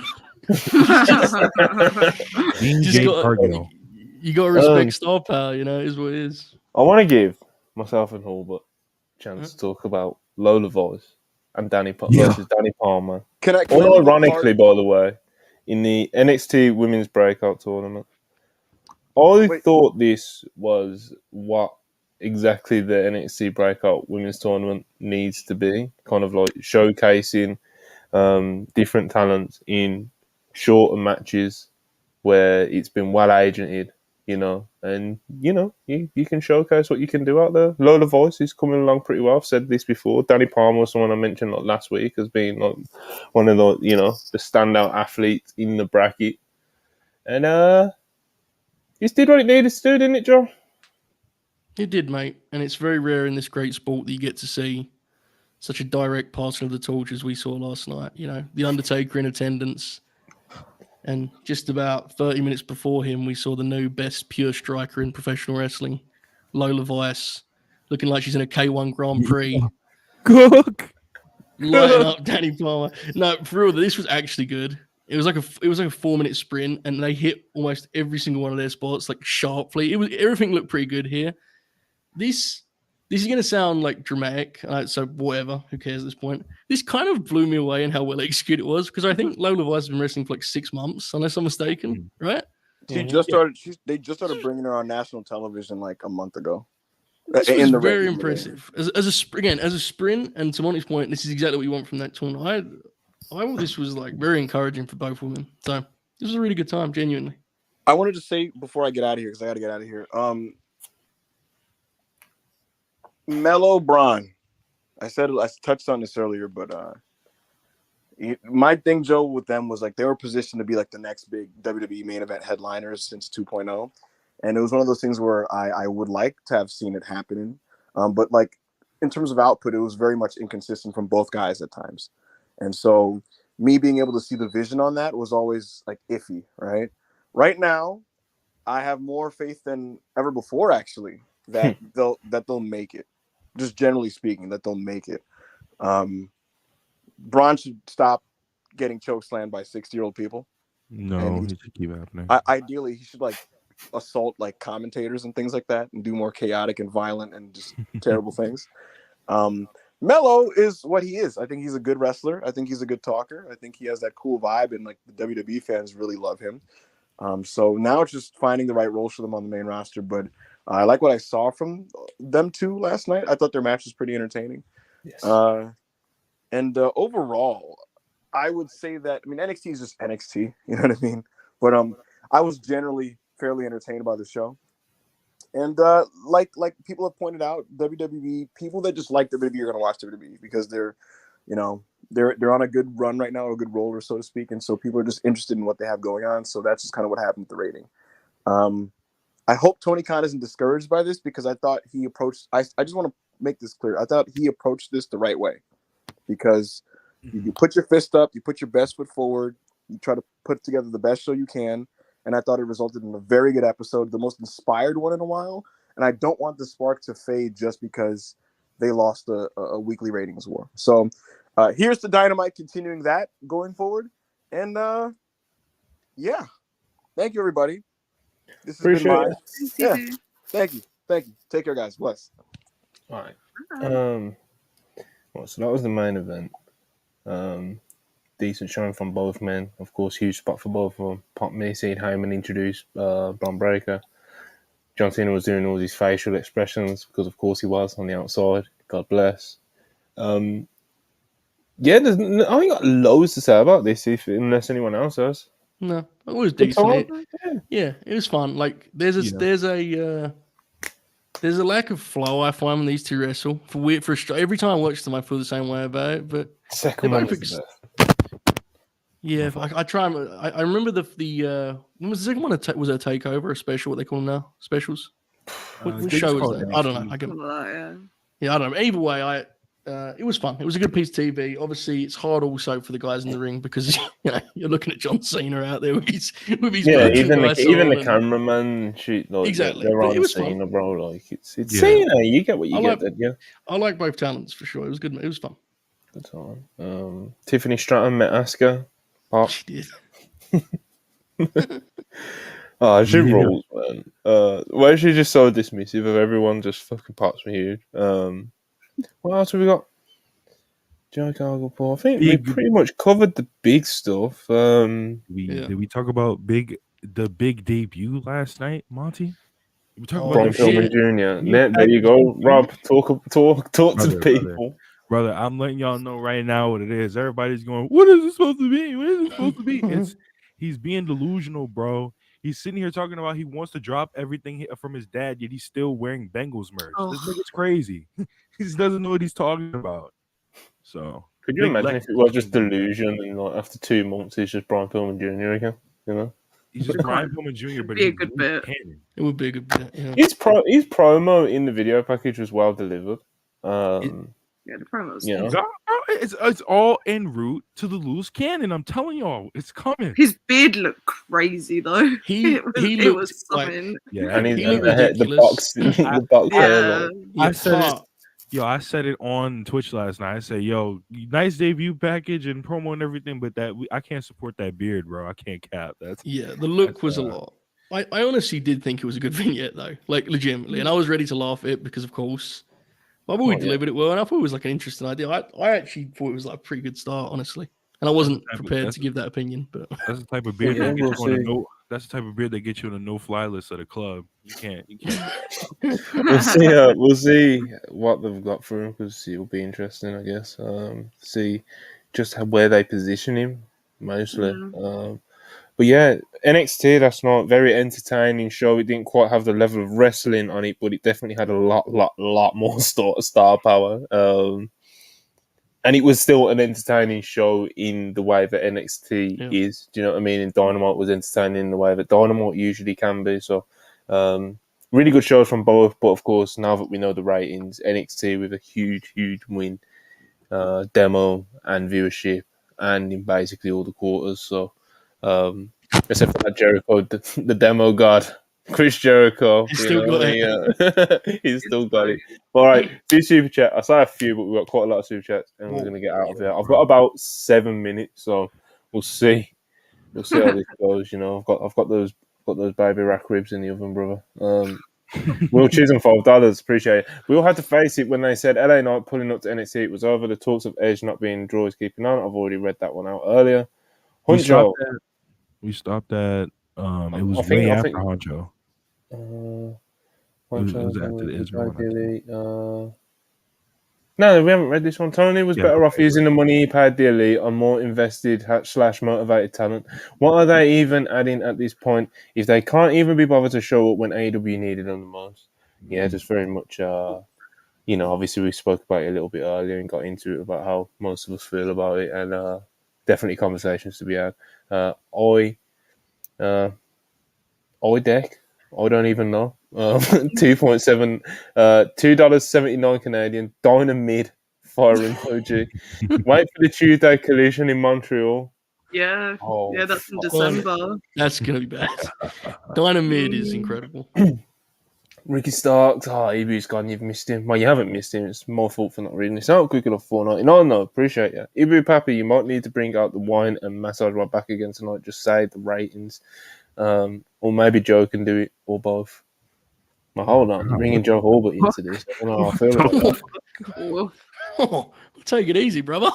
S4: You got to respect star power, you know, is what it is.
S1: I want to give myself and Hall a chance to talk about Lola Vice and versus Danny Palmer. Ironically, by the way, in the NXT Women's Breakout Tournament, I thought this was what exactly the NXT Breakout Women's Tournament needs to be, kind of like showcasing different talents in shorter matches where it's been well agented, you know, and you can showcase what you can do out there. Lola Vice is coming along pretty well. I've said this before. Danny Palmer was someone I mentioned last week as being one of the the standout athletes in the bracket, and it did what it needed to do, didn't it, Joe?
S4: It did, mate, and it's very rare in this great sport that you get to see such a direct passing of the torch as we saw last night. You know, the Undertaker in attendance. And just about 30 minutes before him, we saw the new best pure striker in professional wrestling, Lola Vice, looking like she's in a K1 Grand Prix. Lighting up Danny Palmer. No, for real, this was actually good. It was like a 4-minute sprint, and they hit almost every single one of their spots like sharply. Everything looked pretty good here. This is going to sound like dramatic, so whatever, who cares at this point. This kind of blew me away in how well executed it was, because I think Lola Vice has been wrestling for like 6 months, unless I'm mistaken, right?
S3: She just started. They just started bringing her on national television like a month ago.
S4: This was very impressive. As a sprint, and to Monty's point, this is exactly what you want from that tournament. I thought this was like very encouraging for both women. So this was a really good time, genuinely.
S3: I wanted to say before I get out of here, because I got to get out of here. Mello Bron. I touched on this earlier, but my thing, Joe, with them was like they were positioned to be like the next big WWE main event headliners since 2.0. And it was one of those things where I would like to have seen it happening. But like in terms of output, it was very much inconsistent from both guys at times. And so me being able to see the vision on that was always like iffy, right? Right now, I have more faith than ever before, actually, that they'll make it. Just generally speaking, that they'll make it. Bron should stop getting chokeslammed by 60-year-old people.
S6: No, he should keep happening.
S3: Ideally, he should like assault like commentators and things like that, and do more chaotic and violent and just terrible things. Mello is what he is. I think he's a good wrestler. I think he's a good talker. I think he has that cool vibe, and like the WWE fans really love him. So now it's just finding the right roles for them on the main roster. But I like what I saw from them two last night. I thought their match was pretty entertaining.
S1: Yes.
S3: And overall, I would say that, I mean, NXT is just NXT, you know what I mean? But I was generally fairly entertained by the show. And like people have pointed out, WWE, people that just like WWE are going to watch WWE because they're on a good run right now, a good roller, so to speak. And so people are just interested in what they have going on. So that's just kind of what happened with the rating. I hope Tony Khan isn't discouraged by this, because I thought he approached, I just want to make this clear. I thought he approached this the right way, because you put your fist up, you put your best foot forward, you try to put together the best show you can. And I thought it resulted in a very good episode, the most inspired one in a while. And I don't want the spark to fade just because they lost a weekly ratings war. So here's the Dynamite continuing that going forward. And yeah, thank you, everybody. This has been mine. Yeah, thank you. Take care, guys. Bless.
S1: All right. Well, so that was the main event. Decent showing from both men. Of course, huge spot for both of them. Pop me seeing Hangman introduce Bron Breakker. John Cena was doing all these facial expressions because, of course, he was on the outside. God bless. Yeah, I ain't got loads to say about this, unless anyone else has.
S4: No, it was decent. Yeah, it was fun. Like there's a lack of flow I find when these two wrestle. Every time I watch them, I feel the same way about it. But
S1: second one was the best.
S4: Yeah, I try. I remember the when was the second one? Was it a takeover, a special? What they call them now? Specials. What
S6: They
S4: show
S6: just
S4: was
S6: call it
S4: that? I don't know.
S6: NXT.
S4: I can,
S2: Something like that, yeah.
S4: yeah, I don't know. Either way, it was fun. It was a good piece of TV. Obviously, it's hard also for the guys in the ring because you're looking at John Cena out there with his
S1: Yeah,
S4: merchandise
S1: even the
S4: on and-
S1: cameraman,
S4: Exactly,
S1: they're
S4: but
S1: on
S4: it was
S1: Cena,
S4: fun.
S1: bro. Like it's
S6: Yeah.
S1: Cena. You get what you
S4: I
S1: get.
S4: like-
S1: Yeah,
S4: I like both talents for sure. It was good. It was fun.
S1: good time. Tiffany Stratton met Asuka. Pop.
S4: She did.
S1: Oh, she
S6: Yeah.
S1: rules, man. Why is she just so dismissive of everyone? Just fucking pops me huge. What else have we got? Jericho, Paul. I think we
S6: Big-
S1: pretty much covered the big stuff.
S4: Yeah.
S6: Did we talk about the big debut last night, Monty? We talk
S4: Oh,
S6: about
S1: Braun
S6: the
S1: Pillman
S6: shit.
S1: Jr.
S6: You
S1: There you go, Rob. Talk to
S6: Brother,
S1: the people.
S6: Brother, I'm letting y'all know right now what it is. Everybody's going, what is it supposed to be? What is it supposed to be? He's being delusional, bro. He's sitting here talking about he wants to drop everything from his dad, yet he's still wearing Bengals merch.
S2: Oh.
S6: This nigga's crazy. He just doesn't know what he's talking about. So
S1: Could you
S6: big
S1: imagine
S6: leg-
S1: if it was just delusion and like after 2 months he's just Brian Pillman Jr. again? You know,
S6: He's just Brian Pillman Jr., but
S2: Be a
S6: he's
S2: good
S6: loose
S2: bit.
S6: cannon.
S4: It would be a good bit. Yeah.
S1: his promo in the video package was well delivered.
S2: Yeah, the promos.
S1: You know,
S6: It's all en route to the loose cannon. I'm telling y'all, it's coming.
S2: His beard looked crazy though.
S4: He
S2: it
S4: looked
S2: was
S4: like-
S2: something.
S6: Yeah,
S1: and
S4: he
S1: the
S4: looked
S1: head, the
S4: ridiculous.
S1: box, the box hair.
S2: Yeah.
S1: Like,
S4: Yeah,
S6: I said it.
S4: part-
S6: Yo, I said it on Twitch last night. I said, "Yo, nice debut package and promo and everything, but I can't support that beard, bro. I can't cap. That's
S4: Yeah, the look
S6: That's,
S4: was a lot. I honestly did think it was a good vignette though, like legitimately, and I was ready to laugh at it because, of course, my boy
S1: Oh, yeah.
S4: delivered it well, and I thought it was like an interesting idea. I actually thought it was like a pretty good start, honestly, and I wasn't
S6: That's-
S4: prepared
S6: that's-
S4: to give that opinion. But
S6: that's the type of beard
S1: Yeah,
S6: that gets
S1: we'll
S6: you on a
S1: see.
S6: no. That's the type of beard that gets you on a no-fly list at a club. You can't.
S1: we'll see what they've got for him because it'll be interesting, I guess. See just where they position him mostly. But yeah, NXT, that's not very entertaining show. It didn't quite have the level of wrestling on it, but it definitely had a lot more star power. And it was still an entertaining show in the way that NXT is. Do you know what I mean? And Dynamite was entertaining in the way that Dynamite usually can be. So, really good shows from both. But of course, now that we know the ratings, NXT with a huge win, demo and viewership, and in basically all the quarters. So, except for that Jericho, the demo god, Chris Jericho.
S4: He's still got
S1: it. He's still got it. All right, do super chat. I saw a few, but we've got quite a lot of super chats, and we're going to get out of here. I've got about 7 minutes, so we'll see. We'll see how this goes. You know, I've got those baby rack ribs in the oven, brother. We'll choose them $5. Appreciate it. We all had to face it when they said LA Knight pulling up to NXT. It was over. The talks of Edge not being draws keeping on. I've already read that one out earlier. Honcho.
S6: We stopped at. It was
S1: I think-
S6: way
S1: I
S6: after
S1: think-
S6: Honcho.
S1: Honcho,
S6: it was after the Israel one,
S1: no, we haven't read this one. Tony was
S6: Yeah,
S1: better off
S6: okay.
S1: using the money he paid the elite on more invested / motivated talent. What are they even adding at this point if they can't even be bothered to show up when AEW needed them the most? Yeah, just very much. You know, obviously we spoke about it a little bit earlier and got into it about how most of us feel about it, and definitely conversations to be had. Deck. I don't even know. 2.7, $2.79 Canadian. Dynamite fire emoji. Wait for the Tuesday collision in Montreal.
S2: Yeah,
S1: Oh,
S2: yeah, that's in
S1: fuck.
S2: December.
S4: that's gonna be bad. Dynamite is incredible.
S1: Ricky Starks. Ibu's gone. You've missed him. Well, you haven't missed him. It's my fault for not reading. It's not quick enough for night. No, appreciate you. Ibu Papi, you might need to bring out the wine and massage my back again tonight. Just say the ratings. Or maybe Joe can do it, or both. Now, hold on. Bringing Joe Holbert into this. I don't know how I feel about that.
S2: Cool.
S4: Oh, take it easy, brother.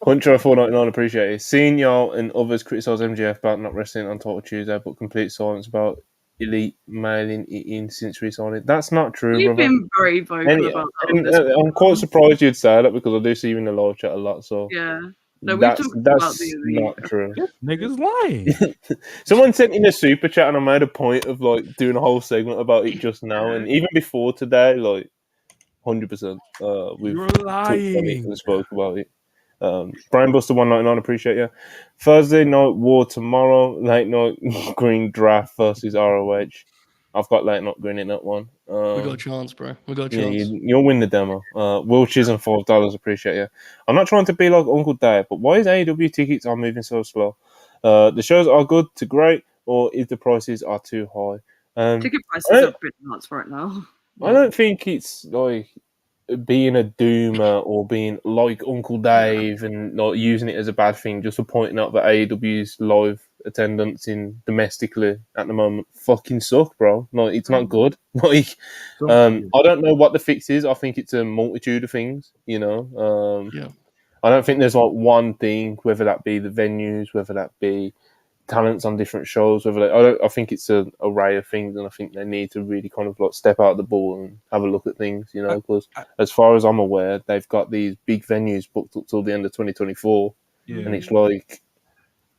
S1: Hunter 499, appreciate it. Seeing y'all and others criticise MJF about not wrestling on Total Tuesday, but complete silence about Elite mailing it in since resigning. That's not true,
S2: You've
S1: brother.
S2: been very vocal about that. on this
S1: I'm quite surprised you'd say that because I do see you in the live chat a lot. So
S2: Yeah. No, we've
S1: that's
S2: talked about
S1: that's
S2: the Elite.
S1: not true.
S6: Niggas lying.
S1: Someone sent in a super chat, and I made a point of like doing a whole segment about it just now, and even before today, like 100%, we've
S6: You're
S1: talked about it
S6: lying.
S1: and spoke about it. Brainbuster 199, appreciate you. Thursday Night War tomorrow. Late Night Green Draft versus ROH. I've got Late Night Green in that one.
S4: We got a chance, bro. We got a
S1: Yeah,
S4: chance.
S1: you'll win the demo. Will Chisholm $5, appreciate you. I'm not trying to be like Uncle Dave, but why is AEW tickets are moving so slow? The shows are good to great, or if the prices are too high.
S2: Ticket prices are a bit nuts right now.
S1: I don't think it's like being a doomer or being like Uncle Dave and not using it as a bad thing, just for pointing out that AEW's live attendance in domestically at the moment fucking suck, bro. Like, it's not good. Like, I don't know what the fix is. I think it's a multitude of things, you know. I don't think there's like one thing, whether that be the venues, whether that be talents on different shows, I think it's an array of things, and I think they need to really kind of like step out of the ball and have a look at things, you know, because as far as I'm aware, they've got these big venues booked up till the end of 2024, and it's like,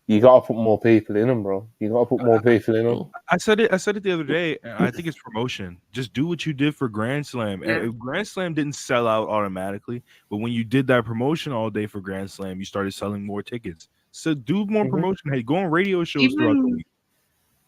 S1: you got to put more people in them, bro. You got to put more people in them.
S6: I said it the other day. I think it's promotion. Just do what you did for Grand Slam. And Grand Slam didn't sell out automatically, but when you did that promotion all day for Grand Slam, you started selling more tickets. So do more promotion. Hey, go on radio shows throughout the week.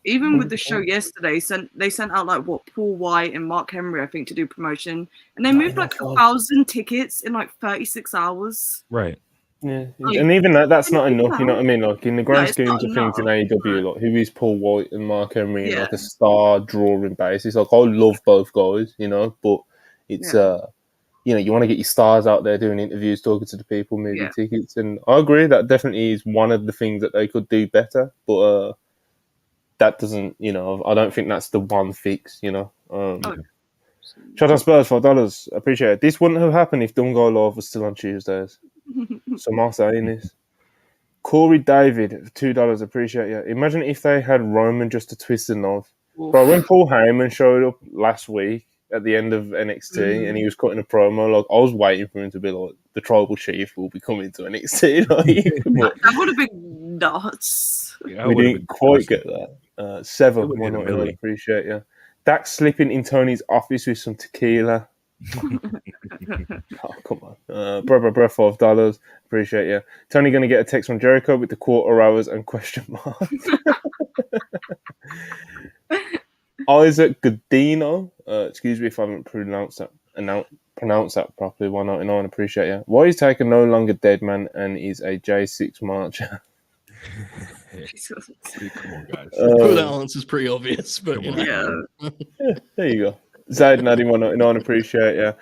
S2: Even with the show yesterday, they sent out like Paul White and Mark Henry, I think, to do promotion, and they moved like 1,000 tickets in like 36 hours.
S6: Right.
S1: Yeah, and even that's not enough. You know what I mean? Like, in the grand schemes of things in AEW, like, who is Paul White and Mark Henry and like a star drawing basis? Like, I love both guys, you know, but it's you know, you want to get your stars out there doing interviews, talking to the people, moving tickets, and I agree that definitely is one of the things that they could do better. But that doesn't, you know, I don't think that's the one fix. You know. Shout out Spurs $5. Appreciate it. This wouldn't have happened if Don't Go Live was still on Tuesdays. So I'm saying this. Corey David $2. Appreciate you. Imagine if they had Roman just to twist the knife. Bro, when Paul Heyman showed up last week at the end of NXT and he was cutting a promo, like, I was waiting for him to be like, the Tribal Chief will be coming to NXT. Like,
S2: that would have been nuts.
S1: Yeah, we didn't quite get that. Seven, why not? I appreciate you. Dax slipping in Tony's office with some tequila. Oh, come on. Bro, $5. Appreciate you. Tony going to get a text from Jericho with the quarter hours and question mark. Isaac Godino. Excuse me if I haven't pronounced that properly. 199. Appreciate you. Why is Taker no longer dead man and is a J6 marcher?
S6: Come on, guys.
S4: That answer's pretty obvious, but you know.
S1: Yeah, there you go. Zayd Naddy 199, appreciate you.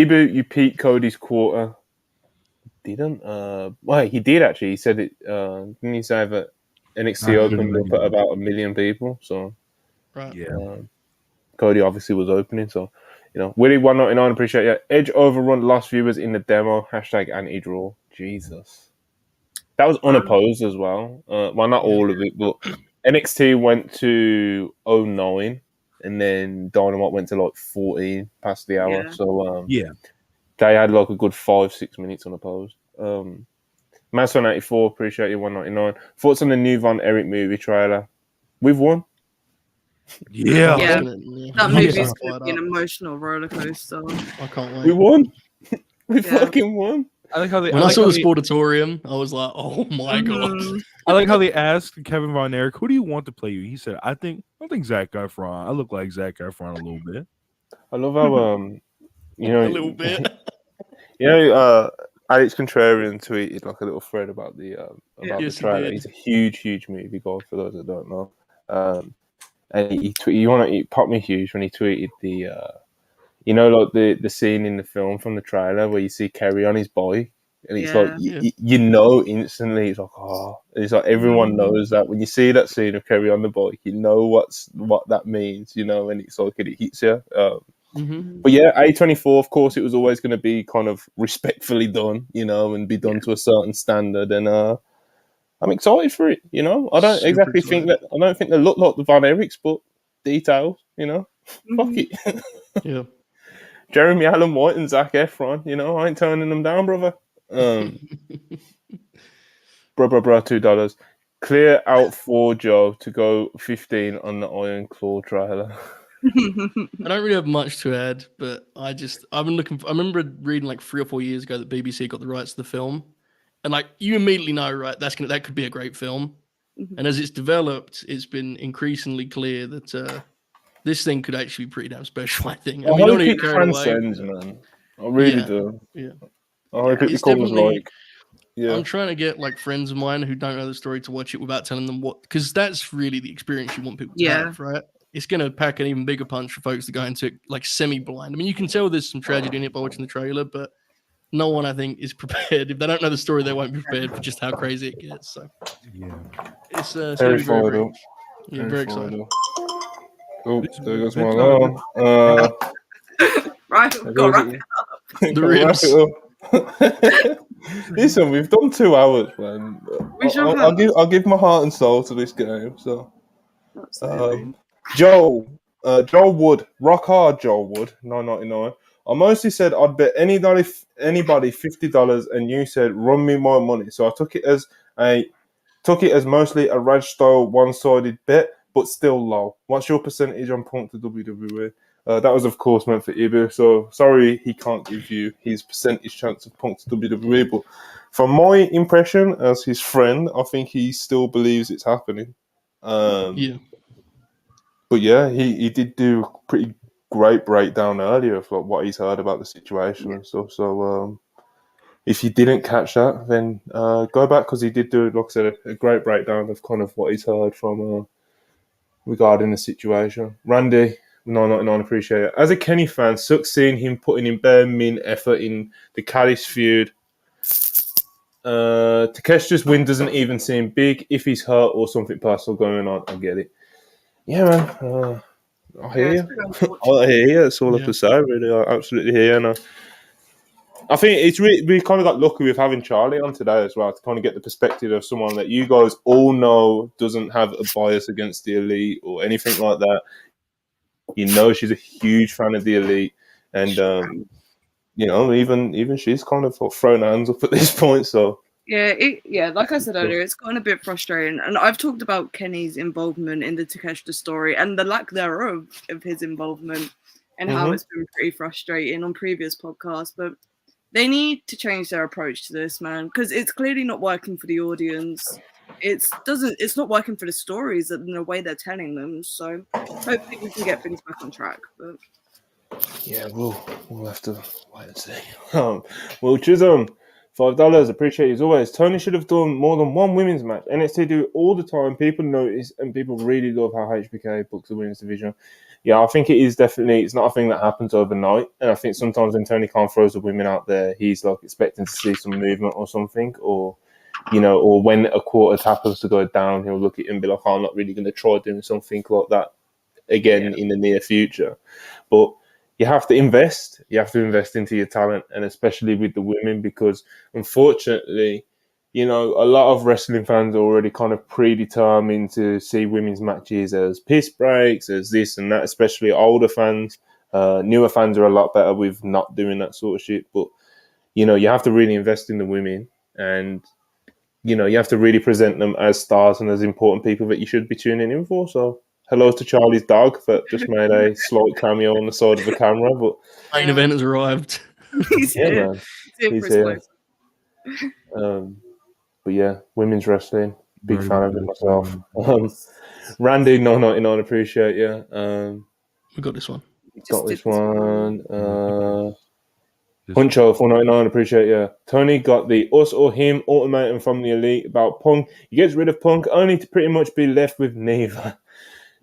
S1: Ibu, you peaked Cody's quarter. Didn't? Well, he did actually. He said it. Didn't he say that NXT opened up at about 1 million people? So, Cody obviously was opening. So, you know, Willie 199, appreciate you. Edge overrun lost viewers in the demo. # anti-draw. Jesus. That was unopposed as well. Well, not all of it, but NXT went to 09, and then Dynamite went to like 14 past the hour. So they had like a good 5-6 minutes unopposed. Master 84, appreciate you. 199. Thoughts on the new Von Erich movie trailer? We've won.
S2: Yeah. That movie's going to be an emotional roller coaster.
S4: I can't wait.
S1: We won. We fucking won.
S6: I like how they.
S4: When I saw the Sportatorium, I was like, "Oh my god!"
S6: I like how they asked Kevin Von Erich, "Who do you want to play you?" He said, "I think Zac Efron. I look like Zac Efron a little bit."
S1: I love how you know,
S4: a little bit.
S1: You know, Alex Contrarian tweeted like a little thread about the the trailer. He's a huge movie guy for those that don't know. And he popped me huge when he tweeted the. You know, like the scene in the film from the trailer where you see Kerry on his bike, and it's like you know instantly. It's like, oh, it's like everyone knows that when you see that scene of Kerry on the bike, you know what that means. You know, and it's like it hits you. But yeah, A24, of course, it was always going to be kind of respectfully done, you know, and be done to a certain standard. And I'm excited for it. You know, I don't exactly think that. I don't think they look like the Von Erichs, but details. You know, fuck it.
S4: Yeah.
S1: Jeremy Allen White and Zac Efron, you know, I ain't turning them down, brother. Bro, $2. Clear out for Joe to go 15 on the Iron Claw trailer.
S4: I don't really have much to add, but I've been looking. I remember reading like 3 or 4 years ago that BBC got the rights to the film, And like you immediately know, right? That could be a great film.
S2: Mhm.
S4: And as it's developed, it's been increasingly clear that this thing could actually be pretty damn special. I think. I mean,
S1: I
S4: don't
S1: hope
S4: get
S1: it
S4: carried away.
S1: transcends, man. I really do.
S4: Yeah.
S1: I hope it
S4: It's
S1: becomes
S4: definitely.
S1: like, yeah,
S4: I'm trying to get like friends of mine who don't know the story to watch it without telling them what, because that's really the experience you want people to have, right? It's going to pack an even bigger punch for folks that go into it like semi-blind. I mean, you can tell there's some tragedy in it by watching the trailer, but no one, I think, is prepared. If they don't know the story, they won't be prepared for just how crazy it gets. So
S6: Yeah.
S4: it's going to
S1: very
S4: be
S1: fired up.
S4: very exciting.
S1: Oh,
S6: This-
S1: there goes my
S6: that's
S1: alarm.
S2: Right, we've got to wrap it up.
S4: The ribs.
S1: Listen, we've done 2 hours, man.
S2: We sure
S1: I'll give my heart and soul to this game. So,
S2: Absolutely.
S1: Joel Wood, rock hard, Joel Wood, 9.99. I mostly said I'd bet anybody $50, and you said run me my money. So I took it as mostly a Raj style one-sided bet, but still low. What's your percentage on Punk to WWE? That was, of course, meant for Ibu. So sorry he can't give you his percentage chance of Punk to WWE. But from my impression as his friend, I think he still believes it's happening.
S4: Yeah.
S1: But yeah, he did do a pretty great breakdown earlier of like what he's heard about the situation and stuff. So if you didn't catch that, then go back because he did do, like I said, a great breakdown of kind of what he's heard from regarding the situation. Randy, 9.99, appreciate it. As a Kenny fan, sucks seeing him putting in bare min effort in the Callis feud. Takeshita's win doesn't even seem big. If he's hurt or something personal going on, I get it. Yeah, man. I hear you. I hear you. That's all I can say, really. I absolutely hear you. And I think it's we kind of got lucky with having Charlie on today as well to kind of get the perspective of someone that you guys all know doesn't have a bias against the Elite or anything like that. You know, she's a huge fan of the Elite, and you know, even she's kind of thrown her hands up at this point. So
S2: yeah, like I said earlier, it's gotten a bit frustrating, and I've talked about Kenny's involvement in the Takeshita story and the lack thereof of his involvement, and how it's been pretty frustrating on previous podcasts. But they need to change their approach to this, man, because it's clearly not working for the audience. It's not working for the stories and the way they're telling them. So hopefully we can get things back on track. But
S1: yeah, we'll have to wait and see. Well, Chisholm, $5. Appreciate it as always. Toni should have done more than one women's match. NXT do it all the time. People notice and people really love how HBK books the women's division. Yeah, I think it is definitely, it's not a thing that happens overnight. And I think sometimes when Tony Khan throws the women out there, he's like expecting to see some movement or something, or, you know, or when a quarter happens to go down, he'll look at it and be like, oh, I'm not really going to try doing something like that again in the near future. But you have to invest. You have to invest into your talent, and especially with the women, because unfortunately, you know, a lot of wrestling fans are already kind of predetermined to see women's matches as piss breaks, as this and that, especially older fans. Newer fans are a lot better with not doing that sort of shit. But, you know, you have to really invest in the women, and, you know, you have to really present them as stars and as important people that you should be tuning in for. So hello to Charlie's dog that just made a slight cameo on the side of the camera. But
S4: main event has arrived.
S2: He's here.
S1: Man.
S2: He's here.
S1: But yeah, women's wrestling, big fan of it myself. Randy, 9.99, appreciate you.
S4: We got this one.
S1: Got this one. Huncho, 4.99, appreciate you. Tony got the us or him ultimatum from the Elite about Punk. He gets rid of Punk only to pretty much be left with neither.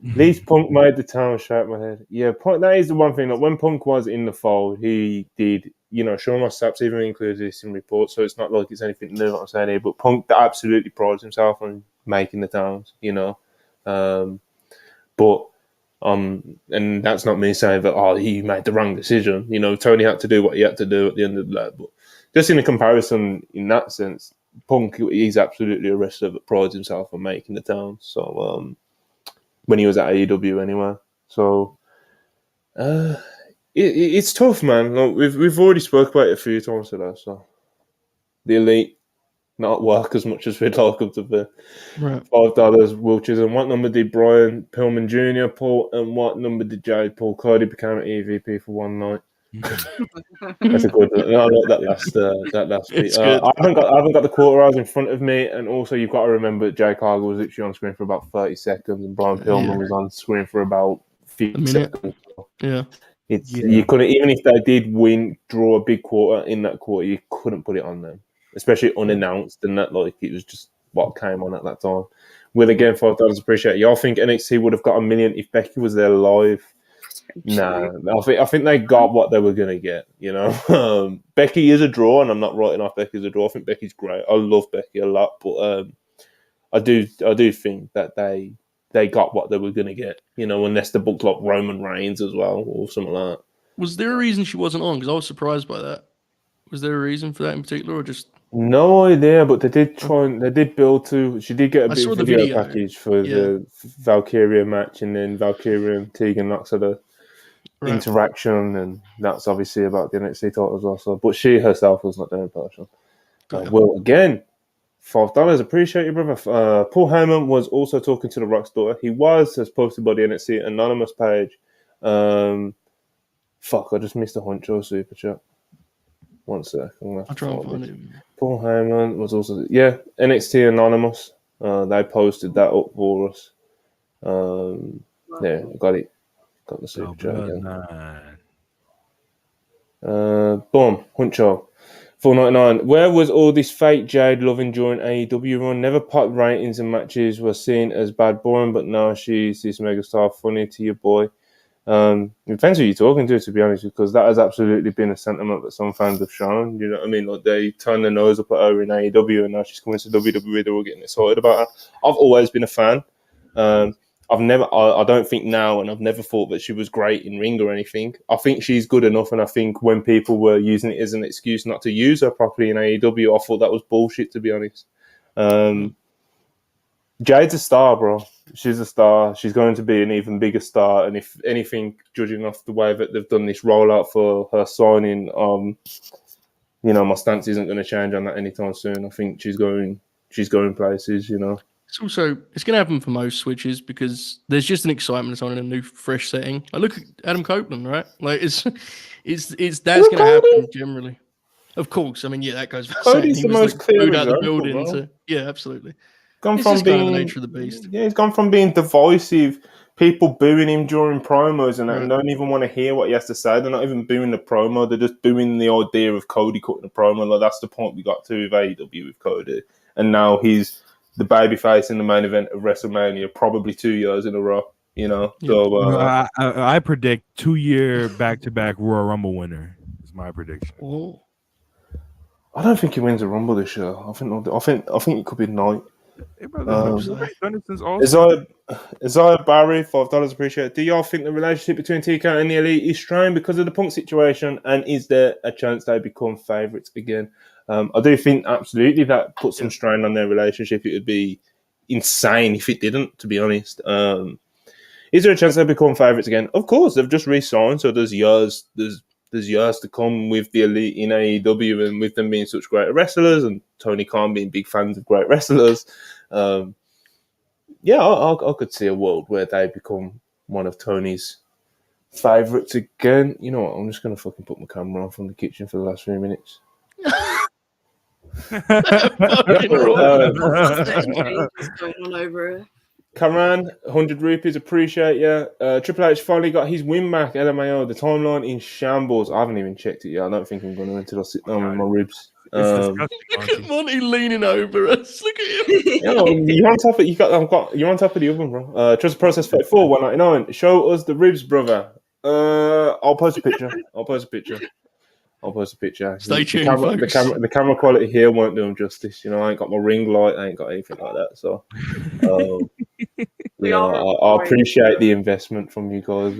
S1: At least Punk made the town shake my head. Yeah, Punk, that is the one thing. Like when Punk was in the fold, he did, you know, Sean Ross Saps even included this in reports, so it's not like it's anything new what I'm saying here. But Punk absolutely prides himself on making the towns, you know. And that's not me saying that, he made the wrong decision. You know, Tony had to do what he had to do at the end of the day. But just in a comparison, in that sense, Punk, he's absolutely a wrestler that prides himself on making the towns. So, when he was at AEW anyway. So it's tough, man. Like, we've already spoke about it a few times today. So the Elite not work as much as we'd like them to be.
S4: Right.
S1: $5 Wilches. And what number did Brian Pillman Jr. pull? And what number did Jade pull? Cody became an EVP for one night. That's a good. I like that last. That last bit.
S4: It's good.
S1: I haven't got the quarter hours in front of me, and also you've got to remember Jay Cargill was literally on screen for about 30 seconds, and Brian Pillman was on screen for about 50
S4: A minute.
S1: seconds.
S4: Yeah.
S1: You couldn't, even if they did draw a big quarter in that quarter, you couldn't put it on them, especially unannounced, and that like it was just what came on at that time. Will again, $5 appreciate it. Y'all think NXT would have got 1 million if Becky was there live? Nah, I think they got what they were gonna get. You know, Becky is a draw, and I'm not writing off Becky as a draw. I think Becky's great. I love Becky a lot, but I do think that they got what they were gonna get. You know, unless they booked like Roman Reigns as well or something like that.
S4: Was there a reason she wasn't on? Because I was surprised by that. Was there a reason for that in particular, or just
S1: no idea? But they did build to. She did get a big video package for the Valkyria match, and then Valkyria and Tegan Knox had a interaction, and that's obviously about the NXT titles also. But she herself was not there in person. Well, again, $5. Appreciate you, brother. Paul Heyman was also talking to The Rock's daughter. He was, as posted by the NXT Anonymous page. I just missed a Honcho super chat. 1 sec.
S4: I'll try and find it.
S1: Paul Heyman was also NXT Anonymous. They posted that up for us. Yeah, got it. Got the super chat again. Boom, Huncho. $4.99. Where was all this fake Jade loving during AEW run? Never popped ratings and matches were seen as bad boring, but now she's this megastar. Funny to your boy. It depends who you're talking to be honest, because that has absolutely been a sentiment that some fans have shown. You know what I mean? Like they turn their nose up at her in AEW, and now she's coming to WWE. They're all getting excited about her. I've always been a fan. I don't think now, and I've never thought that she was great in ring or anything. I think she's good enough, and I think when people were using it as an excuse not to use her properly in AEW, I thought that was bullshit, to be honest. Jade's a star, bro. She's a star. She's going to be an even bigger star, and if anything, judging off the way that they've done this rollout for her signing, my stance isn't going to change on that anytime soon. I think she's going places, you know.
S4: It's going to happen for most switches because there's just an excitement that's on in a new, fresh setting. I look at Adam Copeland, right? Like that's going to happen generally. Of course, I mean, that goes.
S1: Cody's the most clear out of the
S4: building. So, absolutely.
S1: It's from being
S4: the nature of the beast.
S1: Yeah, he's gone from being divisive, people booing him during promos and don't even want to hear what he has to say. They're not even booing the promo; they're just booing the idea of Cody cutting a promo. Like that's the point we got to with AEW with Cody, and now he's the babyface in the main event of WrestleMania, probably 2 years in a row. You know, so
S6: I predict 2-year back-to-back Royal Rumble winner is my prediction.
S4: Oh.
S1: I don't think he wins a Rumble this year. I think it could be Knight. Isaiah Barry, $5 appreciate. Do y'all think the relationship between TK and the Elite is strained because of the Punk situation, and is there a chance they become favourites again? I do think absolutely that puts some strain on their relationship. It would be insane if it didn't, to be honest. Is there a chance they become favourites again? Of course, they've just re-signed, so there's years to come with the Elite in AEW, and with them being such great wrestlers, and Tony Khan being big fans of great wrestlers. I could see a world where they become one of Tony's favourites again. You know what? I'm just going to fucking put my camera on from the kitchen for the last 3 minutes. Cameron, 100 rupees, appreciate you. Triple H finally got his win back, LMAO. The timeline in shambles. I haven't even checked it yet. I don't think I'm going to until I sit down with my ribs.
S4: Look at Monty leaning over us. Look at him.
S1: You're on top of you're on top of the oven, bro. Trust Process 34, 199. Show us the ribs, brother. I'll post a picture.
S4: Stay tuned,
S1: the camera quality here won't do them justice. You know, I ain't got my ring light. I ain't got anything like that. So, I appreciate the investment from you guys.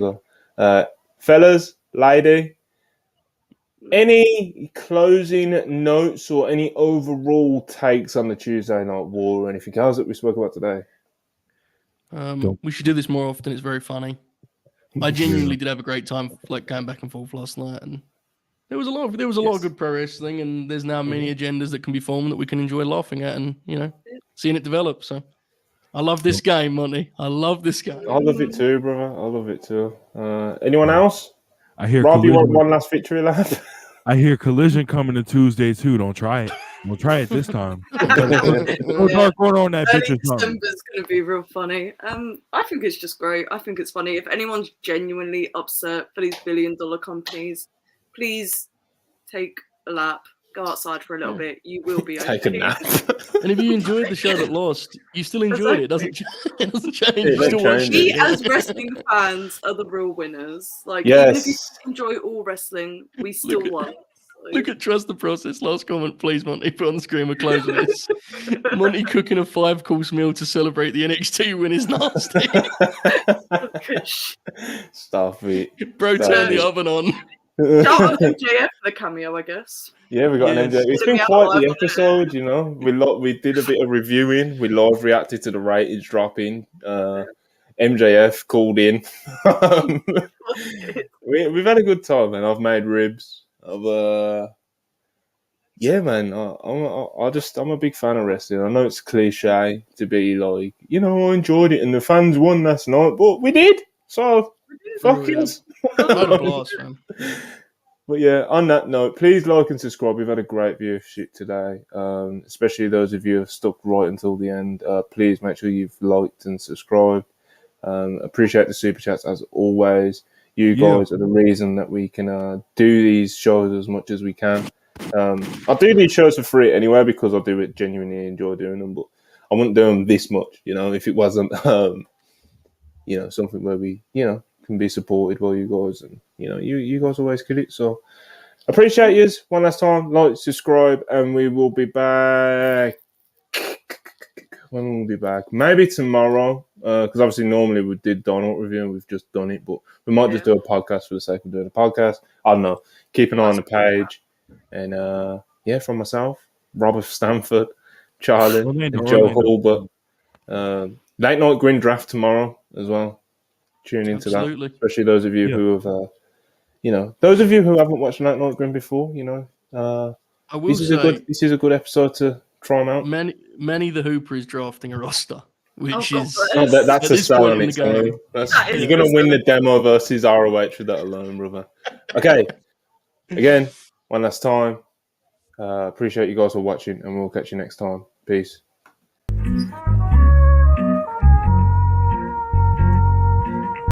S1: Fellas, lady, any closing notes or any overall takes on the Tuesday Night War or anything else that we spoke about today?
S4: We should do this more often. It's very funny. I genuinely did have a great time, like going back and forth last night, and there was a lot of good pro wrestling, and there's now many agendas that can be formed that we can enjoy laughing at, and seeing it develop. So, I love this game, Monty. I love this game.
S1: I love it too, brother. I love it too. Anyone else?
S6: I hear
S1: Rob, you want
S6: Collision.
S1: one last victory lap?
S6: I hear Collision coming to Tuesday too. Don't try it. Don't try it this time. No Dark Order on that bitch
S2: Early
S6: or something.
S2: December's gonna be real funny. I think it's just great. I think it's funny. If anyone's genuinely upset for these billion-dollar companies, please take a lap, go outside for a little bit. You will be
S1: Take a
S2: okay.
S1: nap.
S4: And if you enjoyed the show that lost, you still enjoyed it. It doesn't change.
S1: It
S4: You still
S1: don't
S4: watched
S1: change.
S2: We
S4: it.
S2: as wrestling fans are the real winners. Like even if you
S1: Yes.
S2: enjoy all wrestling, we still
S4: Look at-
S2: won.
S4: Look at Trust the Process. Last comment, please, Monty. Put on the screen. We're closing this. Monty cooking a 5-course meal to celebrate the NXT win is nasty.
S1: Stop it.
S4: Bro,
S1: Stop
S4: turn
S1: it.
S4: the oven on.
S2: Shout out to MJF for the cameo, I guess.
S1: Yeah, we got an
S4: Yes.
S1: MJ. It's been quite the episode, you know. We did a bit of reviewing. We live reacted to the ratings dropping. MJF called in. We've had a good time, man. I've made ribs. Yeah, man. I'm a big fan of wrestling. I know it's cliche to be like, you know, I enjoyed it and the fans won last night, but we did. So fuck it.
S4: I had a blast, man.
S1: But yeah, on that note, please like and subscribe. We've had a great viewership today, especially those of you who have stuck right until the end. Please make sure you've liked and subscribed. Appreciate the super chats as always. You guys are the reason that we can do these shows as much as we can. I do these shows for free anyway because I do it genuinely enjoy doing them, but I wouldn't do them this much, you know, if it wasn't, you know, something where we, you know, can be supported by you guys, and you know, you guys always kill it. So appreciate you one last time. Like, subscribe, and we will be back. When will we be back? Maybe tomorrow, because obviously normally we did Dynamite review and we've just done it, but we might just do a podcast for the sake of doing a podcast. I don't know. Keep an eye on the page, and yeah, from myself, Robert Stanford, Charlie, and Joe Hulber. Late night Grin draft tomorrow as well. Tune into that, especially those of you who have, you know, those of you who haven't watched Late Night Grin before. You know,
S4: I will say
S1: this is a good episode to try them out.
S4: Manny the Hooper is drafting a roster, which is
S1: that's a sell on its own. You're gonna win the demo versus ROH with that alone, brother. Okay, again, one last time. Appreciate you guys for watching, and we'll catch you next time. Peace.